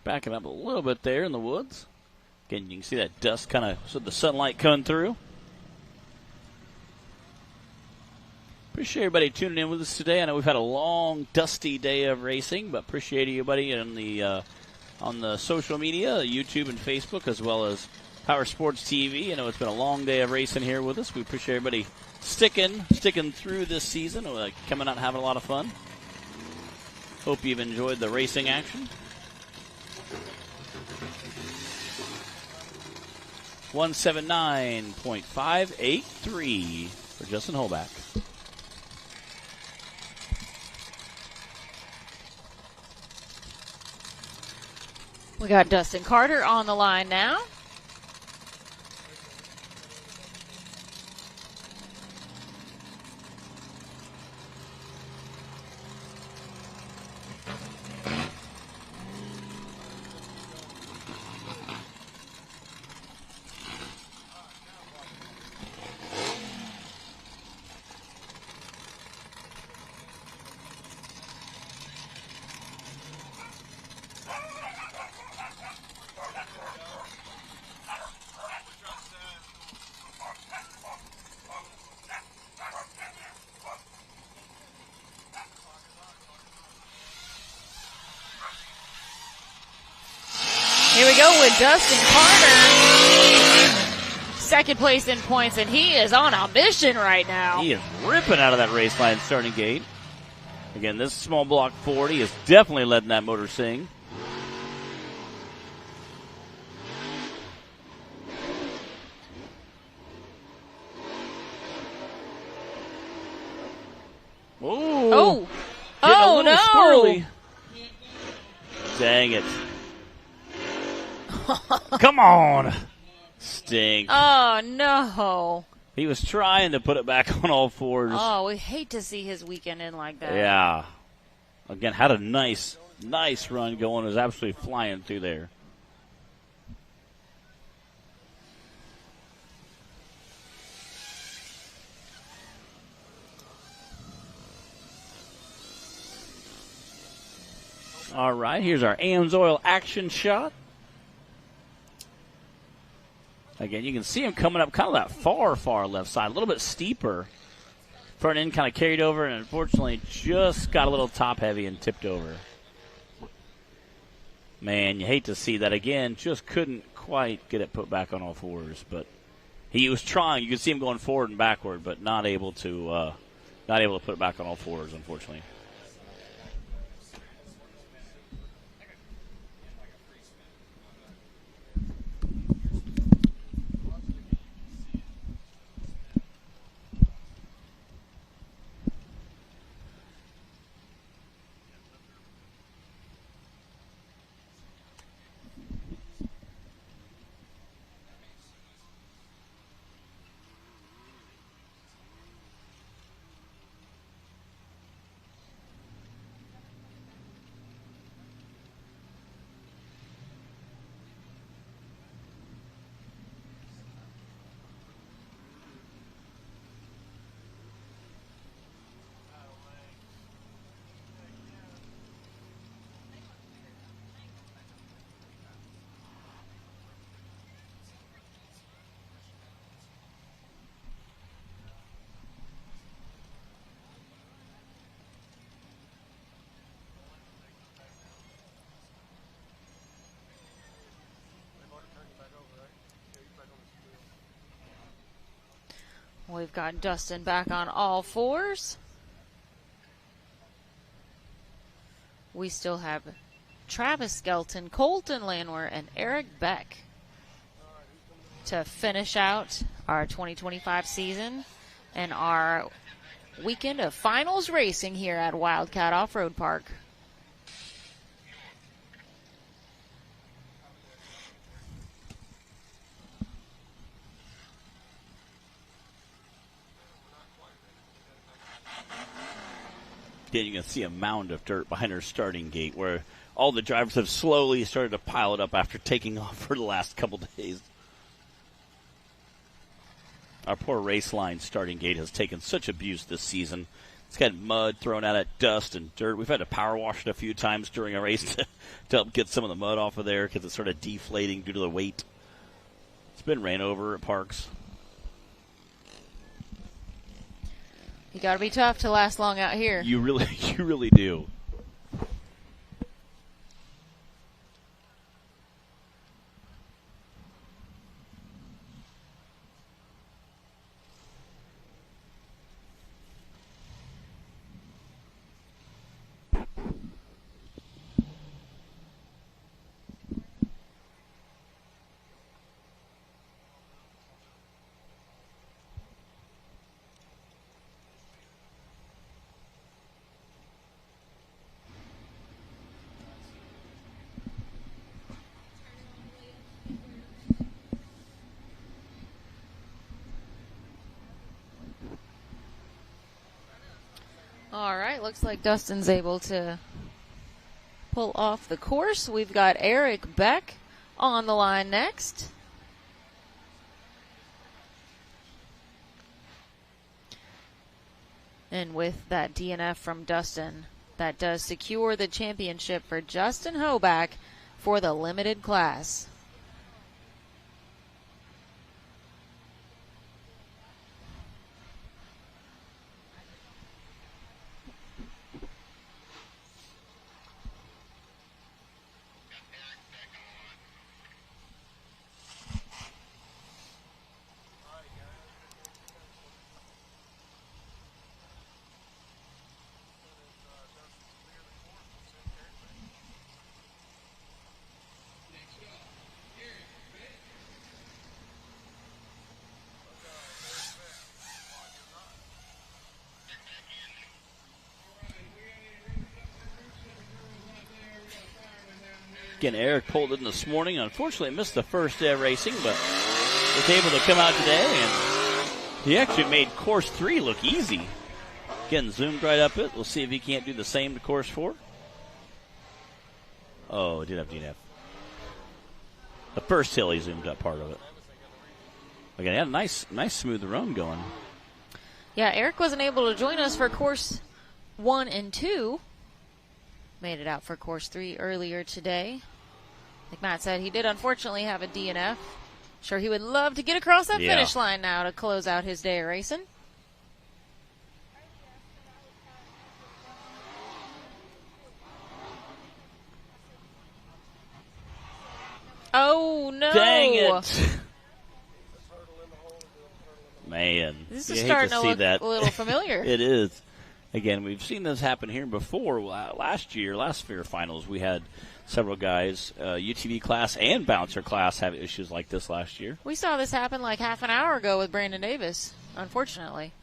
Backing up a little bit there in the woods. Again, you can see that dust kind of, so the sunlight coming through. Appreciate everybody tuning in with us today. I know we've had a long, dusty day of racing, but appreciate everybody on the social media, YouTube and Facebook, as well as Power Sports TV. I know it's been a long day of racing here with us. We appreciate everybody sticking through this season, coming out and having a lot of fun. Hope you've enjoyed the racing action. 179.583 for Justin Holback. We got Dustin Carter on the line now. Here we go with Dustin Carter. Second place in points, and he is on a mission right now. He is ripping out of that race line starting gate. Again, this small block 40 is definitely letting that motor sing. Oh, no. Squirrely. Dang it. Come on. Stink. Oh, no. He was trying to put it back on all fours. Oh, we hate to see his weekend end like that. Yeah. Again, had a nice run going. Was absolutely flying through there. All right, here's our Ames Oil action shot. Again, you can see him coming up kind of that far left side, a little bit steeper. Front end kind of carried over and unfortunately just got a little top heavy and tipped over. Man, you hate to see that again. Just couldn't quite get it put back on all fours, but he was trying. You could see him going forward and backward, but not able to put it back on all fours, unfortunately. We've got Dustin back on all fours. We still have Travis Skelton, Colton Landwehr, and Eric Beck to finish out our 2025 season and our weekend of finals racing here at Wildcat Off-Road Park. Again, you can see a mound of dirt behind her starting gate where all the drivers have slowly started to pile it up after taking off for the last couple days. Our poor race line starting gate has taken such abuse this season. It's got mud thrown out at dust and dirt. We've had to power wash it a few times during a race to help get some of the mud off of there because it's sort of deflating due to the weight. It's been ran over at parks. You got to be tough to last long out here. You really do. All right, looks like Dustin's able to pull off the course. We've got Eric Beck on the line next. And with that DNF from Dustin, that does secure the championship for Justin Hoback for the limited class. Again, Eric pulled in this morning. Unfortunately, missed the first day of racing, but was able to come out today, and he actually made course 3 look easy. Again, zoomed right up it. We'll see if he can't do the same to course 4. Oh, it did have DNF. The first hill, he zoomed up part of it. Again, he had a nice smooth run going. Yeah, Eric wasn't able to join us for course 1 and 2. Made it out for course 3 earlier today. Like Matt said, he did unfortunately have a DNF. Sure, he would love to get across that finish line now to close out his day of racing. Oh, no. Dang it. Man. This is starting to look a little familiar. It is. Again, we've seen this happen here before. Last Fair Finals, we had several guys, UTV class and bouncer class, have issues like this last year. We saw this happen like half an hour ago with Brandon Davis, unfortunately.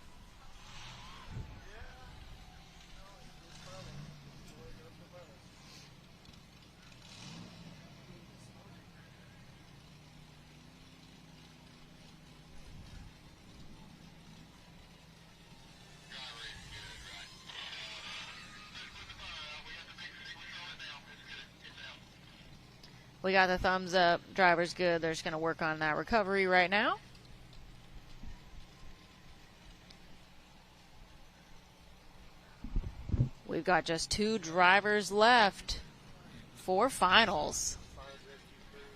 We got the thumbs up. Driver's good. They're just going to work on that recovery right now. We've got just 2 drivers left for finals.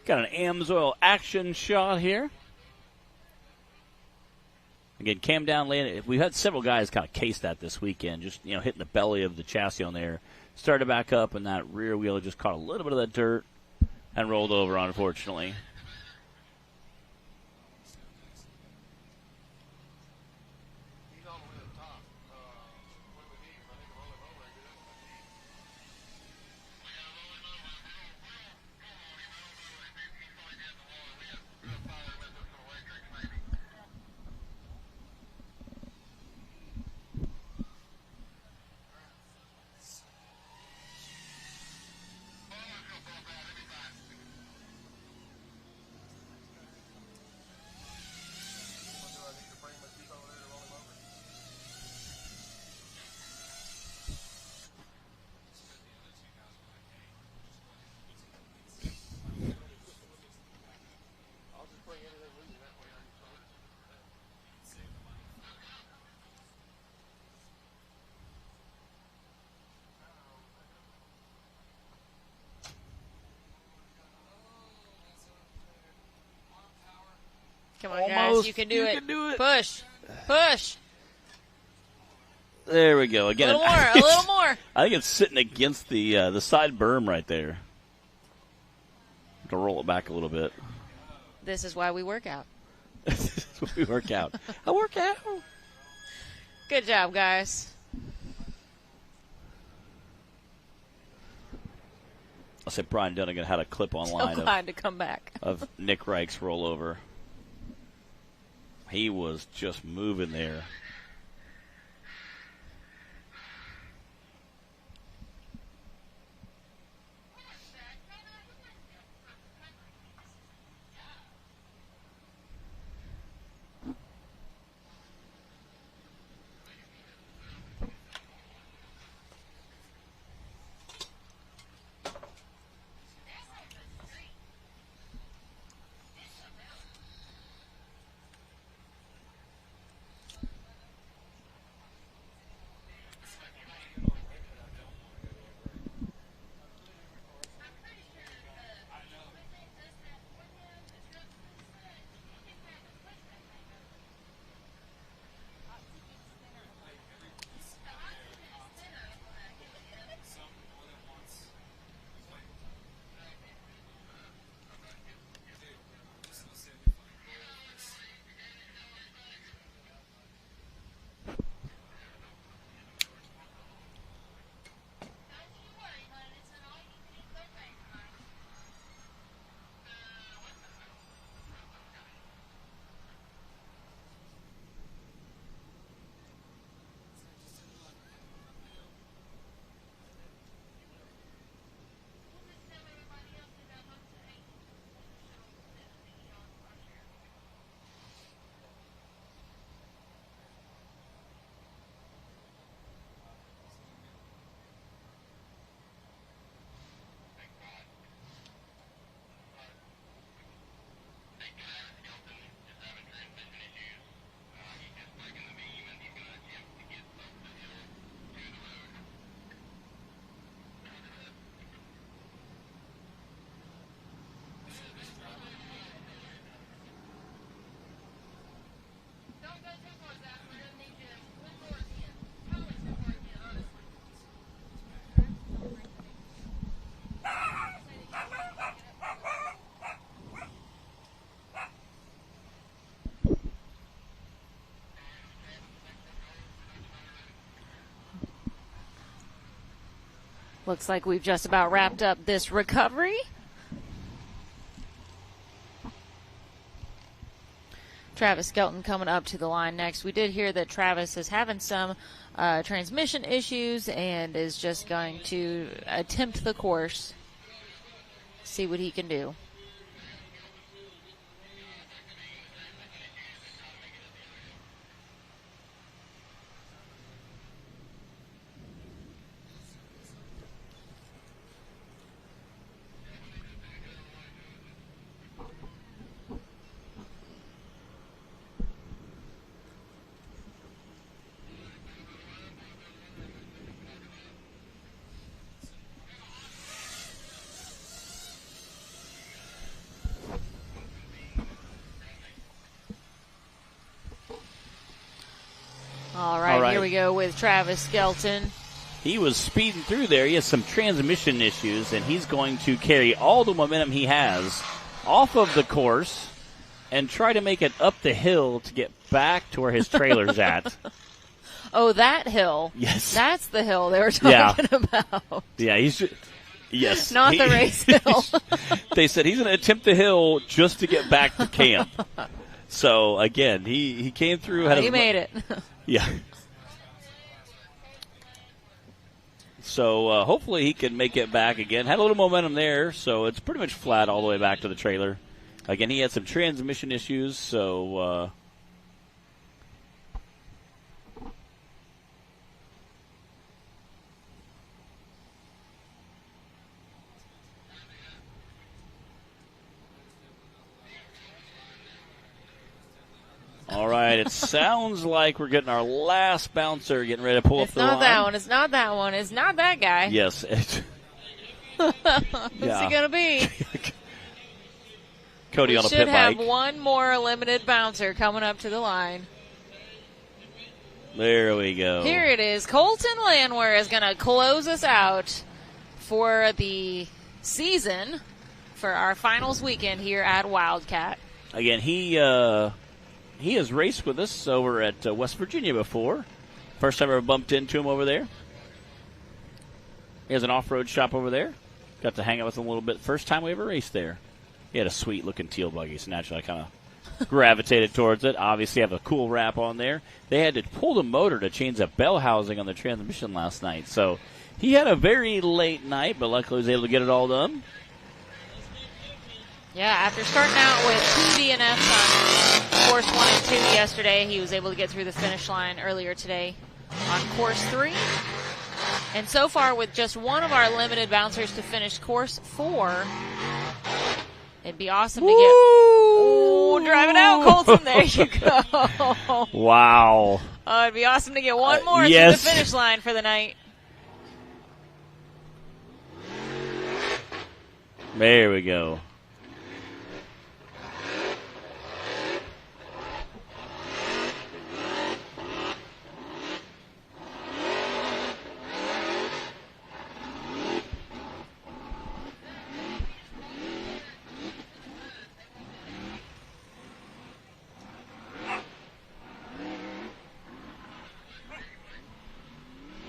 Got an Amsoil action shot here. Again, cam down lane. We've had several guys kind of case that this weekend, just hitting the belly of the chassis on there. Started back up, and that rear wheel just caught a little bit of that dirt and rolled over, unfortunately. Come on, guys. You can do it. Push. Push. There we go. Again, a little more. I think it's sitting against the side berm right there. To roll it back a little bit. This is why we work out. This is why we work out. I work out. Good job, guys. I'll say Brian Dunnigan had a clip online to come back. of Nick Reich's rollover. He was just moving there. Looks like we've just about wrapped up this recovery. Travis Skelton coming up to the line next. We did hear that Travis is having some transmission issues and is just going to attempt the course, see what he can do. All right, here we go with Travis Skelton. He was speeding through there. He has some transmission issues, and he's going to carry all the momentum he has off of the course and try to make it up the hill to get back to where his trailer's at. Oh, that hill. Yes. That's the hill they were talking about. Yeah, yes. Not the race hill. They said he's going to attempt the hill just to get back to camp. So, again, he came through. He made it. Yeah. So hopefully he can make it back again. Had a little momentum there, so it's pretty much flat all the way back to the trailer. Again, he had some transmission issues, so all right, it sounds like we're getting our last bouncer getting ready to pull up the line. It's not that one. It's not that one. It's not that guy. Yes. Who's he going to be? Cody on a pit should bike. have one more limited bouncer coming up to the line. There we go. Here it is. Colton Landwehr is going to close us out for the season for our finals weekend here at Wildcat. Again, he has raced with us over at West Virginia before. First time I ever bumped into him over there. He has an off-road shop over there. Got to hang out with him a little bit. First time we ever raced there. He had a sweet-looking teal buggy, so naturally I kind of gravitated towards it. Obviously, have a cool wrap on there. They had to pull the motor to change the bell housing on the transmission last night. So he had a very late night, but luckily he was able to get it all done. Yeah, after starting out with 2 DNFs on course 1 and 2 yesterday, he was able to get through the finish line earlier today on course 3. And so far, with just one of our limited bouncers to finish course 4, it'd be awesome to get. Ooh, driving out, Colton. There you go. Wow. Oh, it'd be awesome to get one more yes. through the finish line for the night. There we go.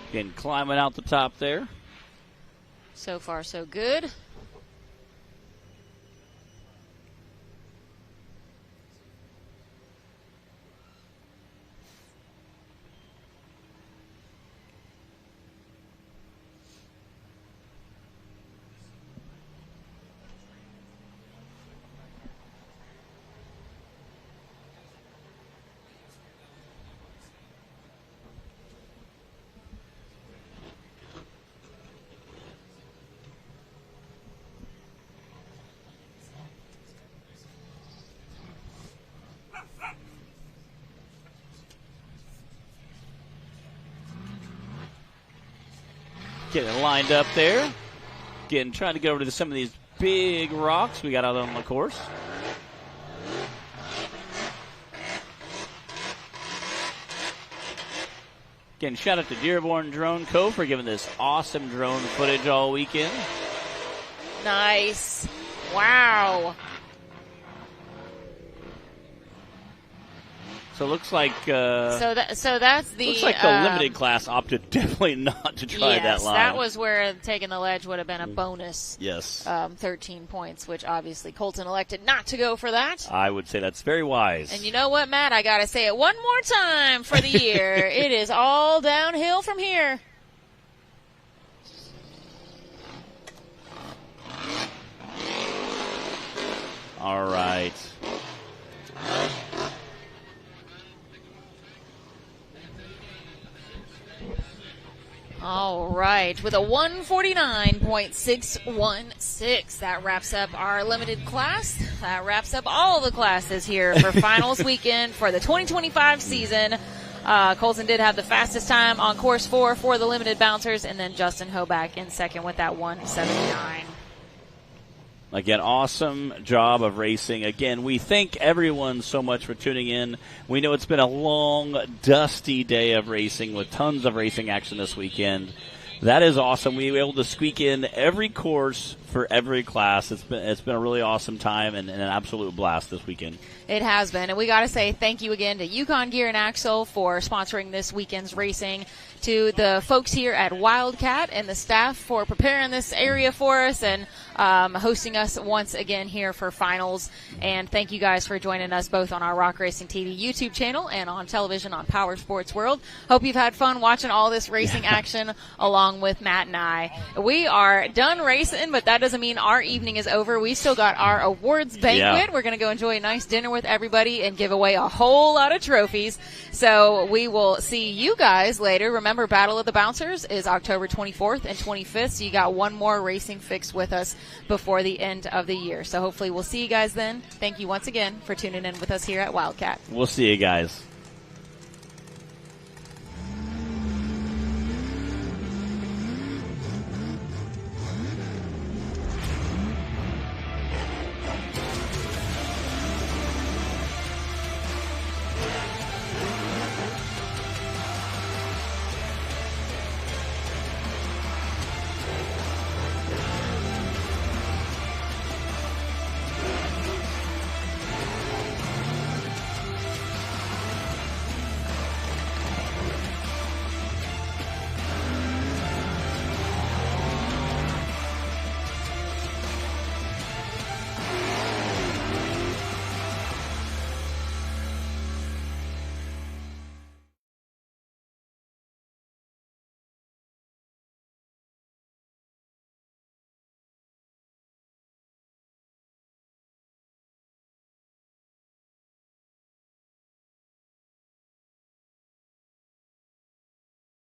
Again, climbing out the top there. So far, so good. Getting lined up there. Again, trying to get over to some of these big rocks we got out on the course. Again, shout out to Dearborn Drone Co. for giving this awesome drone footage all weekend. Nice. Wow. So it looks like So that's the looks like the limited class opted definitely not to try that line. That was where taking the ledge would have been a bonus. Yes. 13 points, which obviously Colton elected not to go for that. I would say that's very wise. And you know what, Matt? I got to say it one more time for the year. It is all downhill from here. All right. All right, with a 149.616, that wraps up our limited class. That wraps up all the classes here for finals weekend for the 2025 season. Colton did have the fastest time on course 4 for the limited bouncers, and then Justin Hoback in second with that 179. Again, awesome job of racing. Again, we thank everyone so much for tuning in. We know it's been a long, dusty day of racing with tons of racing action this weekend. That is awesome. We were able to squeak in every course for every class. It's been a really awesome time and an absolute blast this weekend. It has been, and we got to say thank you again to Yukon Gear and Axle for sponsoring this weekend's racing, to the folks here at Wildcat and the staff for preparing this area for us and hosting us once again here for finals. And thank you guys for joining us both on our Rock Racing TV YouTube channel and on television on Power Sports World. Hope you've had fun watching all this racing action along with Matt and I. We are done racing, but that doesn't mean our evening is over. We still got our awards banquet. We're going to go enjoy a nice dinner with everybody and give away a whole lot of trophies. So we will see you guys later. Remember, Battle of the Bouncers is October 24th and 25th, so you got one more racing fix with us before the end of the year. So hopefully we'll see you guys then. Thank you once again for tuning in with us here at Wildcat. We'll see you guys.